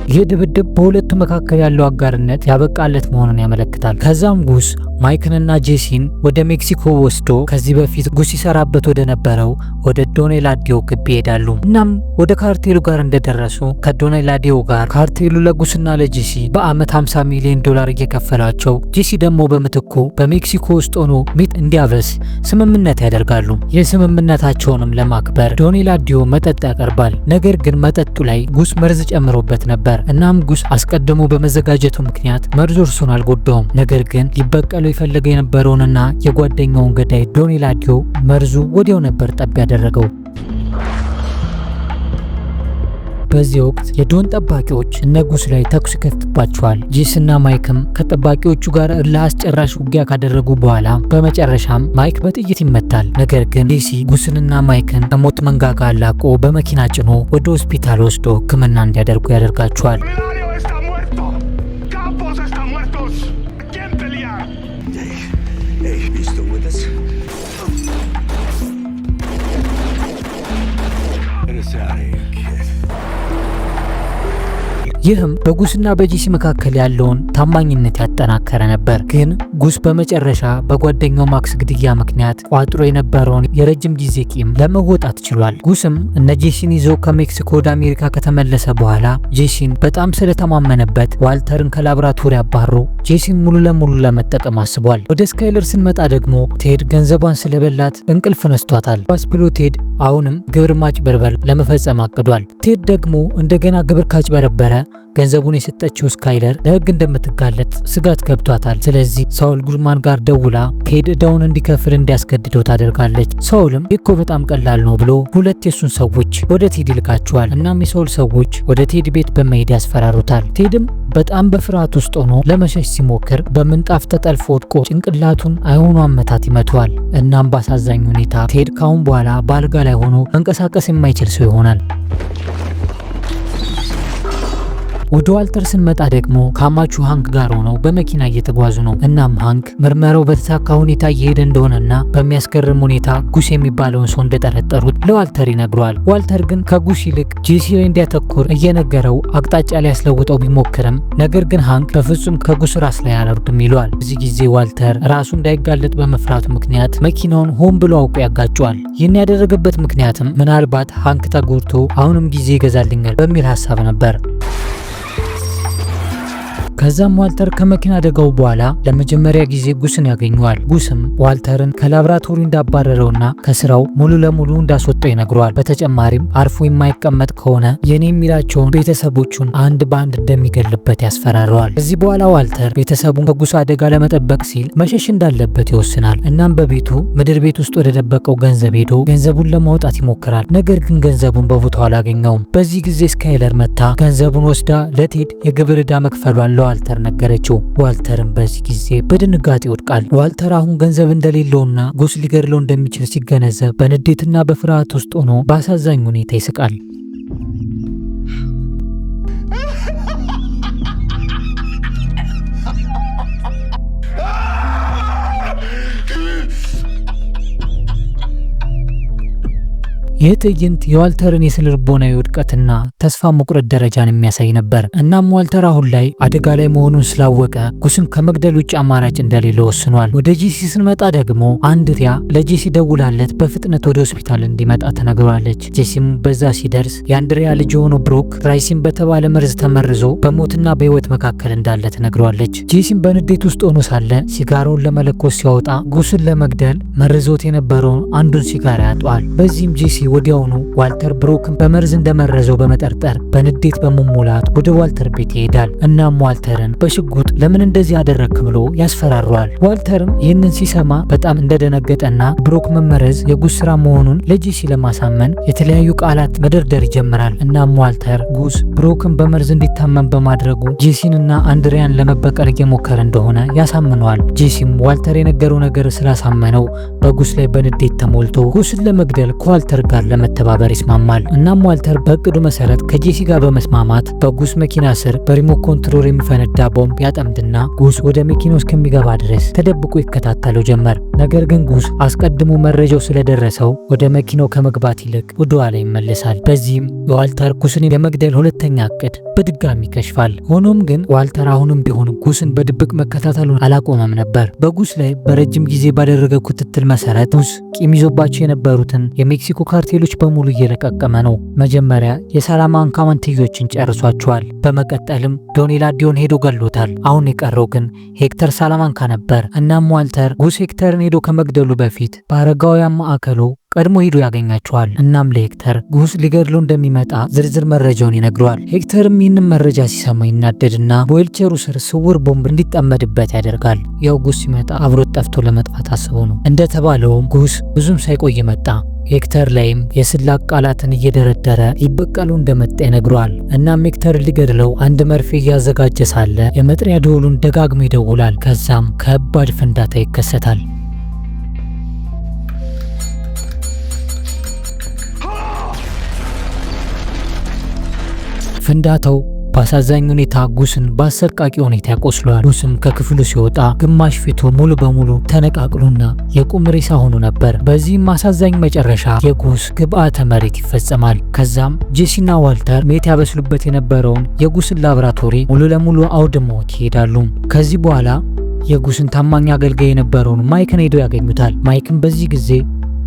ይህ ድብድብ በሁለቱ መካከል ያለው አጋርነት ያበቃለት መሆኑን ያመለክታል። ከዛም ጉስ ማይክንና ጄሲን ወደ ሜክሲኮ ወስዶ ከዚህ በፊት ጉስ ይሰራበት ወደ ነበረው ወደ ዶኔላዲዮ ግቢ ይሄዳሉ። እናም ወደ ካርቴሉ ጋር እንደደረሱ ከዶኔላዲዮ ጋር ካርቴሉ ለጉስና ለጄሲ በአመት $50 ሚሊዮን እየከፈላቸው ጄሲ ደግሞ በምትኩ በሜክሲኮ ውስጥ ሆኖ ሚት እንዲያበስ ስምምነት ያደርጋሉ። የስምምነታቸውንም ለማክበር ዶኔላዲዮ መጠጥ ያቀርባል። ነገር ግን መጠጡ ላይ ጉስ መርዝ ጨምሮበት ነበር። እናም ጉስ አስቀድሞ በመዘጋጀቱ ምክንያት መርዙ እርሱን አልጎዳውም። ነገር ግን ሊበቀለው የፈለገ የነበረውንና የጓደኛውን ገዳይ ዶኔላዲዮ መርዙ ወዲያው ነበር ጠብ ያደረገው። በዚህ ወቅት የዶን ጠባቂዎች እነ ጉስ ላይ ተኩስ ይከፍትባቸዋል። ጄሲና ማይክም ከጠባቂዎቹ ጋር ለአስጨራሽ ውጊያ ካደረጉ በኋላ በመጨረሻም ማይክ በጥይት ይመታል። ነገር ግን ጄሲ ጉስንና ማይክን ከሞት መንጋጋ አላቆ በመኪና ጭኖ ወደ ሆስፒታል ወስዶ ሕክምና እንዲያደርጉ ያደርጋቸዋል። ይህም በጉስና በጄሲ መካከል ያለውን ታማኝነት ያጠናከረ ነበር። ግን ጉስ በመጨረሻ በጓደኛው ማክስ ግድያ ምክንያት ቋጥሮ የነበረውን የረጅም ጊዜ ቂም ለመወጣት ችሏል። ጉስም እነ ጄሲን ይዞ ከሜክሲኮ ወደ አሜሪካ ከተመለሰ በኋላ ጄሲን በጣም ስለተማመነበት ዋልተርን ከላብራቶሪ አባሮ ጄሲን ሙሉ ለሙሉ ለመጠቀም አስቧል። ወደ ስካይለር ስንመጣ ደግሞ ቴድ ገንዘቧን ስለበላት እንቅልፍ ነስቷታል። ባስ ብሎ ቴድ አሁንም ግብር ማጭበርበር ለመፈጸም አቅዷል። ቴድ ደግሞ እንደገና ግብር ካጭበረበረ ገንዘቡን የሰጠችው ስካይለር ለሕግ እንደምትጋለጥ ስጋት ገብቷታል። ስለዚህ ሳውል ጉድማን ጋር ደውላ ቴድ እዳውን እንዲከፍል እንዲያስገድደው ታደርጋለች። ሳውልም እኮ በጣም ቀላል ነው ብሎ ሁለት የሱን ሰዎች ወደ ቴድ ይልካቸዋል። እናም የሳውል ሰዎች ወደ ቴድ ቤት በመሄድ ያስፈራሩታል። ቴድም በጣም በፍርሃት ውስጥ ሆኖ ለመሸሽ ሲሞክር በምንጣፍ ተጠልፎ ወድቆ ጭንቅላቱን አይሆኑ አመታት ይመቷል። እናም ባሳዛኝ ሁኔታ ቴድ ካሁን በኋላ በአልጋ ላይ ሆኖ መንቀሳቀስ የማይችል ሰው ይሆናል። ወደ ዋልተር ስንመጣ ደግሞ ከአማቹ ሃንክ ጋር ሆነው በመኪና እየተጓዙ ነው። እናም ሃንክ ምርመራው በተሳካ ሁኔታ እየሄደ እንደሆነና በሚያስገርም ሁኔታ ጉስ የሚባለውን ሰው እንደጠረጠሩት ለዋልተር ይነግረዋል። ዋልተር ግን ከጉስ ይልቅ ጄሲ ላይ እንዲያተኩር እየነገረው አቅጣጫ ሊያስለውጠው ቢሞክርም ነገር ግን ሃንክ በፍጹም ከጉስ ራስ ላይ አላወርድም ይለዋል። በዚህ ጊዜ ዋልተር ራሱ እንዳይጋለጥ በመፍራቱ ምክንያት መኪናውን ሆን ብሎ አውቆ ያጋጨዋል። ይህን ያደረገበት ምክንያትም ምናልባት ሃንክ ተጎድቶ አሁንም ጊዜ ይገዛልኛል በሚል ሀሳብ ነበር። ከዛም ዋልተር ከመኪና አደጋው በኋላ ለመጀመሪያ ጊዜ ጉስን ያገኘዋል። ጉስም ዋልተርን ከላብራቶሪ እንዳባረረውና ከስራው ሙሉ ለሙሉ እንዳስወጣው ይነግረዋል። በተጨማሪም አርፎ የማይቀመጥ ከሆነ የኔ የሚላቸውን ቤተሰቦቹን አንድ በአንድ እንደሚገልበት ያስፈራረዋል። ከዚህ በኋላ ዋልተር ቤተሰቡን ከጉስ አደጋ ለመጠበቅ ሲል መሸሽ እንዳለበት ይወስናል። እናም በቤቱ ምድር ቤት ውስጥ ወደ ደበቀው ገንዘብ ሄዶ ገንዘቡን ለማውጣት ይሞክራል። ነገር ግን ገንዘቡን በቦታው አላገኘውም። በዚህ ጊዜ ስካይለር መታ ገንዘቡን ወስዳ ለቴድ የግብር ዕዳ መክፈሏል ዋልተር ነገረችው። ዋልተርም በዚህ ጊዜ በድንጋጤ ይወድቃል። ዋልተር አሁን ገንዘብ እንደሌለውና ጉስ ሊገድለው እንደሚችል ሲገነዘብ በንዴትና በፍርሃት ውስጥ ሆኖ በአሳዛኝ ሁኔታ ይስቃል። ይህ ትዕይንት የዋልተርን የስነልቦናዊ ውድቀትና ተስፋ መቁረጥ ደረጃን የሚያሳይ ነበር። እናም ዋልተር አሁን ላይ አደጋ ላይ መሆኑን ስላወቀ ጉስን ከመግደል ውጭ አማራጭ እንደሌለ ወስኗል። ወደ ጄሲ ስንመጣ ደግሞ አንድሪያ ለጄሲ ደውላለት በፍጥነት ወደ ሆስፒታል እንዲመጣ ተነግሯለች። ጄሲም በዛ ሲደርስ የአንድሪያ ልጅ የሆነው ብሮክ ራይሲን በተባለ መርዝ ተመርዞ በሞትና በህይወት መካከል እንዳለ ተነግሯለች። ጄሲም በንዴት ውስጥ ሆኖ ሳለ ሲጋራውን ለመለኮስ ሲያወጣ ጉስን ለመግደል መርዞት የነበረውን አንዱን ሲጋራ ያጧል። በዚህም ጄሲ ወዲያውኑ ዋልተር ብሮክን በመርዝ እንደመረዘው በመጠርጠር በንዴት በመሞላት ወደ ዋልተር ቤት ይሄዳል። እናም ዋልተርን በሽጉጥ ለምን እንደዚህ ያደረክ ብሎ ያስፈራረዋል። ዋልተርም ይህንን ሲሰማ በጣም እንደደነገጠና ብሮክ መመረዝ የጉስ ስራ መሆኑን ለጄሲ ለማሳመን የተለያዩ ቃላት መደርደር ይጀምራል። እናም ዋልተር ጉስ ብሮክን በመርዝ እንዲታመን በማድረጉ ጄሲንና አንድሪያን ለመበቀል እየሞከረ እንደሆነ ያሳምነዋል። ጄሲም ዋልተር የነገረው ነገር ስላሳመነው በጉስ ላይ በንዴት ተሞልቶ ጉስን ለመግደል ከዋልተር ጋር ለመተባበር ይስማማል። እናም ዋልተር በእቅዱ መሰረት ከጄሲ ጋር በመስማማት በጉስ መኪና ስር በሪሞት ኮንትሮል የሚፈነዳ ቦምብ ያጠምድና ጉስ ወደ መኪናው እስከሚገባ ድረስ ተደብቆ ይከታተለው ጀመር። ነገር ግን ጉስ አስቀድሞ መረጃው ስለደረሰው ወደ መኪናው ከመግባት ይልቅ ወደ ኋላ ይመለሳል። በዚህም የዋልተር ጉስን የመግደል ሁለተኛ እቅድ በድጋሚ ይከሽፋል። ሆኖም ግን ዋልተር አሁንም ቢሆን ጉስን በድብቅ መከታተሉን አላቆመም ነበር። በጉስ ላይ በረጅም ጊዜ ባደረገ ክትትል መሰረት ጉስ ቂም ይዞባቸው የነበሩትን የሜክሲኮ ካርቴሎች በሙሉ እየለቀቀመ ነው። መጀመሪያ የሳላማንካ መንትዮችን ጨርሷቸዋል። በመቀጠልም ዶን ኢላዲዮን ሄዶ ገሎታል። አሁን የቀረው ግን ሄክተር ሳላማንካ ነበር። እናም ዋልተር ጉስ ሄክተርን ሄዶ ከመግደሉ በፊት በአረጋውያን ማዕከሉ ቀድሞ ሄዶ ያገኛቸዋል። እናም ለሄክተር ጉስ ሊገድለው እንደሚመጣ ዝርዝር መረጃውን ይነግረዋል። ሄክተርም ይህንን መረጃ ሲሰማ ይናደድና በዌልቸሩ ስር ስውር ቦምብ እንዲጠመድበት ያደርጋል። ያው ጉስ ሲመጣ አብሮት ጠፍቶ ለመጥፋት አስቦ ነው። እንደተባለውም ጉስ ብዙም ሳይቆይ መጣ። ሄክተር ላይም የስላቅ ቃላትን እየደረደረ ሊበቀሉ እንደመጣ ይነግረዋል። እናም ሄክተር ሊገድለው አንድ መርፌ እያዘጋጀ ሳለ የመጥሪያ ደወሉን ደጋግሞ ይደውላል። ከዛም ከባድ ፍንዳታ ይከሰታል። ፍንዳታው በአሳዛኝ ሁኔታ ጉስን በአሰቃቂ ሁኔታ ያቆስለዋል። ጉስም ከክፍሉ ሲወጣ ግማሽ ፊቱ ሙሉ በሙሉ ተነቃቅሎና የቁም ሬሳ ሆኖ ነበር። በዚህም አሳዛኝ መጨረሻ የጉስ ግብአተ መሬት ይፈጸማል። ከዛም ጄሲና ዋልተር ሜት ያበስሉበት የነበረውን የጉስን ላብራቶሪ ሙሉ ለሙሉ አውድመውት ይሄዳሉ። ከዚህ በኋላ የጉስን ታማኝ አገልጋይ የነበረውን ማይክን ሄደው ያገኙታል። ማይክን በዚህ ጊዜ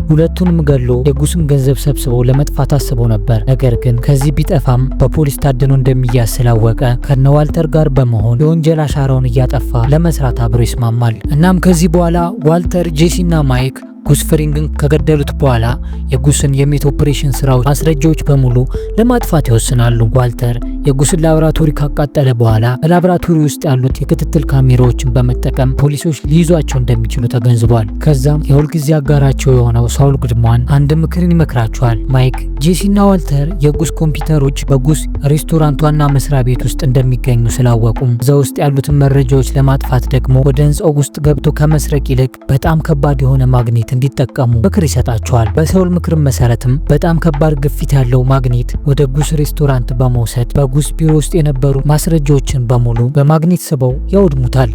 ሁለቱንም ገሎ የጉስን ገንዘብ ሰብስበው ለመጥፋት አስበው ነበር። ነገር ግን ከዚህ ቢጠፋም በፖሊስ ታድኖ እንደሚያዝ ስላወቀ ከነዋልተር ጋር በመሆን የወንጀል አሻራውን እያጠፋ ለመስራት አብሮ ይስማማል። እናም ከዚህ በኋላ ዋልተር፣ ጄሲና ማይክ ጉስ ፍሪንግን ከገደሉት በኋላ የጉስን የሜት ኦፕሬሽን ስራዎች ማስረጃዎች በሙሉ ለማጥፋት ይወስናሉ። ዋልተር የጉስን ላብራቶሪ ካቃጠለ በኋላ በላብራቶሪ ውስጥ ያሉት የክትትል ካሜራዎችን በመጠቀም ፖሊሶች ሊይዟቸው እንደሚችሉ ተገንዝቧል። ከዛም የሁልጊዜ አጋራቸው የሆነው ሳውል ጉድማን አንድ ምክርን ይመክራቸዋል። ማይክ፣ ጄሲና ዋልተር የጉስ ኮምፒውተሮች በጉስ ሬስቶራንት ዋና መስሪያ ቤት ውስጥ እንደሚገኙ ስላወቁም እዛ ውስጥ ያሉትን መረጃዎች ለማጥፋት ደግሞ ወደ ህንፃው ውስጥ ገብቶ ከመስረቅ ይልቅ በጣም ከባድ የሆነ ማግኔት እንዲጠቀሙ ምክር ይሰጣቸዋል። በሳውል ምክር መሰረትም በጣም ከባድ ግፊት ያለው ማግኔት ወደ ጉስ ሬስቶራንት በመውሰድ በጉስ ቢሮ ውስጥ የነበሩ ማስረጃዎችን በሙሉ በማግኔት ስበው ያወድሙታል።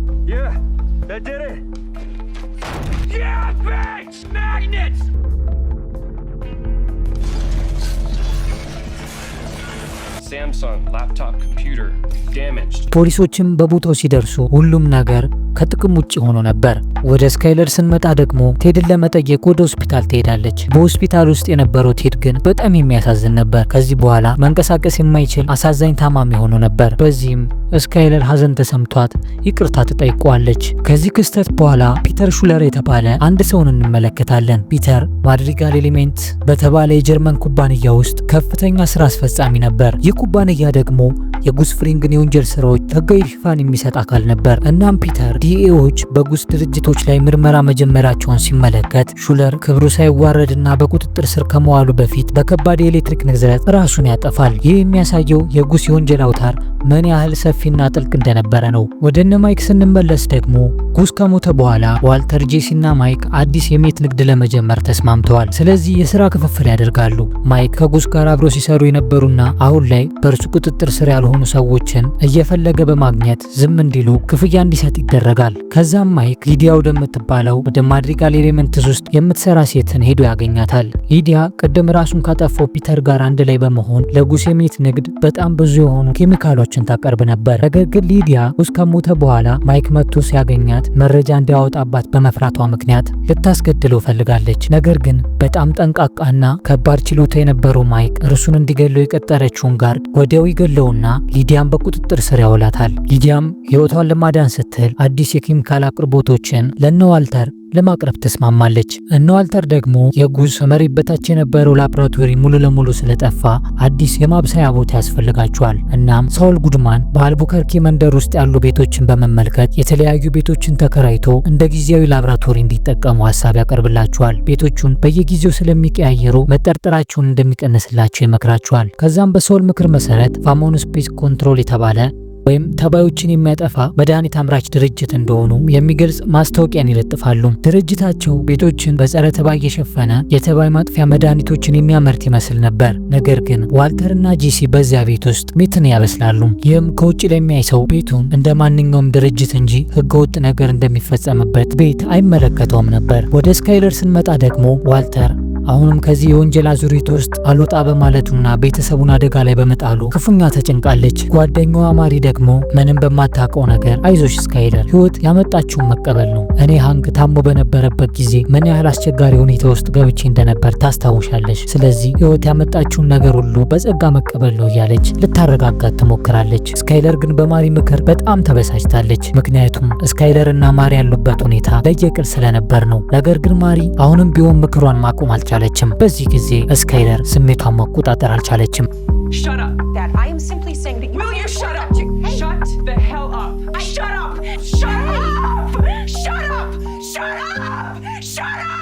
Samsung laptop computer damaged. ፖሊሶችም በቦታው ሲደርሱ ሁሉም ነገር ከጥቅም ውጭ ሆኖ ነበር። ወደ ስካይለር ስንመጣ ደግሞ ቴድን ለመጠየቅ ወደ ሆስፒታል ትሄዳለች። በሆስፒታል ውስጥ የነበረው ቴድ ግን በጣም የሚያሳዝን ነበር። ከዚህ በኋላ መንቀሳቀስ የማይችል አሳዛኝ ታማሚ ሆኖ ነበር። በዚህም ስካይለር ሀዘን ተሰምቷት ይቅርታ ትጠይቀዋለች። ከዚህ ክስተት በኋላ ፒተር ሹለር የተባለ አንድ ሰውን እንመለከታለን። ፒተር ማድሪጋል ኤሊሜንት በተባለ የጀርመን ኩባንያ ውስጥ ከፍተኛ ስራ አስፈጻሚ ነበር። ይህ ኩባንያ ደግሞ የጉስ ፍሪንግን የወንጀል ስራዎች ህጋዊ ሽፋን የሚሰጥ አካል ነበር። እናም ፒተር ዲኤዎች በጉስ ድርጅቶች ላይ ምርመራ መጀመራቸውን ሲመለከት ሹለር ክብሩ ሳይዋረድና በቁጥጥር ስር ከመዋሉ በፊት በከባድ የኤሌክትሪክ ንዝረት ራሱን ያጠፋል። ይህ የሚያሳየው የጉስ የወንጀል አውታር ምን ያህል ሰፊና ጥልቅ እንደነበረ ነው። ወደ እነ ማይክ ስንመለስ ደግሞ ጉስ ከሞተ በኋላ ዋልተር፣ ጄሲና ማይክ አዲስ የሜት ንግድ ለመጀመር ተስማምተዋል። ስለዚህ የስራ ክፍፍል ያደርጋሉ። ማይክ ከጉስ ጋር አብረው ሲሰሩ የነበሩና አሁን ላይ በእርሱ ቁጥጥር ስር ያልሆኑ ሰዎችን እየፈለገ በማግኘት ዝም እንዲሉ ክፍያ እንዲሰጥ ይደረጋል። ከዛም ማይክ ሊዲያ ወደምትባለው ወደ ማድሪጋል ኤሌመንትስ ውስጥ የምትሰራ ሴትን ሄዶ ያገኛታል። ሊዲያ ቅድም ራሱን ካጠፋው ፒተር ጋር አንድ ላይ በመሆን ለጉስ የሜት ንግድ በጣም ብዙ የሆኑ ኬሚካሎችን ታቀርብ ነበር። ነገር ግን ሊዲያ ጉስ ከሞተ በኋላ ማይክ መጥቶ ሲያገኛት መረጃ እንዲያወጣባት በመፍራቷ ምክንያት ልታስገድለው ፈልጋለች። ነገር ግን በጣም ጠንቃቃና ከባድ ችሎታ የነበረው ማይክ እርሱን እንዲገለው የቀጠረችውን ጋርድ ወዲያው ይገለውና ሊዲያን በቁጥጥር ስር ያውላታል። ሊዲያም ህይወቷን ለማዳን ስትል አዲስ የኬሚካል አቅርቦቶችን ለነዋልተር ለማቅረብ ተስማማለች። እነዋልተር ደግሞ የጉስ መሬት በታች የነበረው ላብራቶሪ ሙሉ ለሙሉ ስለጠፋ አዲስ የማብሰያ ቦታ ያስፈልጋቸዋል። እናም ሳውል ጉድማን በአልቡከርኪ መንደር ውስጥ ያሉ ቤቶችን በመመልከት የተለያዩ ቤቶችን ተከራይቶ እንደ ጊዜያዊ ላብራቶሪ እንዲጠቀሙ ሀሳብ ያቀርብላቸዋል። ቤቶቹን በየጊዜው ስለሚቀያየሩ መጠርጠራቸውን እንደሚቀንስላቸው ይመክራቸዋል። ከዛም በሳውል ምክር መሰረት ፋሞን ስፔስ ኮንትሮል የተባለ ወይም ተባዮችን የሚያጠፋ መድኃኒት አምራች ድርጅት እንደሆኑ የሚገልጽ ማስታወቂያን ይለጥፋሉ። ድርጅታቸው ቤቶችን በጸረ ተባይ የሸፈነ የተባይ ማጥፊያ መድኃኒቶችን የሚያመርት ይመስል ነበር። ነገር ግን ዋልተርና ጄሲ በዚያ ቤት ውስጥ ሜትን ያበስላሉ። ይህም ከውጭ ለሚያይ ሰው ቤቱን እንደ ማንኛውም ድርጅት እንጂ ህገወጥ ነገር እንደሚፈጸምበት ቤት አይመለከተውም ነበር። ወደ ስካይለር ስንመጣ ደግሞ ዋልተር አሁንም ከዚህ የወንጀል አዙሪት ውስጥ አልወጣ በማለቱና ቤተሰቡን አደጋ ላይ በመጣሉ ክፉኛ ተጨንቃለች። ጓደኛዋ ማሪ ደግሞ ምንም በማታውቀው ነገር አይዞሽ ስካይለር፣ ህይወት ያመጣችውን መቀበል ነው። እኔ ሃንክ ታሞ በነበረበት ጊዜ ምን ያህል አስቸጋሪ ሁኔታ ውስጥ ገብቼ እንደነበር ታስታውሻለች። ስለዚህ ህይወት ያመጣችውን ነገር ሁሉ በጸጋ መቀበል ነው እያለች ልታረጋጋት ትሞክራለች። ስካይለር ግን በማሪ ምክር በጣም ተበሳጭታለች። ምክንያቱም ስካይለር እና ማሪ ያሉበት ሁኔታ ለየቅል ስለነበር ነው። ነገር ግን ማሪ አሁንም ቢሆን ምክሯን ማቆም አልቻለችም። በዚህ ጊዜ ስካይለር ስሜቷን መቆጣጠር አልቻለችም። Shut up. Dad, I am simply saying that you... Will you shut up? Shut the hell up. Shut up. Shut up. Shut up. Shut up. Shut up.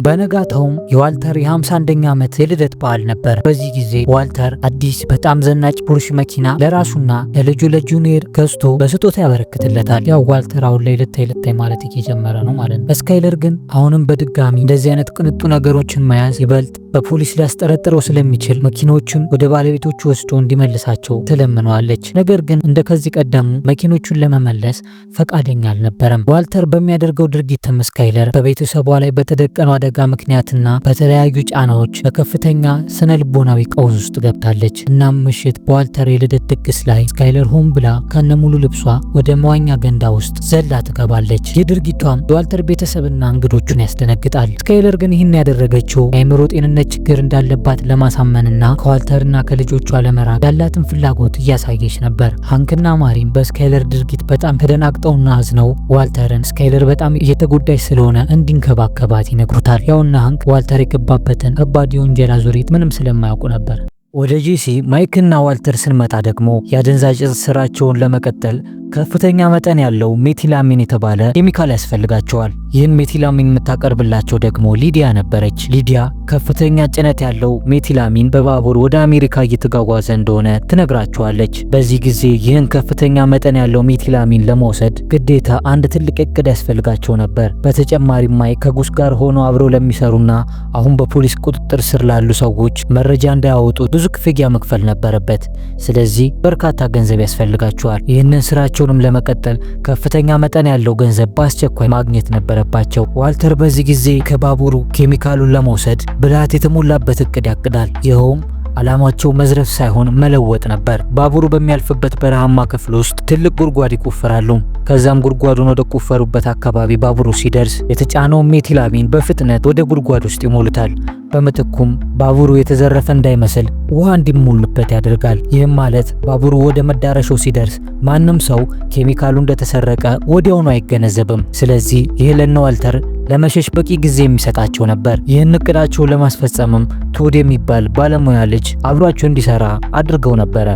በነጋታውም የዋልተር የ51ኛ ዓመት የልደት በዓል ነበር። በዚህ ጊዜ ዋልተር አዲስ በጣም ዘናጭ ፖርሽ መኪና ለራሱና ለልጁ ለጁኒየር ገዝቶ በስጦታ ያበረክትለታል። ያው ዋልተር አሁን ላይ ልታይ ማለት እየጀመረ ነው ማለት ነው። ስካይለር ግን አሁንም በድጋሚ እንደዚህ አይነት ቅንጡ ነገሮችን መያዝ ይበልጥ በፖሊስ ሊያስጠረጥረው ስለሚችል መኪኖቹን ወደ ባለቤቶቹ ወስዶ እንዲመልሳቸው ትለምነዋለች። ነገር ግን እንደ ከዚህ ቀደሙ መኪኖቹን ለመመለስ ፈቃደኛ አልነበረም። ዋልተር በሚያደርገው ድርጊትም ስካይለር በቤተሰቧ ላይ በተደቀነው አደጋ ምክንያትና በተለያዩ ጫናዎች በከፍተኛ ስነ ልቦናዊ ቀውስ ውስጥ ገብታለች። እናም ምሽት በዋልተር የልደት ድግስ ላይ ስካይለር ሆን ብላ ከነሙሉ ልብሷ ወደ መዋኛ ገንዳ ውስጥ ዘላ ትገባለች። ይህ ድርጊቷም የዋልተር ቤተሰብና እንግዶቹን ያስደነግጣል። ስካይለር ግን ይህን ያደረገችው የአእምሮ ጤንነት ችግር እንዳለባት ለማሳመንና ከዋልተርና ከልጆቿ ለመራቅ ያላትን ፍላጎት እያሳየች ነበር። ሃንክና ማሪም በስካይለር ድርጊት በጣም ተደናግጠውና አዝነው ዋልተርን ስካይለር በጣም እየተጎዳች ስለሆነ እንዲንከባከባት ይነግሩታል። ያውና ሃንክ ዋልተር የገባበትን ከባድ የወንጀል አዙሪት ምንም ስለማያውቁ ነበር። ወደ ጄሲ ማይክና ዋልተር ስንመጣ ደግሞ የአደንዛዥ ዕፅ ስራቸውን ለመቀጠል ከፍተኛ መጠን ያለው ሜቲላሚን የተባለ ኬሚካል ያስፈልጋቸዋል። ይህን ሜቲላሚን የምታቀርብላቸው ደግሞ ሊዲያ ነበረች። ሊዲያ ከፍተኛ ጭነት ያለው ሜቲላሚን በባቡር ወደ አሜሪካ እየተጓጓዘ እንደሆነ ትነግራቸዋለች። በዚህ ጊዜ ይህን ከፍተኛ መጠን ያለው ሜቲላሚን ለመውሰድ ግዴታ አንድ ትልቅ እቅድ ያስፈልጋቸው ነበር። በተጨማሪም ማይክ ከጉስ ጋር ሆነው አብረው ለሚሰሩና አሁን በፖሊስ ቁጥጥር ስር ላሉ ሰዎች መረጃ እንዳያወጡ ብዙ ክፍያ መክፈል ነበረበት። ስለዚህ በርካታ ገንዘብ ያስፈልጋቸዋል። ይህንን ስራቸውንም ለመቀጠል ከፍተኛ መጠን ያለው ገንዘብ በአስቸኳይ ማግኘት ነበረባቸው። ዋልተር በዚህ ጊዜ ከባቡሩ ኬሚካሉን ለመውሰድ ብልሃት የተሞላበት እቅድ ያቅዳል። ይኸውም ዓላማቸው መዝረፍ ሳይሆን መለወጥ ነበር። ባቡሩ በሚያልፍበት በረሃማ ክፍል ውስጥ ትልቅ ጉድጓድ ይቆፍራሉ። ከዛም ጉድጓዱን ወደ ቆፈሩበት አካባቢ ባቡሩ ሲደርስ የተጫነውን ሜቲላሚን በፍጥነት ወደ ጉድጓድ ውስጥ ይሞሉታል። በምትኩም ባቡሩ የተዘረፈ እንዳይመስል ውሃ እንዲሞሉበት ያደርጋል። ይህም ማለት ባቡሩ ወደ መዳረሻው ሲደርስ ማንም ሰው ኬሚካሉ እንደተሰረቀ ወዲያውኑ አይገነዘብም። ስለዚህ ይህ ለነ ዋልተር ለመሸሽ በቂ ጊዜ የሚሰጣቸው ነበር። ይህን እቅዳቸው ለማስፈጸምም ቶድ የሚባል ባለሙያ ልጅ አብሯቸው እንዲሰራ አድርገው ነበረ።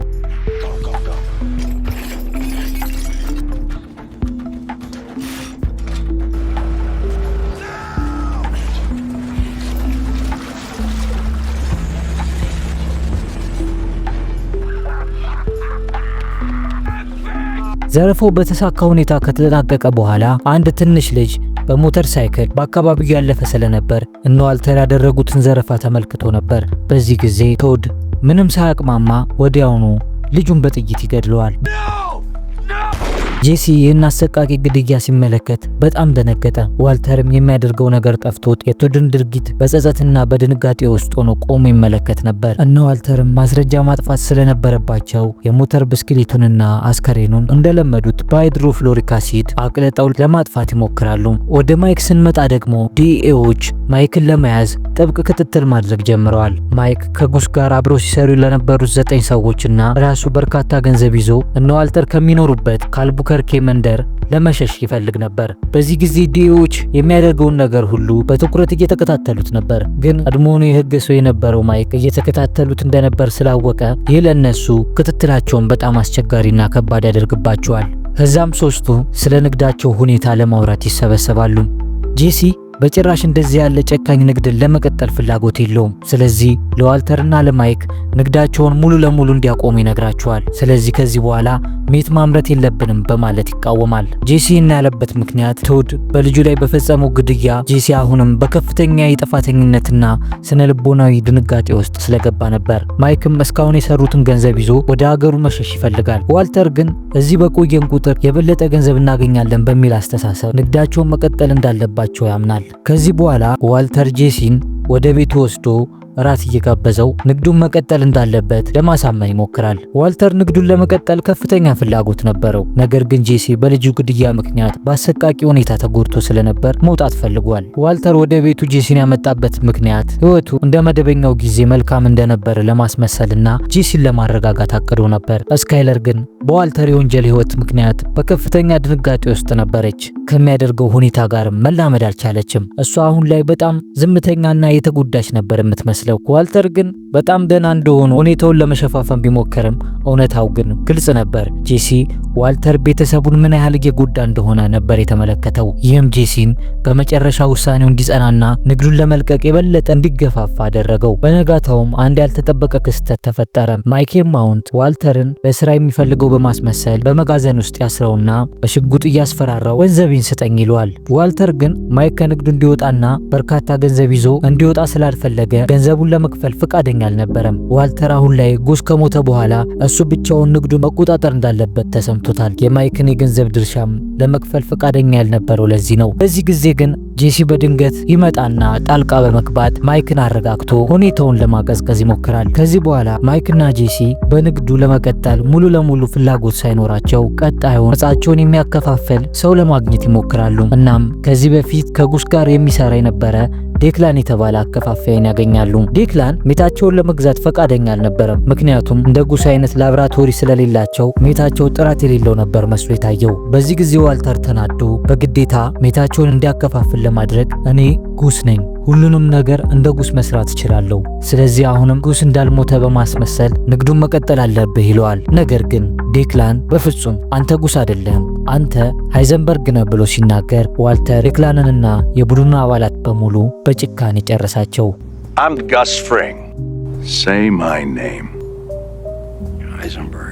ዘረፋው በተሳካ ሁኔታ ከተጠናቀቀ በኋላ አንድ ትንሽ ልጅ በሞተር ሳይክል በአካባቢው ያለፈ ስለነበር እነ ዋልተር ያደረጉትን ዘረፋ ተመልክቶ ነበር። በዚህ ጊዜ ቶድ ምንም ሳያቅማማ ወዲያውኑ ልጁን በጥይት ይገድለዋል። ጄሲ ይህን አሰቃቂ ግድያ ሲመለከት በጣም ደነገጠ። ዋልተርም የሚያደርገው ነገር ጠፍቶት የቶድን ድርጊት በጸጸትና በድንጋጤ ውስጥ ሆኖ ቆሞ ይመለከት ነበር። እነ ዋልተርም ማስረጃ ማጥፋት ስለነበረባቸው የሞተር ብስክሌቱንና አስከሬኑን እንደለመዱት በሃይድሮፍሎሪክ አሲድ አቅልጠው ለማጥፋት ይሞክራሉ። ወደ ማይክ ስንመጣ ደግሞ ዲኤዎች ማይክን ለመያዝ ጥብቅ ክትትል ማድረግ ጀምረዋል። ማይክ ከጉስ ጋር አብረው ሲሰሩ ለነበሩት 9 ሰዎችና ራሱ በርካታ ገንዘብ ይዞ እነ ዋልተር ከሚኖሩበት ከአልቡከርኬ መንደር ለመሸሽ ይፈልግ ነበር። በዚህ ጊዜ ዲኤዎች የሚያደርገውን ነገር ሁሉ በትኩረት እየተከታተሉት ነበር። ግን ቀድሞውኑ የህግ ሰው የነበረው ማይክ እየተከታተሉት እንደነበር ስላወቀ ይህ ለነሱ ክትትላቸውን በጣም አስቸጋሪና ከባድ ያደርግባቸዋል። ከዛም ሶስቱ ስለ ንግዳቸው ሁኔታ ለማውራት ይሰበሰባሉ። ጄሲ በጭራሽ እንደዚህ ያለ ጨካኝ ንግድን ለመቀጠል ፍላጎት የለውም። ስለዚህ ለዋልተርና ለማይክ ንግዳቸውን ሙሉ ለሙሉ እንዲያቆሙ ይነግራቸዋል። ስለዚህ ከዚህ በኋላ ሜት ማምረት የለብንም በማለት ይቃወማል። ጄሲ ያለበት ምክንያት ቶድ በልጁ ላይ በፈጸመው ግድያ ጄሲ አሁንም በከፍተኛ የጥፋተኝነትና ስነ ልቦናዊ ድንጋጤ ውስጥ ስለገባ ነበር። ማይክም እስካሁን የሰሩትን ገንዘብ ይዞ ወደ ሀገሩ መሸሽ ይፈልጋል። ዋልተር ግን እዚህ በቆየን ቁጥር የበለጠ ገንዘብ እናገኛለን በሚል አስተሳሰብ ንግዳቸውን መቀጠል እንዳለባቸው ያምናል። ከዚህ በኋላ ዋልተር ጄሲን ወደ ቤቱ ወስዶ ራት እየጋበዘው ንግዱን መቀጠል እንዳለበት ለማሳመን ይሞክራል። ዋልተር ንግዱን ለመቀጠል ከፍተኛ ፍላጎት ነበረው። ነገር ግን ጄሲ በልጁ ግድያ ምክንያት በአሰቃቂ ሁኔታ ተጎድቶ ስለነበር መውጣት ፈልጓል። ዋልተር ወደ ቤቱ ጄሲን ያመጣበት ምክንያት ህይወቱ እንደ መደበኛው ጊዜ መልካም እንደነበረ ለማስመሰልና ጄሲን ለማረጋጋት አቅዶ ነበር። ስካይለር ግን በዋልተር የወንጀል ህይወት ምክንያት በከፍተኛ ድንጋጤ ውስጥ ነበረች። ከሚያደርገው ሁኔታ ጋር መላመድ አልቻለችም። እሷ አሁን ላይ በጣም ዝምተኛና የተጎዳች ነበር የምትመስለው። ዋልተር ግን በጣም ደህና እንደሆነ ሁኔታውን ለመሸፋፈን ቢሞክርም እውነታው ግን ግልጽ ነበር። ጄሲ ዋልተር ቤተሰቡን ምን ያህል እየጎዳ እንደሆነ ነበር የተመለከተው። ይህም ጄሲን በመጨረሻ ውሳኔው እንዲጸናና ንግዱን ለመልቀቅ የበለጠ እንዲገፋፋ አደረገው። በነጋታውም አንድ ያልተጠበቀ ክስተት ተፈጠረ። ማይክ ማውንት ዋልተርን ለስራ የሚፈልገው በማስመሰል በመጋዘን ውስጥ ያስረውና በሽጉጥ እያስፈራራው ገንዘቤን ስጠኝ ይለዋል። ዋልተር ግን ማይክ ከንግዱ እንዲወጣና በርካታ ገንዘብ ይዞ እንዲወጣ ስላልፈለገ ገንዘቡን ለመክፈል ፈቃደኛ አልነበረም። ዋልተር አሁን ላይ ጉስ ከሞተ በኋላ እሱ ብቻውን ንግዱን መቆጣጠር እንዳለበት ተሰምቶታል። የማይክን የገንዘብ ድርሻም ለመክፈል ፈቃደኛ ያልነበረው ለዚህ ነው። በዚህ ጊዜ ግን ጄሲ በድንገት ይመጣና ጣልቃ በመግባት ማይክን አረጋግቶ ሁኔታውን ለማቀዝቀዝ ይሞክራል። ከዚህ በኋላ ማይክና ጄሲ በንግዱ ለመቀጠል ሙሉ ለሙሉ ፍላጎት ሳይኖራቸው ቀጣዩን እጻቸውን የሚያከፋፍል ሰው ለማግኘት ይሞክራሉ። እናም ከዚህ በፊት ከጉስ ጋር የሚሰራ የነበረ ዴክላን የተባለ አከፋፋይን ያገኛሉ። ዴክላን ሜታቸውን ለመግዛት ፈቃደኛ አልነበረም። ምክንያቱም እንደ ጉስ አይነት ላብራቶሪ ስለሌላቸው ሜታቸው ጥራት የሌለው ነበር መስሎ የታየው። በዚህ ጊዜ ዋልተር ተናዶ በግዴታ ሜታቸውን እንዲያከፋፍል ለማድረግ እኔ ጉስ ነኝ፣ ሁሉንም ነገር እንደ ጉስ መስራት እችላለሁ፣ ስለዚህ አሁንም ጉስ እንዳልሞተ በማስመሰል ንግዱን መቀጠል አለብህ ይለዋል። ነገር ግን ዴክላን በፍጹም አንተ ጉስ አይደለም፣ አንተ ሃይዘንበርግ ነህ ብሎ ሲናገር ዋልተር ዴክላንንና የቡድኑ አባላት በሙሉ በጭካኔ ጨረሳቸው። I'm Gus Fring. Say my name. Heisenberg.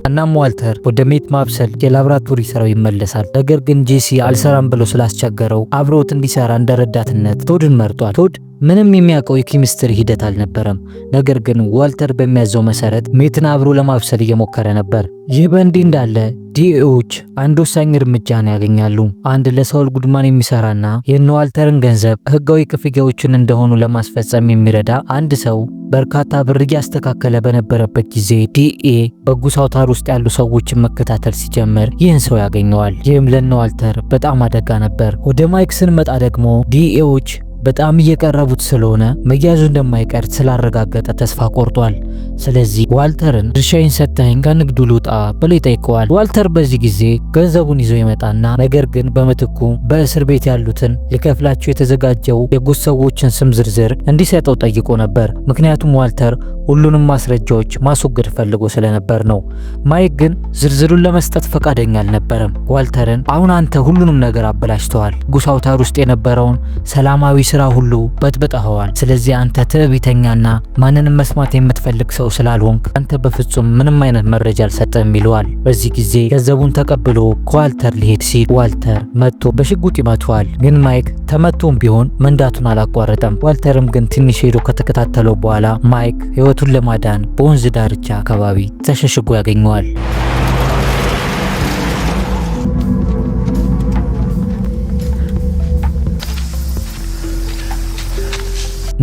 እናም ዋልተር ወደ ሜት ማብሰል የላብራቶሪ ስራው ይመለሳል። ነገር ግን ጄሲ አልሰራም ብሎ ስላስቸገረው አብሮት እንዲሰራ እንደረዳትነት ቶድን መርጧል። ቶድ ምንም የሚያውቀው የኬሚስትሪ ሂደት አልነበረም። ነገር ግን ዋልተር በሚያዘው መሰረት ሜትን አብሮ ለማብሰል እየሞከረ ነበር። ይህ በእንዲህ እንዳለ ዲኤዎች አንድ ወሳኝ እርምጃን ያገኛሉ። አንድ ለሳውል ጉድማን የሚሰራና የነ ዋልተርን ገንዘብ ህጋዊ ክፍያዎችን እንደሆኑ ለማስፈጸም የሚረዳ አንድ ሰው በርካታ ብር እያስተካከለ በነበረበት ጊዜ ዲኤ በጉስ አውታር ውስጥ ያሉ ሰዎችን መከታተል ሲጀምር ይህን ሰው ያገኘዋል። ይህም ለነ ዋልተር በጣም አደጋ ነበር። ወደ ማይክ ስንመጣ ደግሞ ዲኤዎች በጣም እየቀረቡት ስለሆነ መያዙ እንደማይቀር ስላረጋገጠ ተስፋ ቆርጧል። ስለዚህ ዋልተርን ድርሻዬን ሰጠኝ ከንግዱ ልውጣ ብሎ ይጠይቀዋል። ዋልተር በዚህ ጊዜ ገንዘቡን ይዞ ይመጣና ነገር ግን በምትኩ በእስር ቤት ያሉትን ሊከፍላቸው የተዘጋጀው የጉስ ሰዎችን ስም ዝርዝር እንዲሰጠው ጠይቆ ነበር። ምክንያቱም ዋልተር ሁሉንም ማስረጃዎች ማስወገድ ፈልጎ ስለነበር ነው። ማይክ ግን ዝርዝሩን ለመስጠት ፈቃደኛ አልነበረም። ዋልተርን አሁን አንተ ሁሉንም ነገር አበላሽተዋል፣ ጉስ አውታር ውስጥ የነበረውን ሰላማዊ ስራ ሁሉ በጥብጠኸዋል። ስለዚህ አንተ ትዕቢተኛና ማንንም መስማት የምትፈልግ ሰው ስላልሆንክ አንተ በፍጹም ምንም አይነት መረጃ አልሰጠም ይለዋል። በዚህ ጊዜ ገንዘቡን ተቀብሎ ከዋልተር ሊሄድ ሲል ዋልተር መጥቶ በሽጉጥ ይመታዋል። ግን ማይክ ተመቶም ቢሆን መንዳቱን አላቋረጠም። ዋልተርም ግን ትንሽ ሄዶ ከተከታተለው በኋላ ማይክ ህይወቱን ለማዳን በወንዝ ዳርቻ አካባቢ ተሸሽጎ ያገኘዋል።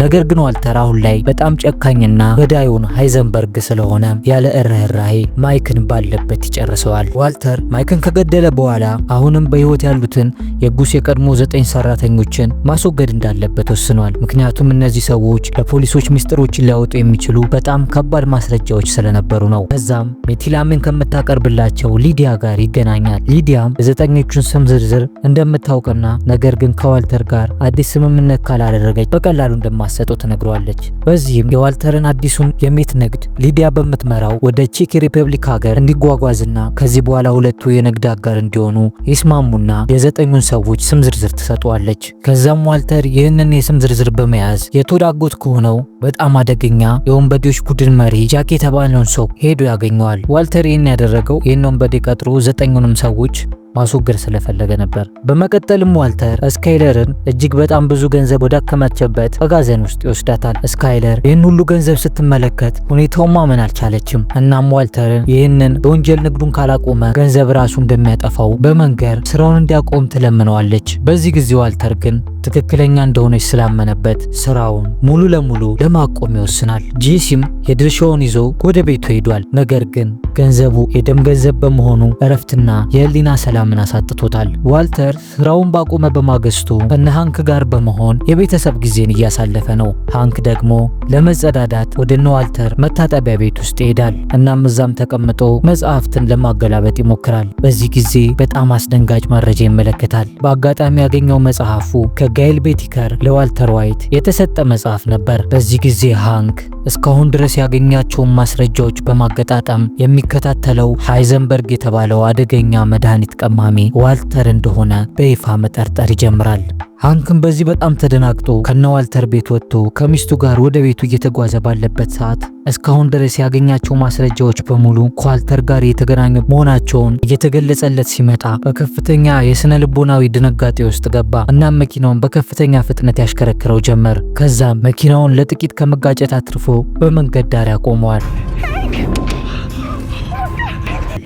ነገር ግን ዋልተር አሁን ላይ በጣም ጨካኝና ገዳዩን ሃይዘንበርግ ስለሆነ ያለ ርህራሄ ማይክን ባለበት ይጨርሰዋል። ዋልተር ማይክን ከገደለ በኋላ አሁንም በህይወት ያሉትን የጉስ የቀድሞ 9 ሰራተኞችን ማስወገድ እንዳለበት ወስኗል። ምክንያቱም እነዚህ ሰዎች ለፖሊሶች ሚስጥሮችን ሊያወጡ የሚችሉ በጣም ከባድ ማስረጃዎች ስለነበሩ ነው። ከዛም ሜቲላምን ከምታቀርብላቸው ሊዲያ ጋር ይገናኛል። ሊዲያም የዘጠኞቹን ስም ዝርዝር እንደምታውቅና ነገር ግን ከዋልተር ጋር አዲስ ስምምነት ካላደረገች በቀላሉ እንደማሰጠው ትነግሯለች። በዚህም የዋልተርን አዲሱን የሜት ንግድ ሊዲያ በምትመራው ወደ ቼክ ሪፐብሊክ ሀገር እንዲጓጓዝና ከዚህ በኋላ ሁለቱ የንግድ አጋር እንዲሆኑ ይስማሙና የዘጠኙን ሰዎች ስም ዝርዝር ትሰጧለች። ከዛም ዋልተር ይህንን የስም ዝርዝር በመያዝ የቶድ አጎት ከሆነው በጣም አደገኛ የወንበዴዎች ቡድን መሪ ጃክ የተባለውን ሰው ሄዶ ያገኘዋል። ዋልተር ይህን ያደረገው ይህን ወንበዴ ቀጥሮ 9ኙንም ሰዎች ማስወገድ ስለፈለገ ነበር። በመቀጠልም ዋልተር ስካይለርን እጅግ በጣም ብዙ ገንዘብ ወዳከማቸበት መጋዘን ውስጥ ይወስዳታል። ስካይለር ይህን ሁሉ ገንዘብ ስትመለከት ሁኔታውን ማመን አልቻለችም። እናም ዋልተርን ይህንን የወንጀል ንግዱን ካላቆመ ገንዘብ ራሱ እንደሚያጠፋው በመንገር ስራውን እንዲያቆም ትለምነዋለች። በዚህ ጊዜ ዋልተር ግን ትክክለኛ እንደሆነች ስላመነበት ስራውን ሙሉ ለሙሉ ለማቆም ይወስናል። ጄሲም የድርሻውን ይዞ ወደ ቤቱ ሄዷል። ነገር ግን ገንዘቡ የደም ገንዘብ በመሆኑ እረፍትና የህሊና ሰላምን አሳጥቶታል። ዋልተር ስራውን ባቆመ በማግስቱ ከነ ሃንክ ጋር በመሆን የቤተሰብ ጊዜን እያሳለፈ ነው። ሃንክ ደግሞ ለመጸዳዳት ወደ ዋልተር መታጠቢያ ቤት ውስጥ ይሄዳል። እናም እዛም ተቀምጦ መጽሐፍትን ለማገላበጥ ይሞክራል። በዚህ ጊዜ በጣም አስደንጋጭ መረጃ ይመለከታል። በአጋጣሚ ያገኘው መጽሐፉ ከጋይል ቤቲከር ለዋልተር ዋይት የተሰጠ መጽሐፍ ነበር። በዚህ ጊዜ ሃንክ እስካሁን ድረስ ያገኛቸውን ማስረጃዎች በማገጣጠም የሚከታተለው ሃይዘንበርግ የተባለው አደገኛ መድኃኒት ቀማሚ ዋልተር እንደሆነ በይፋ መጠርጠር ይጀምራል። ሃንክም በዚህ በጣም ተደናግጦ ከነዋልተር ቤት ወጥቶ ከሚስቱ ጋር ወደ ቤቱ እየተጓዘ ባለበት ሰዓት እስካሁን ድረስ ያገኛቸው ማስረጃዎች በሙሉ ከዋልተር ጋር የተገናኙ መሆናቸውን እየተገለጸለት ሲመጣ በከፍተኛ የስነ ልቦናዊ ድንጋጤ ውስጥ ገባ። እናም መኪናውን በከፍተኛ ፍጥነት ያሽከረክረው ጀመር። ከዛም መኪናውን ለጥቂት ከመጋጨት አትርፎ በመንገድ ዳር ያቆመዋል።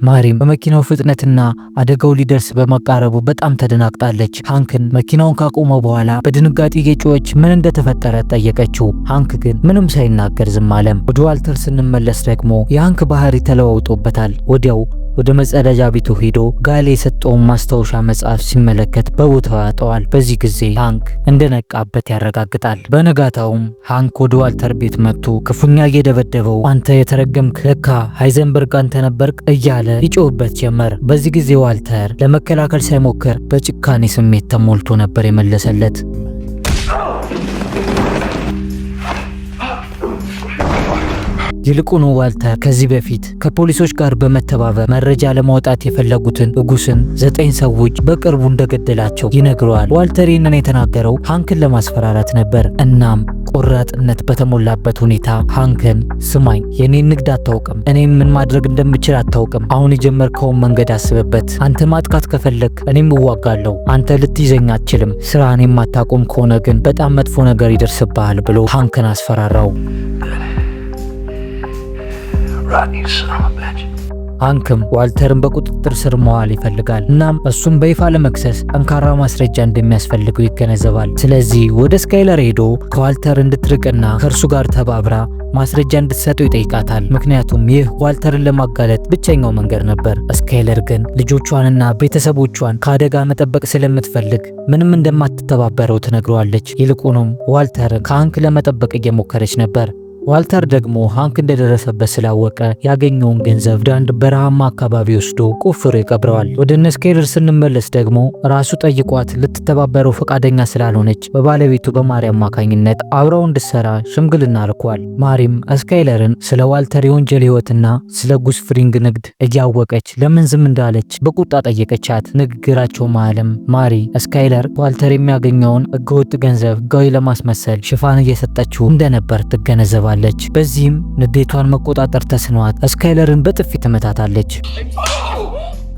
ማሪም በመኪናው ፍጥነትና አደጋው ሊደርስ በመቃረቡ በጣም ተደናግጣለች። ሃንክን መኪናውን ካቆመው በኋላ በድንጋጤ እየጮኸች ምን እንደተፈጠረ ጠየቀችው። ሃንክ ግን ምንም ሳይናገር ዝም አለም። ወደ ዋልተር ስንመለስ ደግሞ የሃንክ ባህሪ ተለዋውጦበታል። ወዲያው ወደ መጸዳጃ ቤቱ ሄዶ ጋሌ የሰጠውን ማስታወሻ መጽሐፍ ሲመለከት በቦታው ያጠዋል። በዚህ ጊዜ ሃንክ እንደነቃበት ያረጋግጣል። በነጋታውም ሃንክ ወደ ዋልተር ቤት መጥቶ ክፉኛ እየደበደበው አንተ የተረገምክ ለካ ሃይዘንበርግ አንተ ነበርክ እያለ ይጮህበት ጀመር። በዚህ ጊዜ ዋልተር ለመከላከል ሳይሞክር በጭካኔ ስሜት ተሞልቶ ነበር የመለሰለት። ይልቁኑ ዋልተር ከዚህ በፊት ከፖሊሶች ጋር በመተባበር መረጃ ለማውጣት የፈለጉትን ንጉስን 9 ሰዎች በቅርቡ እንደገደላቸው ይነግረዋል። ዋልተር ይህንን የተናገረው ሃንክን ለማስፈራራት ነበር። እናም ቆራጥነት በተሞላበት ሁኔታ ሃንክን ስማኝ፣ የኔን ንግድ አታውቅም፣ እኔም ምን ማድረግ እንደምችል አታውቅም። አሁን የጀመርከውን መንገድ አስብበት። አንተ ማጥቃት ከፈለክ እኔም እዋጋለሁ። አንተ ልትይዘኝ አትችልም። ስራን የማታቆም ከሆነ ግን በጣም መጥፎ ነገር ይደርስብሃል ብሎ ሃንክን አስፈራራው። ሃንክም ዋልተርን በቁጥጥር ስር መዋል ይፈልጋል። እናም እሱም በይፋ ለመክሰስ ጠንካራ ማስረጃ እንደሚያስፈልገው ይገነዘባል። ስለዚህ ወደ ስካይለር ሄዶ ከዋልተር እንድትርቅና ከእርሱ ጋር ተባብራ ማስረጃ እንድትሰጠው ይጠይቃታል። ምክንያቱም ይህ ዋልተርን ለማጋለጥ ብቸኛው መንገድ ነበር። ስካይለር ግን ልጆቿንና ቤተሰቦቿን ከአደጋ መጠበቅ ስለምትፈልግ ምንም እንደማትተባበረው ትነግረዋለች። ይልቁንም ዋልተርን ከሃንክ ለመጠበቅ እየሞከረች ነበር። ዋልተር ደግሞ ሃንክ እንደደረሰበት ስላወቀ ያገኘውን ገንዘብ ወደ አንድ በረሃማ አካባቢ ወስዶ ቆፍሮ ይቀብረዋል። ወደ ስካይለር ስንመለስ ደግሞ ራሱ ጠይቋት ልትተባበረው ፈቃደኛ ስላልሆነች በባለቤቱ በማሪ አማካኝነት አብረው እንድትሰራ ሽምግልና ልኳል። ማሪም ስካይለርን ስለ ዋልተር የወንጀል ህይወትና ስለ ጉስ ፍሪንግ ንግድ እያወቀች ለምን ዝም እንዳለች በቁጣ ጠየቀቻት። ንግግራቸው መሃልም ማሪ ስካይለር ዋልተር የሚያገኘውን ህገወጥ ገንዘብ ህጋዊ ለማስመሰል ሽፋን እየሰጠችው እንደነበር ትገነዘባለች። በዚህም ንዴቷን መቆጣጠር ተስኗት ስካይለርን በጥፊ ትመታታለች።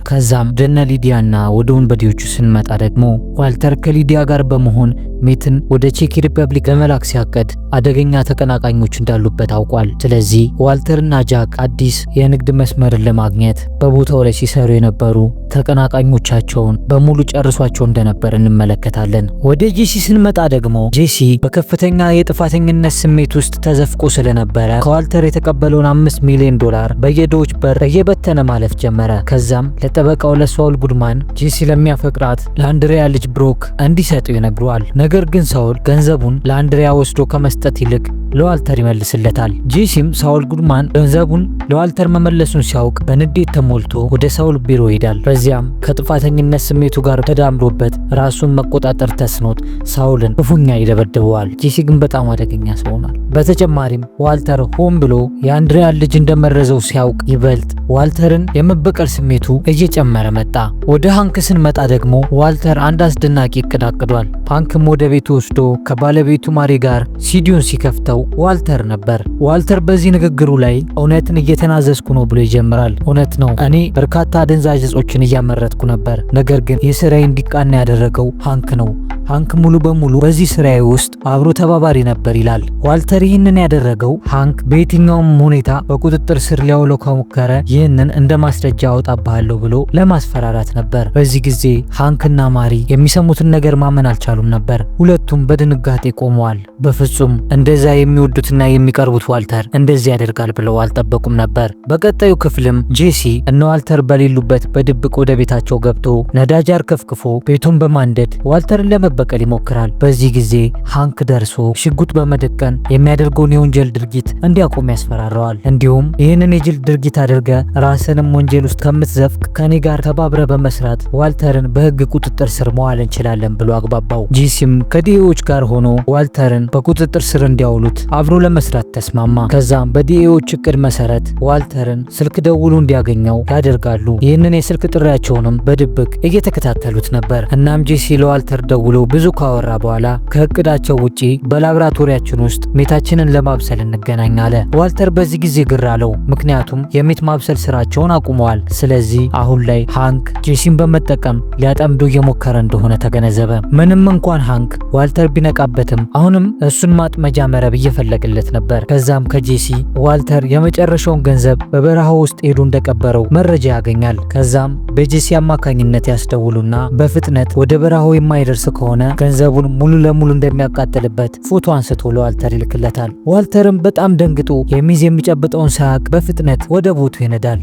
ከዛም ደነ ሊዲያና ወደ ወንበዴዎቹ ስንመጣ ደግሞ ዋልተር ከሊዲያ ጋር በመሆን ሜትን ወደ ቼክ ሪፐብሊክ ለመላክ ሲያቀድ አደገኛ ተቀናቃኞች እንዳሉበት አውቋል። ስለዚህ ዋልተርና ጃክ አዲስ የንግድ መስመርን ለማግኘት በቦታው ላይ ሲሰሩ የነበሩ ተቀናቃኞቻቸውን በሙሉ ጨርሷቸው እንደነበር እንመለከታለን። ወደ ጄሲ ስንመጣ ደግሞ ጄሲ በከፍተኛ የጥፋተኝነት ስሜት ውስጥ ተዘፍቆ ስለነበረ ከዋልተር የተቀበለውን $5 ሚሊዮን በየዶች በር እየበተነ ማለፍ ጀመረ። ከዛም ለጠበቃው ለሳውል ጉድማን ጄሲ ለሚያፈቅራት ለአንድሪያ ልጅ ብሮክ እንዲሰጠው ይነግረዋል። ነገር ግን ሳውል ገንዘቡን ለአንድሪያ ወስዶ ከመስጠት ይልቅ ለዋልተር ይመልስለታል። ጄሲም ሳውል ጉድማን ገንዘቡን ለዋልተር መመለሱን ሲያውቅ በንዴት ተሞልቶ ወደ ሳውል ቢሮ ይሄዳል። በዚያም ከጥፋተኝነት ስሜቱ ጋር ተዳምሮበት ራሱን መቆጣጠር ተስኖት ሳውልን ክፉኛ ይደበድበዋል። ጄሲ ግን በጣም አደገኛ ሰው ሆኗል። በተጨማሪም ዋልተር ሆን ብሎ የአንድሪያን ልጅ እንደመረዘው ሲያውቅ ይበልጥ ዋልተርን የመበቀል ስሜቱ እየጨመረ መጣ። ወደ ሃንክ ስንመጣ ደግሞ ዋልተር አንድ አስደናቂ እቅድ አቅዷል። ሃንክም ወደ ቤቱ ወስዶ ከባለቤቱ ማሪ ጋር ሲዲውን ሲከፍተው ዋልተር ነበር። ዋልተር በዚህ ንግግሩ ላይ እውነትን እየተናዘዝኩ ነው ብሎ ይጀምራል። እውነት ነው፣ እኔ በርካታ አደንዛዥ እጾችን እያመረትኩ ነበር። ነገር ግን የስራዬ እንዲቃና ያደረገው ሃንክ ነው። ሃንክ ሙሉ በሙሉ በዚህ ስራዬ ውስጥ አብሮ ተባባሪ ነበር ይላል። ዋልተር ይህንን ያደረገው ሃንክ በየትኛውም ሁኔታ በቁጥጥር ስር ሊያውለው ከሞከረ ይህንን እንደ ማስረጃ አወጣብሃለሁ ብሎ ለማስፈራራት ነበር። በዚህ ጊዜ ሃንክና ማሪ የሚሰሙትን ነገር ማመን አልቻሉም ነበር። ሁለቱም በድንጋጤ ቆመዋል። በፍጹም እንደዛ የሚወዱትና የሚቀርቡት ዋልተር እንደዚህ ያደርጋል ብለው አልጠበቁም ነበር። በቀጣዩ ክፍልም ጄሲ እነ ዋልተር በሌሉበት በድብቅ ወደ ቤታቸው ገብቶ ነዳጅ አርከፍክፎ ቤቱን በማንደድ ዋልተርን ለመበቀል ይሞክራል። በዚህ ጊዜ ሃንክ ደርሶ ሽጉጥ በመደቀን የሚያደርገውን የወንጀል ድርጊት እንዲያቆም ያስፈራረዋል። እንዲሁም ይህንን የጅል ድርጊት አድርገ ራስንም ወንጀል ውስጥ ከምትዘፍቅ ከኔ ጋር ተባብረ በመስራት ዋልተርን በህግ ቁጥጥር ስር መዋል እንችላለን ብሎ አግባባው። ጄሲም ከዲኤዎች ጋር ሆኖ ዋልተርን በቁጥጥር ስር እንዲያውሉት አብሮ ለመስራት ተስማማ። ከዛም በዲኤዎች እቅድ መሰረት ዋልተርን ስልክ ደውሎ እንዲያገኘው ያደርጋሉ። ይህንን የስልክ ጥሪያቸውንም በድብቅ እየተከታተሉት ነበር። እናም ጄሲ ለዋልተር ደውሎ ብዙ ካወራ በኋላ ከእቅዳቸው ውጪ በላብራቶሪያችን ውስጥ ሜታችንን ለማብሰል እንገናኝ አለ። ዋልተር በዚህ ጊዜ ግር አለው፣ ምክንያቱም የሜት ማብሰል ስራቸውን አቁመዋል። ስለዚህ አሁን ላይ ሃንክ ጄሲን በመጠቀም ሊያጠምዶ እየሞከረ እንደሆነ ተገነዘበ። ምንም እንኳን ሃንክ ዋልተር ቢነቃበትም አሁንም እሱን ማጥመጃ መረብ እየፈለገለት ነበር። ከዛም ከጄሲ ዋልተር የመጨረሻውን ገንዘብ በበረሃ ውስጥ ሄዶ እንደቀበረው መረጃ ያገኛል። ከዛም በጄሲ አማካኝነት ያስደውሉና በፍጥነት ወደ በረሃው የማይደርስ ከሆነ ገንዘቡን ሙሉ ለሙሉ እንደሚያቃጥልበት ፎቶ አንስቶ ለዋልተር ይልክለታል። ዋልተርም በጣም ደንግጦ የሚዝ የሚጨብጠውን ሳያቅ በፍጥነት ወደ ቦቱ ይነዳል።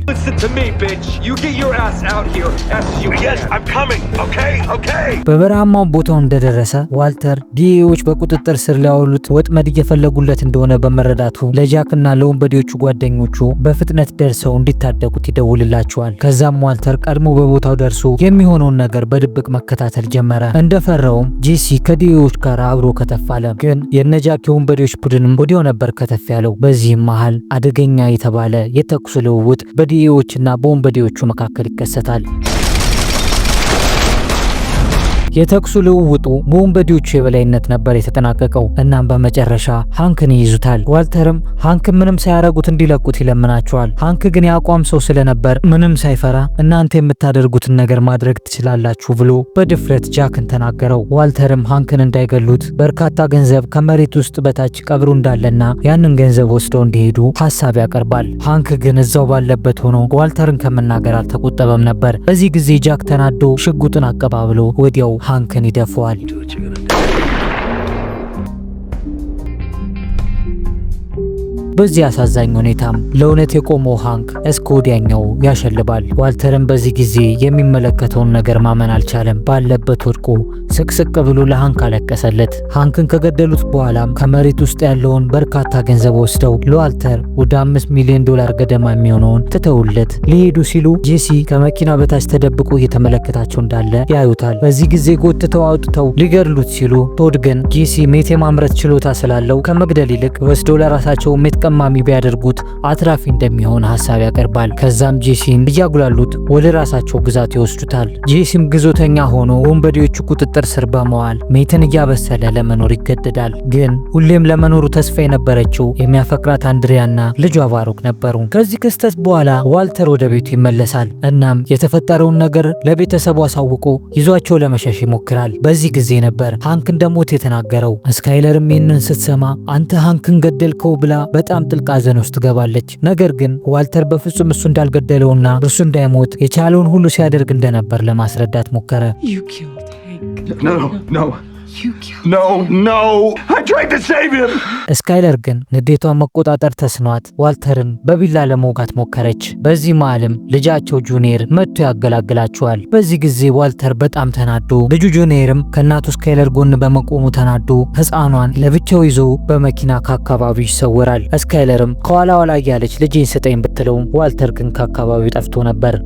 በበረሃማው ቦታው እንደደረሰ ዋልተር ዲኤዎች በቁጥጥር ስር ሊያውሉት ወጥመድ እየፈለጉለት እንደሆነ በመረዳቱ ለጃክና ለወንበዴዎቹ ጓደኞቹ በፍጥነት ደርሰው እንዲታደጉት ይደውልላቸዋል። ከዛም ዋልተር ቀድሞ በቦታው ደርሶ የሚሆነውን ነገር በድብቅ መከታተል ጀመረ። እንደፈራውም ጄሲ ከዲኤዎች ጋር አብሮ ከተፍ አለ። ግን የነጃክ የወንበዴዎች ቡድንም ወዲያው ነበር ከተፍ ያለው። በዚህም መሃል አደገኛ የተባለ የተኩስ ልውውጥ በዲኤዎችና በወንበዴዎቹ መካከል ይከሰታል። የተኩሱ ልውውጡ በወንበዴዎቹ የበላይነት ነበር የተጠናቀቀው። እናም በመጨረሻ ሃንክን ይይዙታል። ዋልተርም ሃንክ ምንም ሳያረጉት እንዲለቁት ይለምናቸዋል። ሃንክ ግን የአቋም ሰው ስለነበር ምንም ሳይፈራ እናንተ የምታደርጉትን ነገር ማድረግ ትችላላችሁ ብሎ በድፍረት ጃክን ተናገረው። ዋልተርም ሃንክን እንዳይገሉት በርካታ ገንዘብ ከመሬት ውስጥ በታች ቀብሩ እንዳለና ያንን ገንዘብ ወስደው እንዲሄዱ ሀሳብ ያቀርባል። ሃንክ ግን እዛው ባለበት ሆኖ ዋልተርን ከመናገር አልተቆጠበም ነበር። በዚህ ጊዜ ጃክ ተናዶ ሽጉጥን አቀባብሎ ወዲያው ሃንክን ይደፈዋል። በዚህ አሳዛኝ ሁኔታም ለእውነት የቆመው ሃንክ እስከ ወዲያኛው ያሸልባል። ዋልተርም በዚህ ጊዜ የሚመለከተውን ነገር ማመን አልቻለም። ባለበት ወድቆ ስቅስቅ ብሎ ለሃንክ አለቀሰለት። ሃንክን ከገደሉት በኋላም ከመሬት ውስጥ ያለውን በርካታ ገንዘብ ወስደው ለዋልተር ወደ $5 ሚሊዮን ገደማ የሚሆነውን ትተውለት ሊሄዱ ሲሉ ጄሲ ከመኪና በታች ተደብቆ እየተመለከታቸው እንዳለ ያዩታል። በዚህ ጊዜ ጎትተው አውጥተው ሊገድሉት ሲሉ ቶድ ግን ጄሲ ሜት የማምረት ችሎታ ስላለው ከመግደል ይልቅ ወስደው ለራሳቸው ሜት ቀማሚ ቢያደርጉት አትራፊ እንደሚሆን ሀሳብ ያቀርባል። ከዛም ጄሲን እያጉላሉት ወደ ራሳቸው ግዛት ይወስዱታል። ጄሲም ግዞተኛ ሆኖ ወንበዴዎቹ ቁጥጥር ስር በመዋል ሜትን እያበሰለ ለመኖር ይገደዳል። ግን ሁሌም ለመኖሩ ተስፋ የነበረችው የሚያፈቅራት አንድሪያና ልጇ ባሮክ ነበሩ። ከዚህ ክስተት በኋላ ዋልተር ወደ ቤቱ ይመለሳል። እናም የተፈጠረውን ነገር ለቤተሰቡ አሳውቆ ይዟቸው ለመሸሽ ይሞክራል። በዚህ ጊዜ ነበር ሃንክ እንደሞት የተናገረው። ስካይለርም ይህንን ስትሰማ አንተ ሃንክን ገደልከው ብላ በጣም ጥልቅ ሐዘን ውስጥ ገባለች። ነገር ግን ዋልተር በፍጹም እሱ እንዳልገደለውና እሱ እንዳይሞት የቻለውን ሁሉ ሲያደርግ እንደነበር ለማስረዳት ሞከረ። ስካይለር ግን ንዴቷን መቆጣጠር ተስኗት ዋልተርን በቢላ ለመውጋት ሞከረች። በዚህ መሃልም ልጃቸው ጁኒየር መጥቶ ያገላግላቸዋል። በዚህ ጊዜ ዋልተር በጣም ተናዶ ልጁ ጁኒየርም ከእናቱ ስካይለር ጎን በመቆሙ ተናዶ ሕፃኗን ለብቻው ይዞ በመኪና ከአካባቢው ይሰወራል። ስካይለርም ከኋላ ኋላ እያለች ልጄን ስጠኝ ብትለውም ዋልተር ግን ከአካባቢው ጠፍቶ ነበር።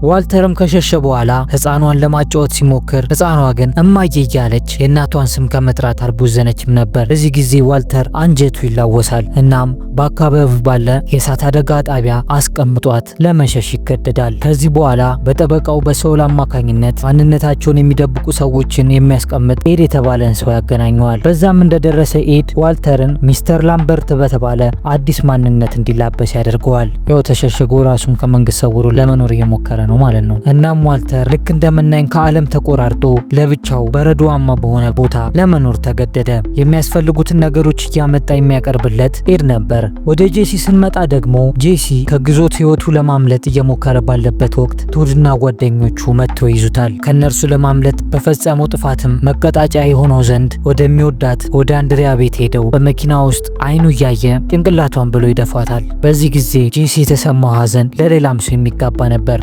ዋልተርም ከሸሸ በኋላ ሕፃኗን ለማጫወት ሲሞክር ሕፃኗ ግን እማዬ እያለች የእናቷን ስም ከመጥራት አልቦዘነችም ነበር። በዚህ ጊዜ ዋልተር አንጀቱ ይላወሳል። እናም በአካባቢው ባለ የእሳት አደጋ ጣቢያ አስቀምጧት ለመሸሽ ይገደዳል። ከዚህ በኋላ በጠበቃው በሶል አማካኝነት ማንነታቸውን የሚደብቁ ሰዎችን የሚያስቀምጥ ኤድ የተባለን ሰው ያገናኘዋል። በዛም እንደደረሰ ኤድ ዋልተርን ሚስተር ላምበርት በተባለ አዲስ ማንነት እንዲላበስ ያደርገዋል። ያው ተሸሽጎ ራሱን ከመንግስት ሰውሮ ለመኖር እየሞከረ ነው ማለት ነው። እናም ዋልተር ልክ እንደምናኝ ከዓለም ተቆራርጦ ለብቻው በረዶማ በሆነ ቦታ ለመኖር ተገደደ። የሚያስፈልጉትን ነገሮች እያመጣ የሚያቀርብለት ኤድ ነበር። ወደ ጄሲ ስንመጣ ደግሞ ጄሲ ከግዞት ህይወቱ ለማምለጥ እየሞከረ ባለበት ወቅት ቶድና ጓደኞቹ መጥተው ይዙታል። ከነርሱ ለማምለጥ በፈጸመው ጥፋትም መቀጣጫ የሆነው ዘንድ ወደሚወዳት ወደ አንድሪያ ቤት ሄደው በመኪና ውስጥ አይኑ እያየ ጭንቅላቷን ብሎ ይደፋታል። በዚህ ጊዜ ጄሲ የተሰማው ሀዘን ለሌላም ሰው የሚጋባ ነበር።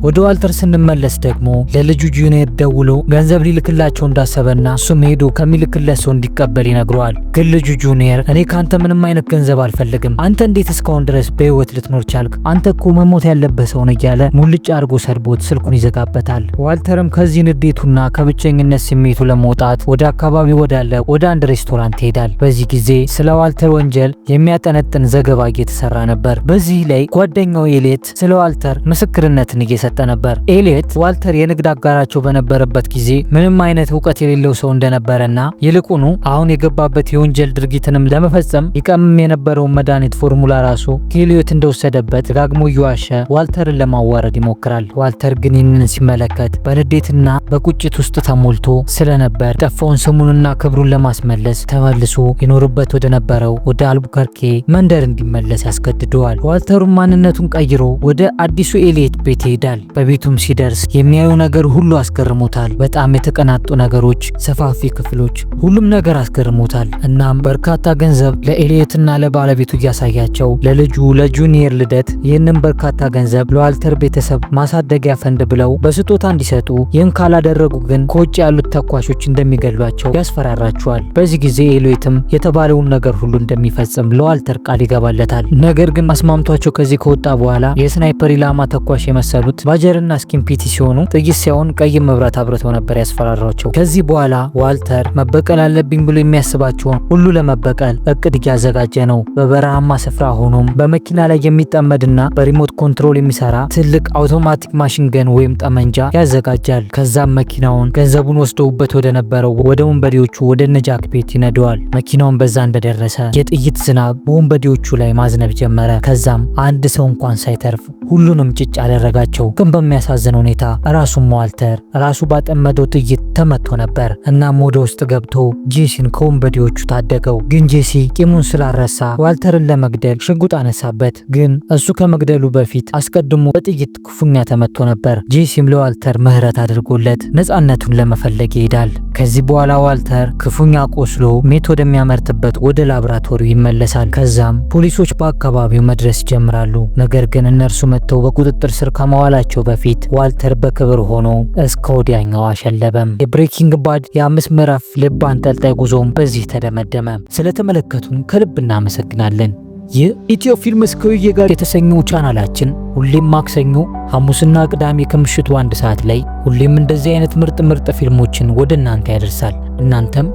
ወደ ዋልተር ስንመለስ ደግሞ ለልጁ ጁኒየር ደውሎ ገንዘብ ሊልክላቸው እንዳሰበና እሱም ሄዶ ከሚልክለት ሰው እንዲቀበል ይነግረዋል። ግን ልጁ ጁኒየር እኔ ካንተ ምንም አይነት ገንዘብ አልፈልግም፣ አንተ እንዴት እስካሁን ድረስ በህይወት ልትኖር ቻልክ? አንተ እኮ መሞት ያለበት ሰው ነው እያለ ሙልጭ አድርጎ ሰድቦት ስልኩን ይዘጋበታል። ዋልተርም ከዚህ ንዴቱና ከብቸኝነት ስሜቱ ለመውጣት ወደ አካባቢ ወዳለ ወደ አንድ ሬስቶራንት ይሄዳል። በዚህ ጊዜ ስለ ዋልተር ወንጀል የሚያጠነጥን ዘገባ እየተሰራ ነበር። በዚህ ላይ ጓደኛው ኤሌት ስለ ዋልተር ምስክርነትን እየሰጠ ነበር። ኤሌት ዋልተር የንግድ አጋራቸው በነበረበት ጊዜ ምንም አይነት እውቀት የሌለው ሰው እንደነበረና ይልቁኑ አሁን የገባበት የወንጀል ድርጊትንም ለመፈጸም ይቀምም የነበረውን መድኃኒት ፎርሙላ ራሱ ከኤሌት እንደወሰደበት ደጋግሞ እየዋሸ ዋልተርን ለማዋረድ ይሞክራል። ዋልተር ግን ይህንን ሲመለከት በንዴትና በቁጭት ውስጥ ተሞልቶ ስለነበር ጠፋውን ስሙንና ክብሩን ለማስመለስ ተመልሶ ይኖርበት ወደ ነበረው ወደ አልቡከርኬ መንደር እንዲመለስ ያስገድደዋል። ዋልተሩም ማንነቱን ቀይሮ ወደ አዲሱ ኤሌት ቤት ይሄዳል። በቤቱም ሲደርስ የሚያዩ ነገር ሁሉ አስገርሞታል። በጣም የተቀናጡ ነገሮች፣ ሰፋፊ ክፍሎች፣ ሁሉም ነገር አስገርሞታል። እናም በርካታ ገንዘብ ለኤሌትና ለባለቤቱ እያሳያቸው ለልጁ ለጁኒየር ልደት ይህንን በርካታ ገንዘብ ለዋልተር ቤተሰብ ማሳደጊያ ፈንድ ብለው በስጦታ እንዲሰጡ፣ ይህን ካላደረጉ ግን ከውጭ ያሉት ተኳሾች እንደሚገሏቸው ያስፈራራቸዋል። በዚህ ጊዜ ኤሌትም የተባለውን ነገር ሁሉ እንደሚፈጽም ለዋልተር ቃል ይገባለታል። ነገር ግን አስማምቷቸው ከዚህ ከወጣ በኋላ የስናይፐር ኢላማ ተኳሽ የመሰሉት ባጀርና ስኪምፒቲ ሲሆኑ ጥይት ሳይሆን ቀይ መብራት አብርተው ነበር ያስፈራራቸው። ከዚህ በኋላ ዋልተር መበቀል አለብኝ ብሎ የሚያስባቸውን ሁሉ ለመበቀል እቅድ እያዘጋጀ ነው። በበረሃማ ስፍራ ሆኖም በመኪና ላይ የሚጠመድና በሪሞት ኮንትሮል የሚሰራ ትልቅ አውቶማቲክ ማሽን ገን ወይም ጠመንጃ ያዘጋጃል። ከዛም መኪናውን ገንዘቡን ወስደውበት ወደ ነበረው ወደ ወንበዴዎቹ ወደ ነጃክ ቤት ይነደዋል። መኪናውን በዛ እንደደረሰ የጥይት ዝናብ በወንበዴዎቹ ላይ ማዝነብ ጀመረ። ከዛም አንድ ሰው እንኳን ሳይተርፍ ሁሉንም ጭጭ አደረጋቸው። ግን በሚያሳዝን ሁኔታ ራሱም ዋልተር ራሱ ባጠመደው ጥይት ተመቶ ነበር። እናም ወደ ውስጥ ገብቶ ጄሲን ከወንበዴዎቹ ታደገው። ግን ጄሲ ቂሙን ስላረሳ ዋልተርን ለመግደል ሽጉጥ አነሳበት። ግን እሱ ከመግደሉ በፊት አስቀድሞ በጥይት ክፉኛ ተመቶ ነበር። ጄሲም ለዋልተር ምህረት አድርጎለት ነፃነቱን ለመፈለግ ይሄዳል። ከዚህ በኋላ ዋልተር ክፉኛ ቆስሎ ሜት ወደሚያመርትበት ወደ ላብራቶሪው ይመለሳል። ከዛም ፖሊሶች በአካባቢው መድረስ ይጀምራሉ። ነገር ግን እነርሱ መጥተው በቁጥጥር ስር ከመዋላቸው በፊት ዋልተር በክብር ሆኖ እስከ ወዲያኛው አሸለበም። የብሬኪንግ ባድ የ5 ምዕራፍ ልብ አንጠልጣይ ጉዞም በዚህ ተደመደመ። ስለተመለከቱን ከልብ እናመሰግናለን። ይህ ኢትዮ ፊልምስ ከውዬ ጋር የተሰኘው ቻናላችን ሁሌም ማክሰኞ፣ ሐሙስና ቅዳሜ ከምሽቱ 1 ሰዓት ላይ ሁሌም እንደዚህ አይነት ምርጥ ፊልሞችን ወደ እናንተ ያደርሳል። እናንተም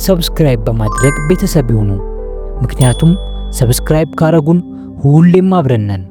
ሰብስክራይብ በማድረግ ቤተሰብ ይሁኑ። ምክንያቱም ሰብስክራይብ ካረጉን ሁሌም አብረን ነን።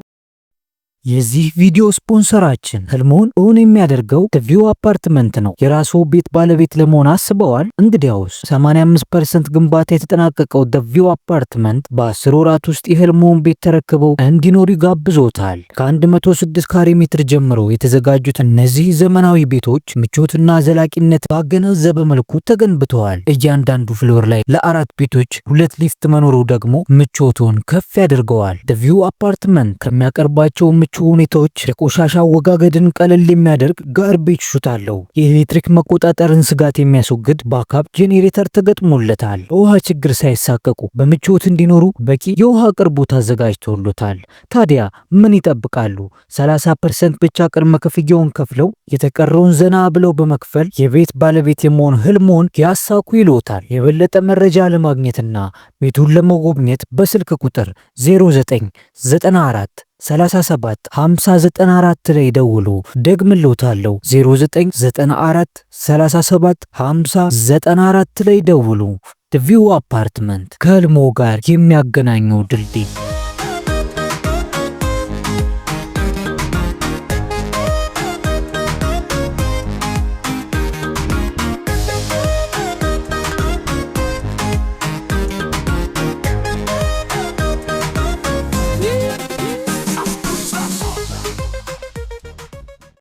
የዚህ ቪዲዮ ስፖንሰራችን ህልሞን እውን የሚያደርገው ቪው አፓርትመንት ነው። የራስዎ ቤት ባለቤት ለመሆን አስበዋል? እንግዲያውስ 85% ግንባታ የተጠናቀቀው ቪው አፓርትመንት በ10 ወራት ውስጥ የህልሞን ቤት ተረክበው እንዲኖሩ ይጋብዞታል። ከ106 ካሬ ሜትር ጀምሮ የተዘጋጁት እነዚህ ዘመናዊ ቤቶች ምቾትና ዘላቂነት ባገናዘበ መልኩ ተገንብተዋል። እያንዳንዱ ፍሎር ላይ ለ4 ቤቶች 2 ሊፍት መኖሩ ደግሞ ምቾቱን ከፍ ያደርገዋል። ቪው አፓርትመንት ከሚያቀርባቸው ሁኔታዎች የቆሻሻ አወጋገድን ቀለል የሚያደርግ ጋርቤጅ ሹት አለው። የኤሌክትሪክ መቆጣጠርን ስጋት የሚያስወግድ ባካፕ ጄኔሬተር ተገጥሞለታል። በውሃ ችግር ሳይሳቀቁ በምቾት እንዲኖሩ በቂ የውሃ አቅርቦት አዘጋጅቶሎታል። ታዲያ ምን ይጠብቃሉ? 30% ብቻ ቅድመ ክፍያውን ከፍለው የተቀረውን ዘና ብለው በመክፈል የቤት ባለቤት የመሆን ህልሞን ያሳኩ ይሎታል። የበለጠ መረጃ ለማግኘትና ቤቱን ለመጎብኘት በስልክ ቁጥር 0994 37 5094 ላይ ደውሉ። ደግምልዎታለሁ 0994 37 5094 ላይ ደውሉ። ቪው አፓርትመንት ከህልሞ ጋር የሚያገናኘው ድልድይ